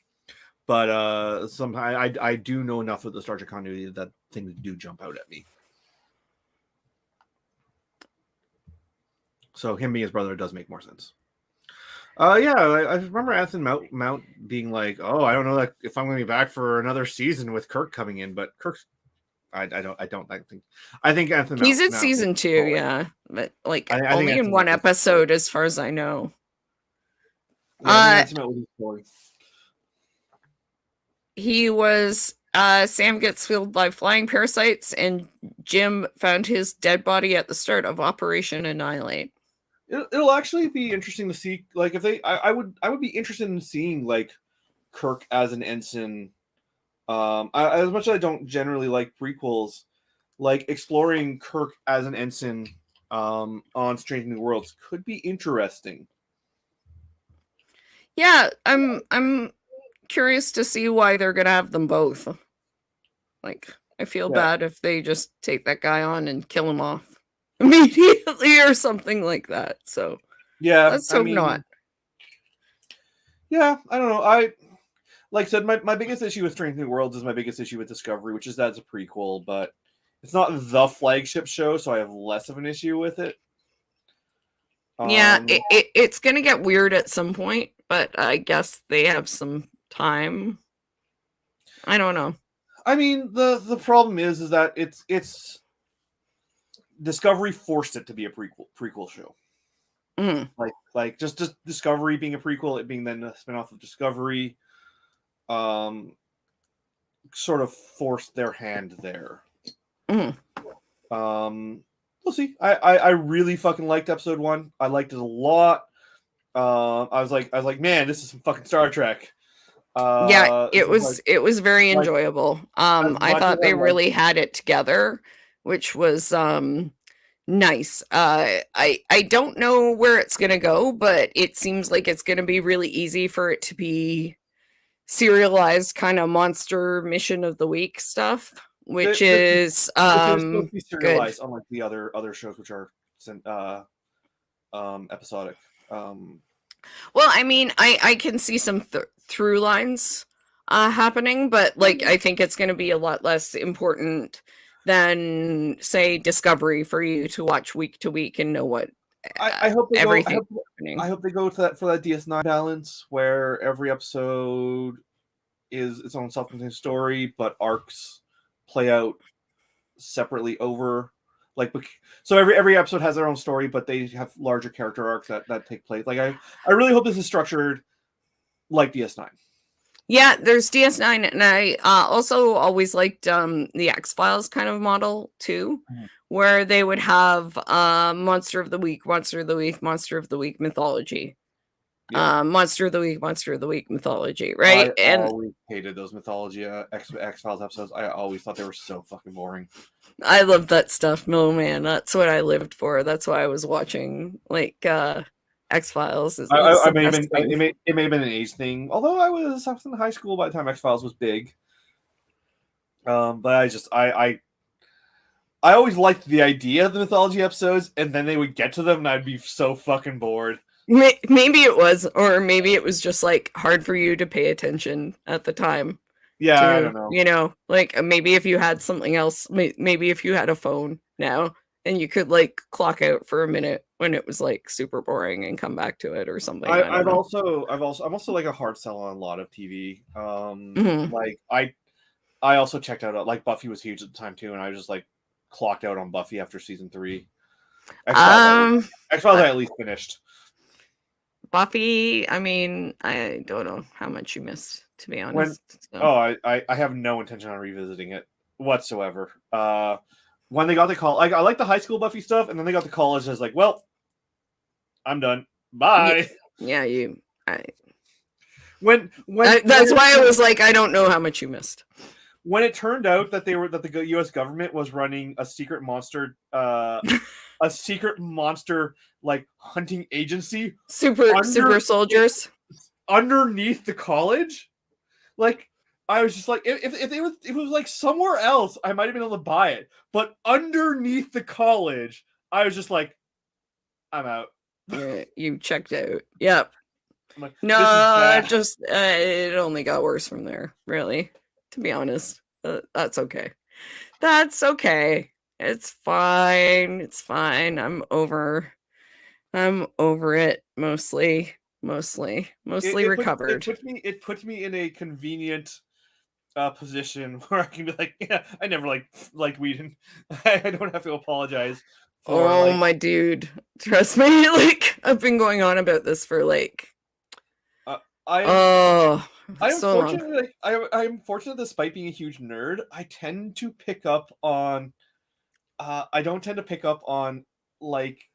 But sometimes I do know enough of the Star Trek continuity that things do jump out at me. So him being his brother does make more sense. Yeah, I remember Anthony Mount being like, "Oh, I don't know if I'm going to be back for another season with Kirk coming in," but Kirk's. I think Anthony. He's in season 2, yeah, but like I only in one episode, as far as I know. He was. Sam gets fueled by flying parasites, and Jim found his dead body at the start of Operation Annihilate. It'll actually be interesting to see, like, if they. I would be interested in seeing like Kirk as an ensign. As much as I don't generally like prequels, like exploring Kirk as an ensign on Strange New Worlds could be interesting. Yeah, I'm curious to see why they're gonna have them both. Like, I feel bad if they just take that guy on and kill him off immediately or something like that. So yeah, let's hope not. Yeah, I don't know. Like I said, my biggest issue with Strange New Worlds is my biggest issue with Discovery, which is that it's a prequel, but it's not the flagship show, so I have less of an issue with it. Yeah, it's gonna get weird at some point, but I guess they have some time. I don't know. I mean, the problem is that it's Discovery forced it to be a prequel show. Mm. Like just Discovery being a prequel, it being then a spinoff of Discovery, sort of forced their hand there. Mm. We'll see. I really fucking liked episode 1. I liked it a lot. I was like, man, this is some fucking Star Trek. Yeah, it was very enjoyable. I thought they really had it together, which was nice. I don't know where it's gonna go, but it seems like it's gonna be really easy for it to be serialized kind of monster mission of the week stuff, which is supposed to be serialized, unlike the other shows which are episodic. Well, I mean, I can see some through lines happening, but like I think it's going to be a lot less important than, say, Discovery for you to watch week to week and know what I hope they everything. I hope they go to that for that DS9 balance where every episode is its own self-contained story, but arcs play out separately over. Like, so every episode has their own story, but they have larger character arcs that take place. Like, I really hope this is structured like DS9. Yeah, there's DS9, and I also always liked the X-Files kind of model too, where they would have Monster of the Week, Monster of the Week, Monster of the Week mythology. Yeah. Monster of the Week mythology, right? I always hated those mythology X-Files episodes. I always thought they were so fucking boring. I love that stuff, no man. That's what I lived for. That's why I was watching like X-Files. It may have been an age thing. Although I was in high school by the time X-Files was big. But I always liked the idea of the mythology episodes, and then they would get to them, and I'd be so fucking bored. Maybe it was, or maybe it was just like hard for you to pay attention at the time. Yeah, I don't know. You know, like maybe if you had something else, maybe if you had a phone now and you could like clock out for a minute when it was like super boring and come back to it or something. I'm also like a hard sell on a lot of TV. Like I also checked out, like, Buffy was huge at the time too, and I just like clocked out on Buffy after season 3. X-Files I at least finished. Buffy, I mean, I don't know how much you missed, to be honest. I have no intention on revisiting it whatsoever. When they got the call, I like the high school Buffy stuff, and then they got the college. I was like, well, I'm done. Bye. Yeah, That's why I was like, I don't know how much you missed. When it turned out that the U.S. government was running a secret monster, like hunting agency, super soldiers underneath the college, like I was just like, if it was like somewhere else, I might have been able to buy it, but underneath the college, I was just like, I'm out. Yeah, you checked out. Yep. Like, no, it only got worse from there, really, to be honest. That's okay. That's okay. It's fine. It's fine. I'm over it mostly recovered. It puts me in a convenient position where I can be like, yeah, I never liked Whedon. I don't have to apologize. My dude, trust me, like I've been going on about this for like I'm fortunate, despite being a huge nerd, I tend to pick up on I don't tend to pick up on, like,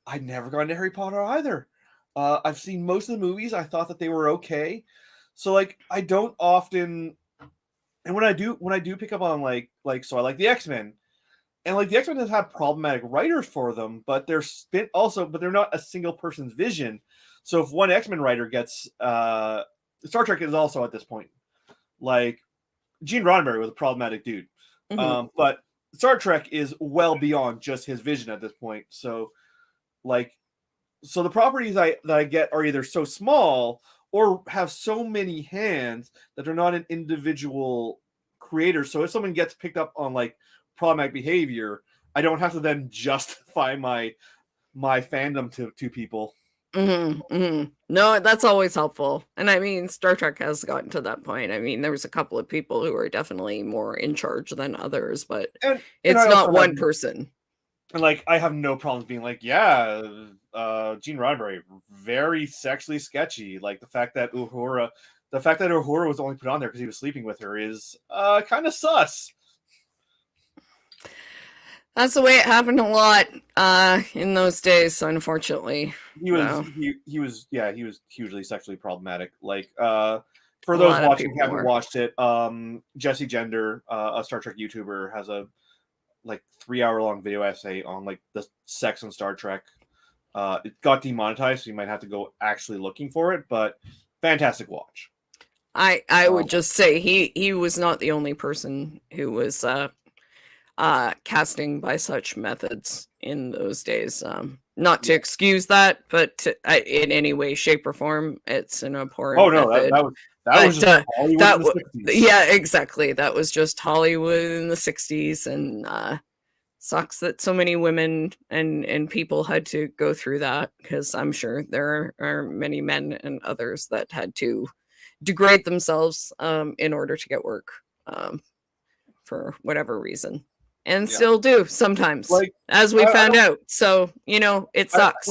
I never got into Harry Potter either. I've seen most of the movies. I thought that they were okay. So like I don't often, and when I do pick up on so I like the X-Men. And like the X-Men has had problematic writers for them, but they're not a single person's vision. So if one X-Men writer gets Star Trek is also at this point. Like Gene Roddenberry was a problematic dude. Mm-hmm. But Star Trek is well beyond just his vision at this point. So the properties that I get are either so small or have so many hands that they're not an individual creator. So if someone gets picked up on like problematic behavior, I don't have to then justify my fandom to people. Mm-hmm, mm-hmm. No, that's always helpful. And I mean, Star Trek has gotten to that point. I mean, there was a couple of people who are definitely more in charge than others, but it's not one person. And like, I have no problems being like, yeah, Gene Roddenberry, very sexually sketchy. Like the fact that Uhura was only put on there because he was sleeping with her is kind of sus. That's the way it happened a lot in those days, unfortunately. He was hugely sexually problematic. Like for those watching who haven't watched it, Jesse Gender, a Star Trek YouTuber, has a 3-hour-long video essay on like the sex in Star Trek. It got demonetized, so you might have to go actually looking for it, but fantastic watch. I would just say he was not the only person who was casting by such methods in those days. Not to excuse that, but in any way, shape, or form, it's an abhorrent method. That was just Hollywood in the 60s. Yeah, exactly. That was just Hollywood in the 60s, and sucks that so many women and people had to go through that, because I'm sure there are many men and others that had to degrade themselves in order to get work for whatever reason. And still do sometimes, as we found out. So, it sucks.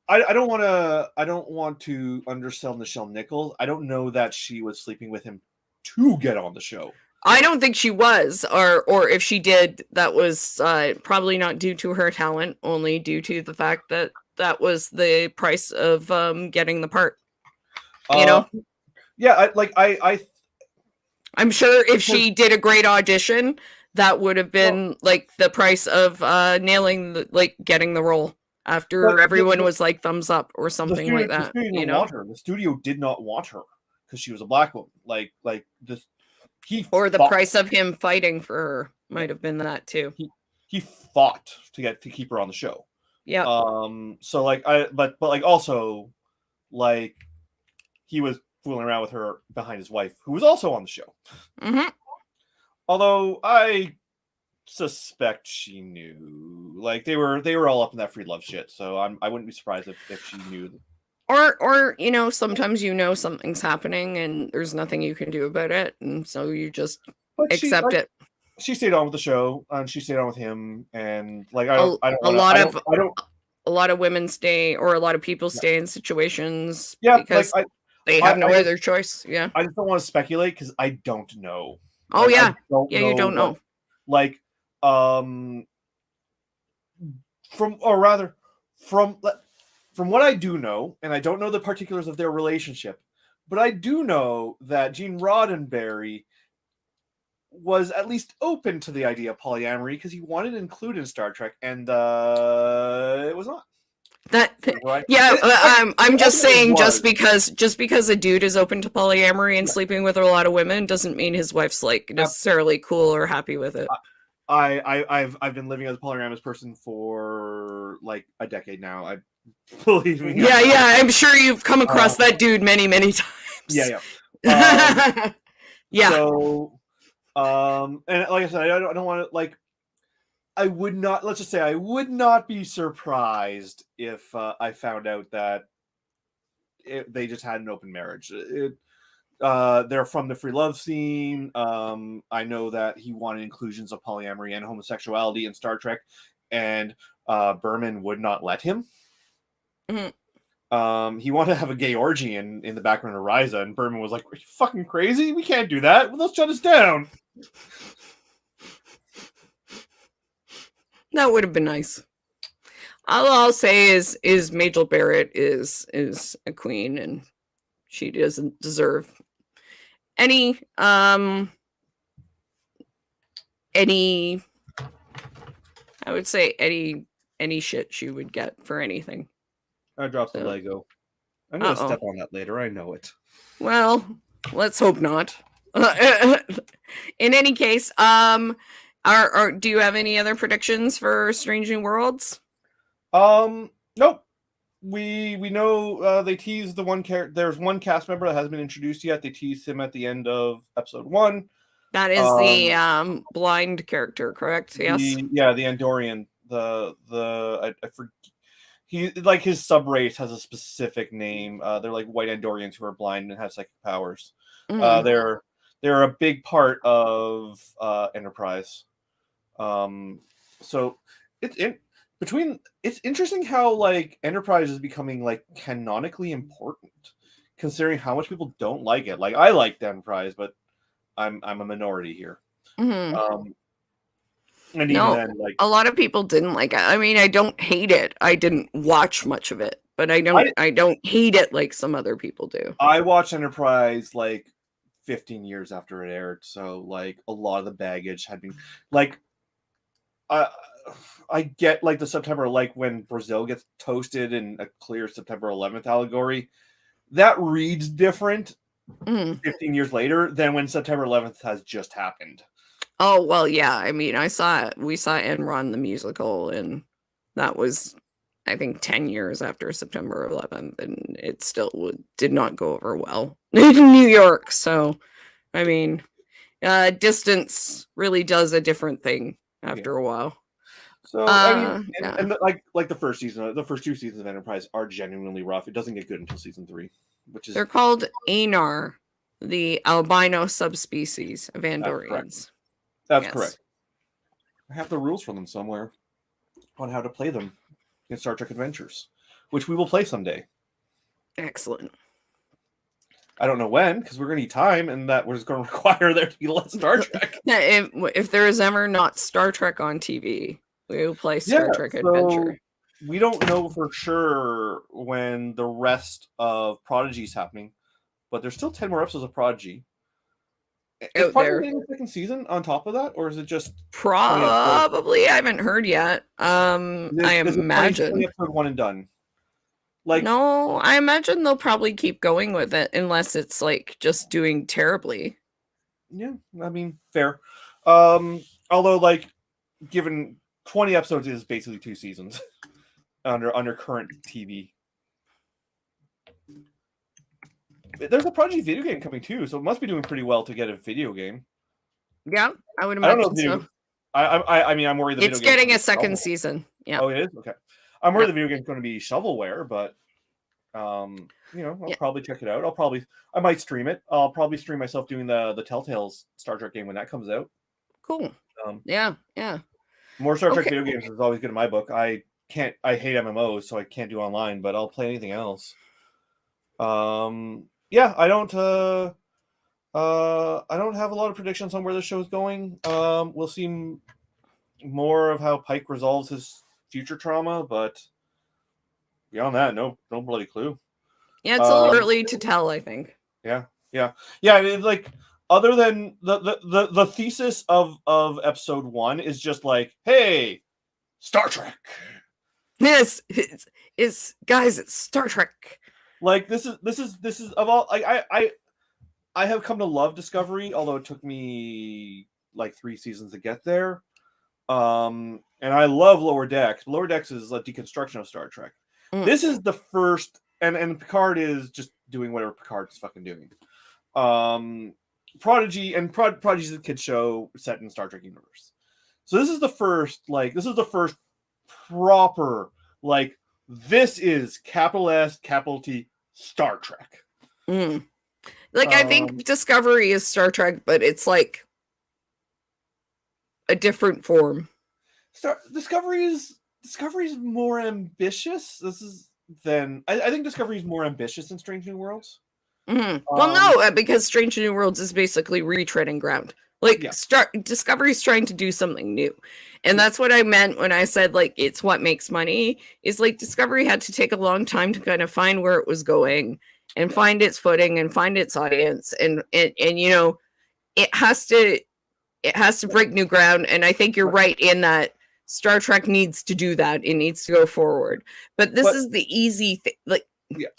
I don't want to undersell Nichelle Nichols. I don't know that she was sleeping with him to get on the show. I don't think she was, or if she did, that was probably not due to her talent, only due to the fact that that was the price of getting the part. Yeah, I'm sure if she did a great audition, that would have been like the price of nailing getting the role after everyone was like thumbs up or something like that. The studio did not want her because she was a black woman. The price of him fighting for her might have been that too. He fought to keep her on the show. Yeah. He was fooling around with her behind his wife, who was also on the show. Mm-hmm. Although I suspect she knew, they were all up in that free love shit. So I wouldn't be surprised if she knew. Or sometimes something's happening and there's nothing you can do about it, and so you just accept it. She stayed on with the show, and she stayed on with him, and a lot of women stay, or a lot of people stay in situations because they have no other choice. Yeah. I just don't want to speculate because I don't know. Oh, like, yeah. You don't know. From what I do know, and I don't know the particulars of their relationship, but I do know that Gene Roddenberry was at least open to the idea of polyamory because he wanted to include in Star Trek, and it was not. Right? Yeah, I'm just saying, just because a dude is open to polyamory and sleeping with a lot of women doesn't mean his wife's like necessarily cool or happy with it. I've been living as a polyamorous person for like a decade now. I believe me. Yeah, I'm sure you've come across that dude many times. Yeah. Yeah. So, and like I said, I don't want to like. I would not. Let's just say I would not be surprised if I found out that they just had an open marriage. They're from the free love scene. I know that he wanted inclusions of polyamory and homosexuality in Star Trek, and Berman would not let him. Mm-hmm. He wanted to have a gay orgy in the background of Ryza, and Berman was like, "Are you fucking crazy? We can't do that. Well, let's shut us down." That would have been nice. All I'll say is Majel Barrett is a queen, and she doesn't deserve any I would say any shit she would get for anything. I dropped the Lego. I'm gonna step on that later. I know it. Well, let's hope not. In any case, do you have any other predictions for Strange New Worlds? Nope. We know they teased the one character. There's one cast member that hasn't been introduced yet. They teased him at the end of episode 1. That is the blind character, correct? Yes. The Andorian. I forget. He like his subrace has a specific name. They're like white Andorians who are blind and have psychic powers. Mm. They're a big part of Enterprise. So it's interesting how like Enterprise is becoming like canonically important, considering how much people don't like it. Like I liked Enterprise, but I'm a minority here. Mm-hmm. And even then, like a lot of people didn't like it. I mean, I don't hate it. I didn't watch much of it, but I don't hate it like some other people do. I watched Enterprise like 15 years after it aired, so like a lot of the baggage had been like I get like the September, like when Brazil gets toasted in a clear September 11th allegory, that reads different 15 years later than when September 11th has just happened. Oh, well, yeah. I mean, we saw Enron the musical, and that was, I think, 10 years after September 11th, and it still did not go over well in New York. So, I mean, distance really does a different thing after a while. So, I mean, and like the first season, the first 2 seasons of Enterprise are genuinely rough. It doesn't get good until season 3, which is... They're called Anar, the albino subspecies of Andorians. That's correct. I have the rules for them somewhere on how to play them in Star Trek Adventures, which we will play someday. Excellent. I don't know when, because we're going to need time, and that was going to require there to be less Star Trek. If there is ever not Star Trek on TV, we will play Star Trek Adventure. We don't know for sure when the rest of Prodigy is happening, but there's still 10 more episodes of Prodigy. Is Prodigy getting a second season on top of that, or is it just probably? I haven't heard yet. I imagine episode 1 and done. Like no, I imagine they'll probably keep going with it unless it's like just doing terribly. Yeah, I mean, fair. Although, like, given 20 episodes is basically 2 seasons under current TV. There's a Prodigy video game coming too, so it must be doing pretty well to get a video game. Yeah, I would imagine so. I mean, I'm worried it's getting a second season. Yeah. Oh, it is? Okay. I'm worried the video game's going to be shovelware, but I'll probably check it out. I might stream it. I'll probably stream myself doing the Telltale's Star Trek game when that comes out. Cool. Yeah. More Star Trek video games is always good in my book. I can't. I hate MMOs, so I can't do online. But I'll play anything else. Yeah, I don't have a lot of predictions on where the show's going. We'll see more of how Pike resolves his future trauma, but beyond that, no bloody clue. Yeah, it's a little early to tell, I think. Yeah. Like, other than the thesis of episode 1 is just like, hey, Star Trek. Yes, it's guys, it's Star Trek. Like, this is of all, like, I have come to love Discovery, although it took me like 3 seasons to get there. And I love Lower Decks. Lower Decks is a deconstruction of Star Trek. This is the first, and Picard is just doing whatever Picard's fucking doing. Prodigy is a kid show set in Star Trek universe. So this is the first proper, like, this is capital S, capital T, Star Trek. Like, I think Discovery is Star Trek, but it's like a different form. Discovery is more ambitious. I think Discovery is more ambitious than Strange New Worlds. Well, no, because Strange New Worlds is basically retreading ground. Like, Discovery's trying to do something new. And that's what I meant when I said, like, it's what makes money. Is like Discovery had to take a long time to kind of find where it was going and find its footing and find its audience. And you know, it has to break new ground. And I think you're right in that Star Trek needs to do that. It needs to go forward. But this is the easy thing. Like,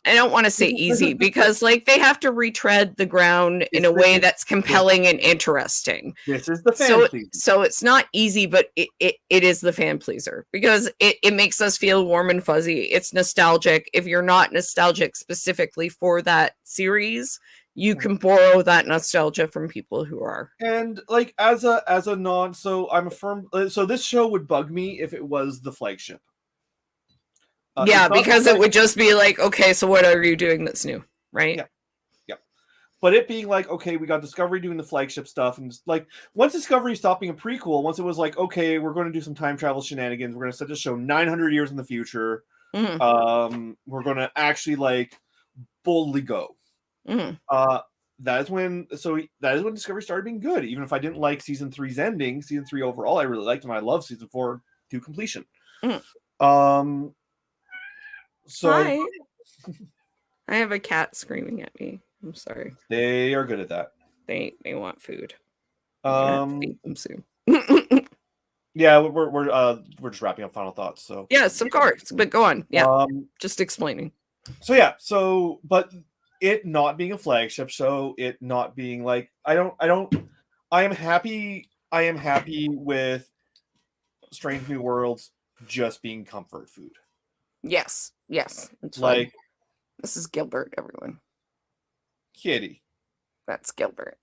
I don't want to say easy because, like, they have to retread the ground in a way that's compelling and interesting. This is the fan pleaser. So it's not easy, but it is the fan pleaser because it makes us feel warm and fuzzy. It's nostalgic. If you're not nostalgic specifically for that series, you can borrow that nostalgia from people who are. And, like, as a non, so I'm a firm. So this show would bug me if it was the flagship. Yeah, because it would just be like, okay, so what are you doing that's new, right? Yeah. But it being like, okay, we got Discovery doing the flagship stuff, and like, once Discovery stopped being a prequel, once it was like, okay, we're going to do some time travel shenanigans, we're going to set the show 900 years in the future. We're going to actually, like, boldly go. That is when Discovery started being good. Even if I didn't like season 3's ending, season 3 overall, I really liked, and I love season 4 to completion. So Hi. I have a cat screaming at me. I'm sorry. They are good at that. They want food. Feed them soon. Yeah, we're just wrapping up final thoughts. So yes, of course. But go on. Yeah, just explaining. So yeah, but it not being a flagship show, it not being like I am happy with Strange New Worlds just being comfort food. Yes. It's like fun. This is Gilbert, everyone. Kitty. That's Gilbert.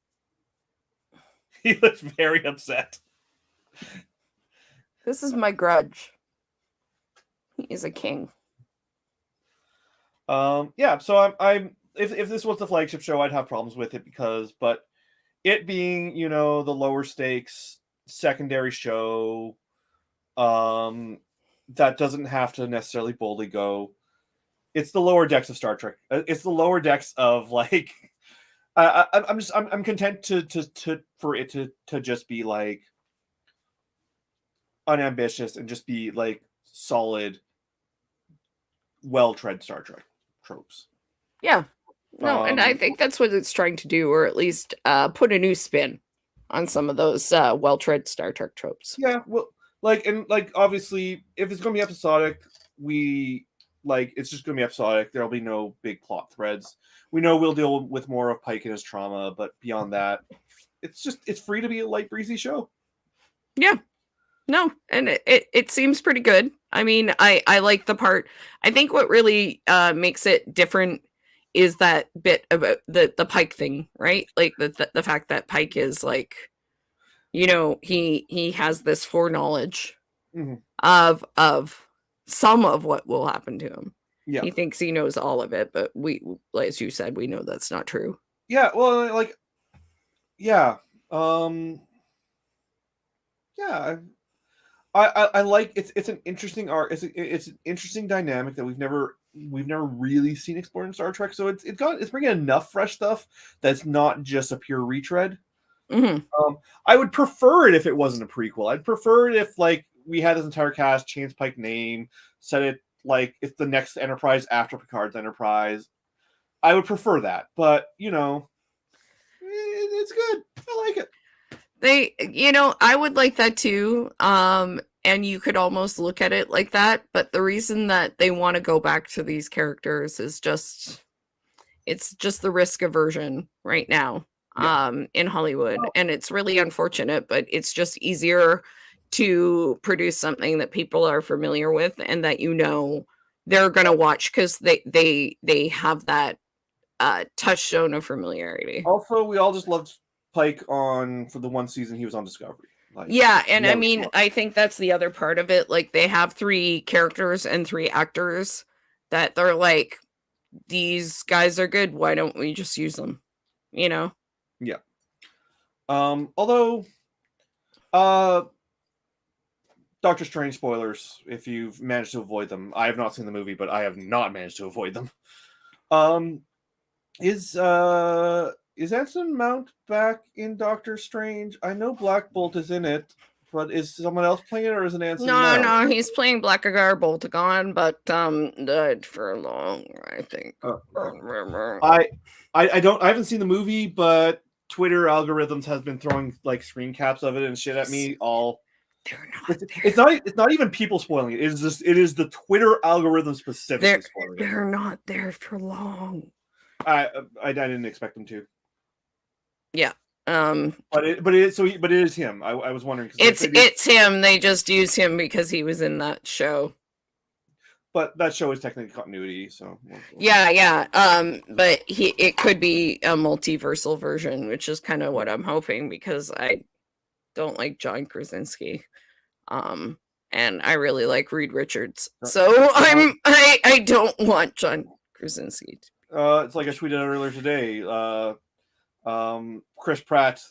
He looks very upset. This is my grudge. He is a king. Yeah, so I'm if this was the flagship show, I'd have problems with it but it being, you know, the lower stakes secondary show, that doesn't have to necessarily boldly go. It's the lower decks of Star Trek. It's the lower decks of, like, I'm content for it to just be like unambitious and just be like solid, well-tread Star Trek tropes. Yeah. No, and I think that's what it's trying to do, or at least put a new spin on some of those well-tread Star Trek tropes. Yeah, well, obviously, if it's going to be episodic, it's just going to be episodic. There'll be no big plot threads. We know we'll deal with more of Pike and his trauma, but beyond that, it's free to be a light, breezy show. Yeah. No, and it seems pretty good. I mean, I like the part. I think what really makes it different is that bit about the Pike thing, right? Like the fact that Pike is, like, you know, he has this foreknowledge of some of what will happen to him. Yeah. He thinks he knows all of it, but we, as you said, we know that's not true. Yeah, well, like, yeah. I like it's an interesting art. It's an interesting dynamic that we've never really seen explored in Star Trek. So it's bringing enough fresh stuff that's not just a pure retread. Mhm. I would prefer it if it wasn't a prequel. I'd prefer it if like we had this entire cast change Pike name, set it like it's the next Enterprise after Picard's Enterprise. I would prefer that, but it's good. I like it. I would like that too. And you could almost look at it like that, but the reason that they want to go back to these characters is it's just the risk aversion right now in Hollywood. And it's really unfortunate, but it's just easier to produce something that people are familiar with and that they're gonna watch because they have that touchstone of familiarity. Also, we all just loved Pike for the one season he was on Discovery. Yeah, and I mean, I think that's the other part of it. Like, they have 3 characters and 3 actors that they're like, these guys are good. Why don't we just use them? Yeah. Although, Doctor Strange spoilers, if you've managed to avoid them. I have not seen the movie, but I have not managed to avoid them. Is Anson Mount back in Doctor Strange? I know Black Bolt is in it, but is someone else playing it, or is it Anson Mount? No, he's playing Blackagar Boltagon, but died for long, I think. I haven't seen the movie, but Twitter algorithms has been throwing like screen caps of it and shit at me all. It's not even people spoiling it. It is the Twitter algorithm specifically spoiling it. They're not there for long. I didn't expect them to. Yeah. But it is him. I was wondering. It's him. They just use him because he was in that show. But that show is technically continuity, so yeah. But it could be a multiversal version, which is kind of what I'm hoping because I don't like John Krasinski, and I really like Reed Richards, so I don't want John Krasinski. It's like I tweeted out earlier today. Chris Pratt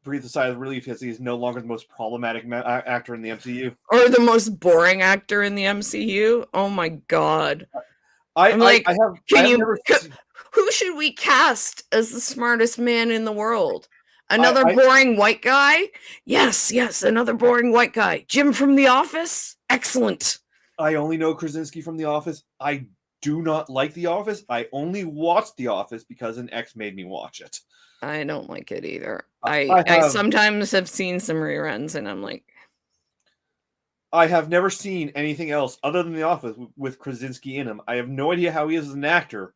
breathed a sigh of relief as he's no longer the most problematic actor in the MCU, or the most boring actor in the MCU. Oh my god! Who should we cast as the smartest man in the world? Another boring white guy? Yes, another boring white guy. Jim from The Office? Excellent. I only know Krasinski from The Office. I do not like The Office. I only watched The Office because an ex made me watch it. I don't like it either. I sometimes have seen some reruns and I'm like... I have never seen anything else other than The Office with Krasinski in him. I have no idea how he is as an actor,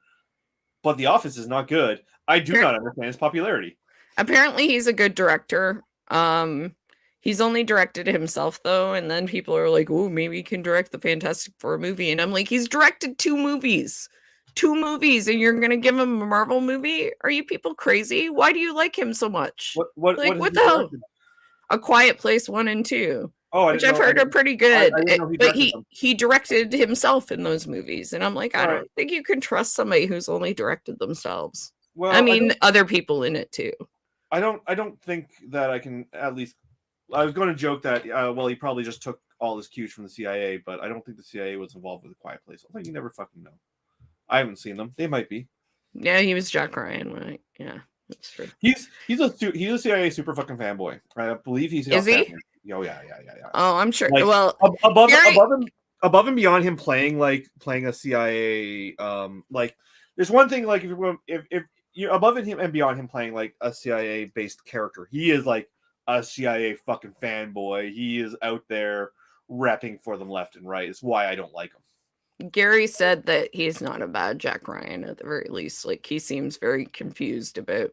but The Office is not good. I do not understand his popularity. Apparently he's a good director. He's only directed himself though, and then people are like, "Oh, maybe he can direct the Fantastic Four movie." And I'm like, he's directed 2 movies, and you're gonna give him a Marvel movie? Are you people crazy? Why do you like him so much? What the hell? A Quiet Place 1 and 2. Which I've heard are pretty good. But he directed himself in those movies, and I'm like, I don't think you can trust somebody who's only directed themselves. Well, I mean, other people in it too. I don't think that I can at least. I was going to joke that he probably just took all his cues from the CIA, but I don't think the CIA was involved with A Quiet Place. I think you never fucking know. I haven't seen them. They might be. Yeah, he was Jack Ryan, right? Yeah, that's true. He's a CIA super fucking fanboy. I believe he's. Is he? Oh yeah. Oh, I'm sure. Like, well, above and beyond him playing a CIA. There's one thing like if you're above him and beyond him playing like a CIA based character, he is like a CIA fucking fanboy. He is out there repping for them left and right. It's why I don't like him. Gary said that he's not a bad Jack Ryan at the very least. Like, he seems very confused about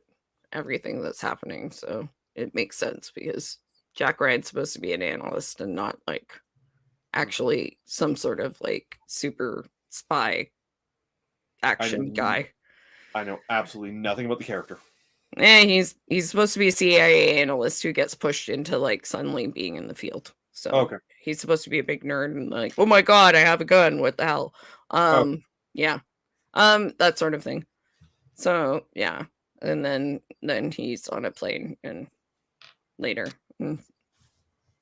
everything that's happening. So it makes sense because Jack Ryan's supposed to be an analyst and not like actually some sort of like super spy action guy. I know absolutely nothing about the character. He's supposed to be a CIA analyst who gets pushed into like suddenly being in the field. So he's supposed to be a big nerd and like, oh my god, I have a gun. What the hell? Yeah. That sort of thing. So yeah. And then he's on a plane and later.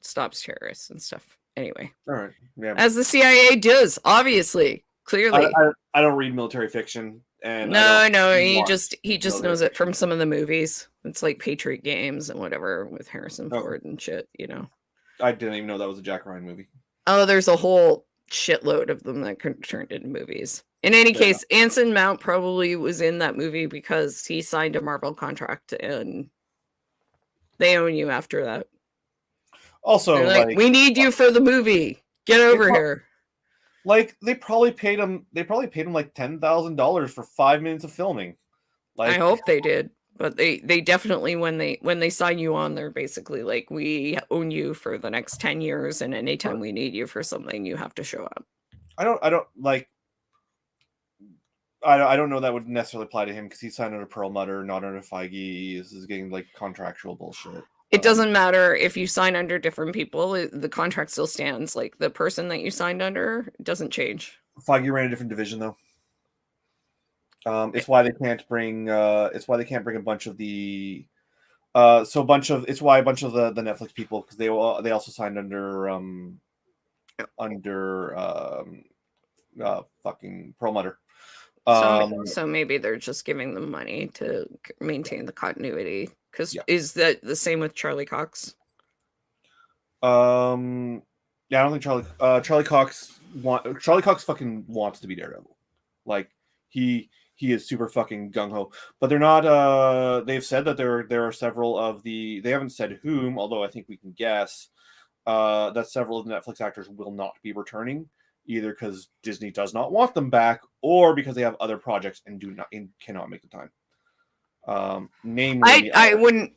stops terrorists and stuff. Anyway, All right. Yeah. as the CIA does, obviously, clearly. I don't read military fiction, and No, he watch just military knows it fiction. from some of the movies. It's like Patriot Games and whatever with Harrison Ford and shit, you know. I didn't even know that was a Jack Ryan movie. Oh, there's a whole shitload of them that turned into movies. In any case, Anson Mount probably was in that movie because he signed a Marvel contract and they own you after that. Also, like, we need you for the movie. Get over here. Like they probably paid him like $10,000 for 5 minutes of filming. Like, I hope they did, but they definitely when they sign you on, they're basically like, we own you for the next 10 years, and anytime we need you for something, you have to show up. I don't know that would necessarily apply to him because he signed under Perlmutter, not under Feige. This is getting like contractual bullshit. It doesn't matter if you sign under different people; the contract still stands. Like the person that you signed under doesn't change. Feige ran a different division, though. It's why they can't bring. It's why they can't bring a bunch of the. It's why a bunch of the Netflix people, because they also signed under fucking Perlmutter. So maybe they're just giving them money to maintain the continuity. Because is that the same with Charlie Cox? Yeah, I don't think Charlie Cox fucking wants to be Daredevil. Like he is super fucking gung ho. But they're not. They've said that there are several of the. They haven't said whom, although I think we can guess that several of the Netflix actors will not be returning, either because Disney does not want them back, or because they have other projects and cannot make the time. Namely, I would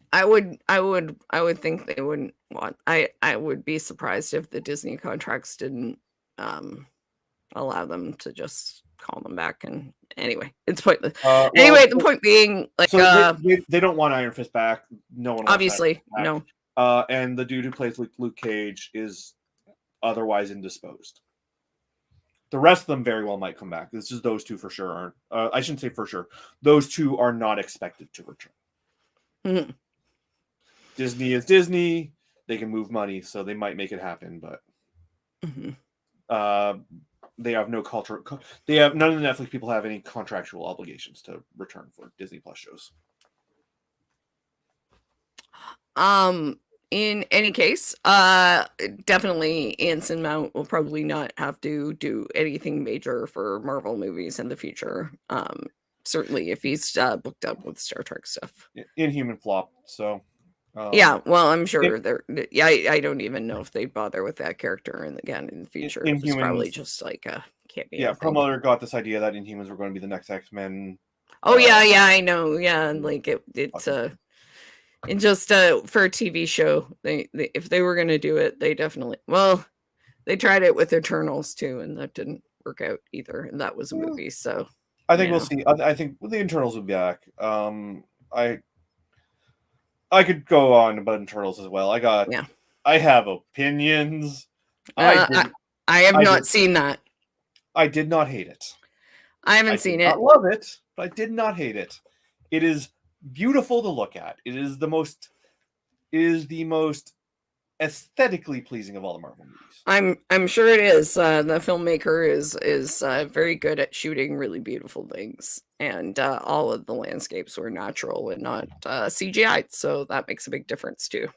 think they wouldn't want. I would be surprised if the Disney contracts didn't allow them to just call them back. And anyway, it's pointless. The point being, like, so they don't want Iron Fist back. No one wants obviously back. No. And the dude who plays Luke Cage is otherwise indisposed. The rest of them very well might come back. It's just those two for sure aren't. I shouldn't say for sure. Those two are not expected to return. Mm-hmm. Disney is Disney. They can move money, so they might make it happen. But they have no culture. None of the Netflix people have any contractual obligations to return for Disney Plus shows. In any case, definitely Anson Mount will probably not have to do anything major for Marvel movies in the future. Certainly if he's booked up with Star Trek stuff. Inhuman flop, so yeah, well, I'm sure they're. Yeah, I don't even know if they bother with that character, and again in the future, it's probably just like a cameo. Yeah, Perlmutter got this idea that Inhumans were going to be the next X-Men. Oh yeah, I know. Yeah, and like it's and just for a TV show, they if they were going to do it, they definitely they tried it with Eternals too, and that didn't work out either, and that was a movie. So I think we'll see. I think the Eternals will be back. I could go on about Eternals as well. I have opinions. I have not seen that. I did not hate it. I haven't seen it. I love it, but I did not hate it. It is beautiful to look at. It is the most aesthetically pleasing of all the Marvel movies. I'm sure it is. The filmmaker is very good at shooting really beautiful things, and all of the landscapes were natural and not CGI, so that makes a big difference too.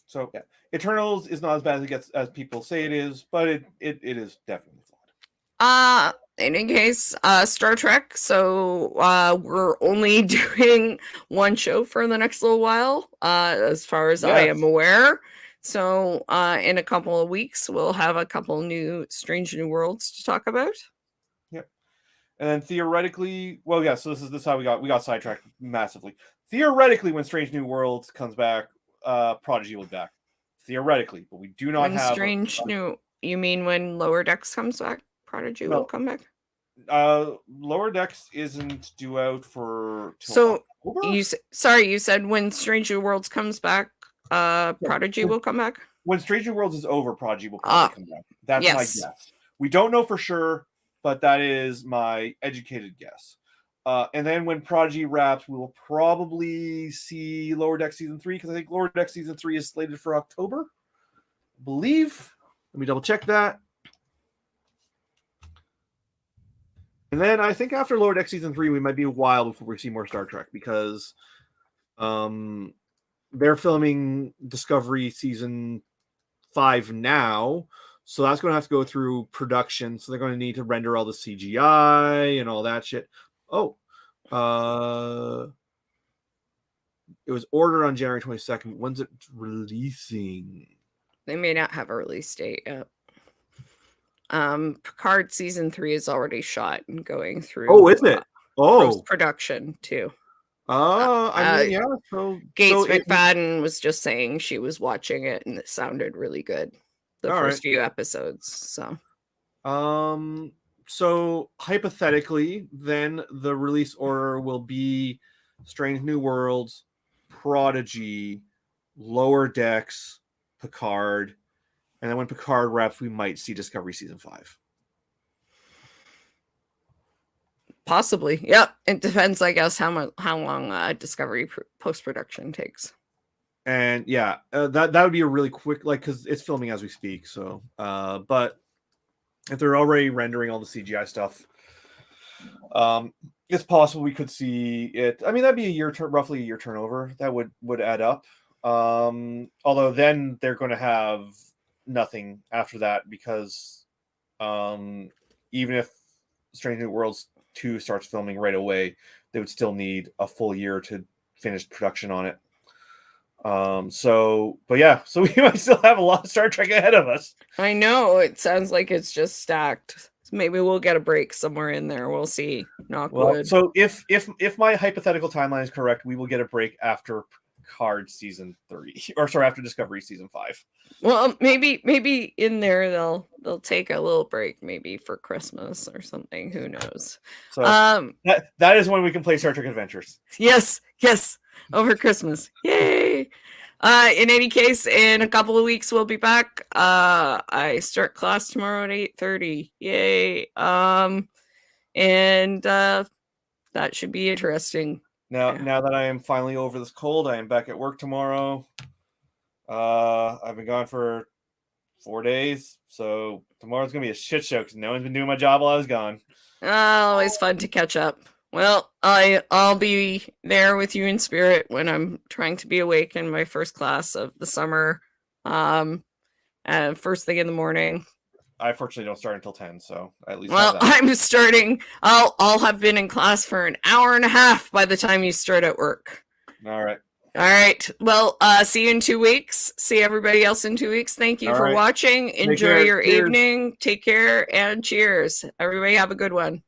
So yeah, Eternals is not as bad as people say it is, but it is definitely flawed. In any case, Star Trek. So we're only doing one show for the next little while, as far as I am aware. So in a couple of weeks, we'll have a couple new Strange New Worlds to talk about. Yep. And then theoretically, so this is how we got sidetracked massively. Theoretically, when Strange New Worlds comes back, Prodigy will be back. Theoretically, but we do not have Strange New. You mean when Lower Decks comes back? Prodigy will come back. Lower Decks isn't due out for. So October? You said when Strange New Worlds comes back, Prodigy will come back. When Strange New Worlds is over, Prodigy will come back. That's my guess. We don't know for sure, but that is my educated guess. And then when Prodigy wraps, we will probably see Lower Deck Season 3, because I think Lower Deck Season 3 is slated for October, I believe. Let me double check that. And then I think after Lower Deck Season 3, we might be a while before we see more Star Trek, because they're filming Discovery Season 5 now. So that's going to have to go through production. So they're going to need to render all the CGI and all that shit. Oh, it was ordered on January 22nd. When's it releasing? They may not have a release date yet. Picard Season 3 is already shot and going through. Oh, is it? Post-production, too. I mean, yeah. So Gates McFadden was just saying she was watching it and it sounded really good. The first few episodes. So hypothetically, then the release order will be Strange New Worlds, Prodigy, Lower Decks, Picard, and then when Picard wraps, we might see Discovery Season 5. Possibly, yeah. It depends, I guess, how long Discovery post-production takes. And yeah, that would be a really quick, like, because it's filming as we speak. So, but if they're already rendering all the CGI stuff, it's possible we could see it. I mean, that'd be roughly a year turnover. That would add up. Although then they're going to have nothing after that, because even if Strange New Worlds 2 starts filming right away, they would still need a full year to finish production on it. So we might still have a lot of Star Trek ahead of us. I know, it sounds like it's just stacked. Maybe we'll get a break somewhere in there. We'll see. Knock wood. So if my hypothetical timeline is correct, we will get a break after Picard Season 3, after Discovery Season 5. Well, maybe in there they'll take a little break, maybe for Christmas or something. Who knows? So that is when we can play Star Trek Adventures. Yes, over Christmas. Yay! In any case, in a couple of weeks we'll be back. I start class tomorrow at 8:30. Yay! And that should be interesting. Now that I am finally over this cold, I am back at work tomorrow. I've been gone for 4 days, so tomorrow's gonna be a shit show because no one's been doing my job while I was gone. Always fun to catch up. Well, I'll be there with you in spirit when I'm trying to be awake in my first class of the summer. First thing in the morning. I fortunately don't start until 10, so at least. Well, I'm starting. I'll have been in class for an hour and a half by the time you start at work. All right. Well, see you in 2 weeks. See everybody else in 2 weeks. Thank you for watching. Enjoy your evening. Take care and cheers. Everybody have a good one.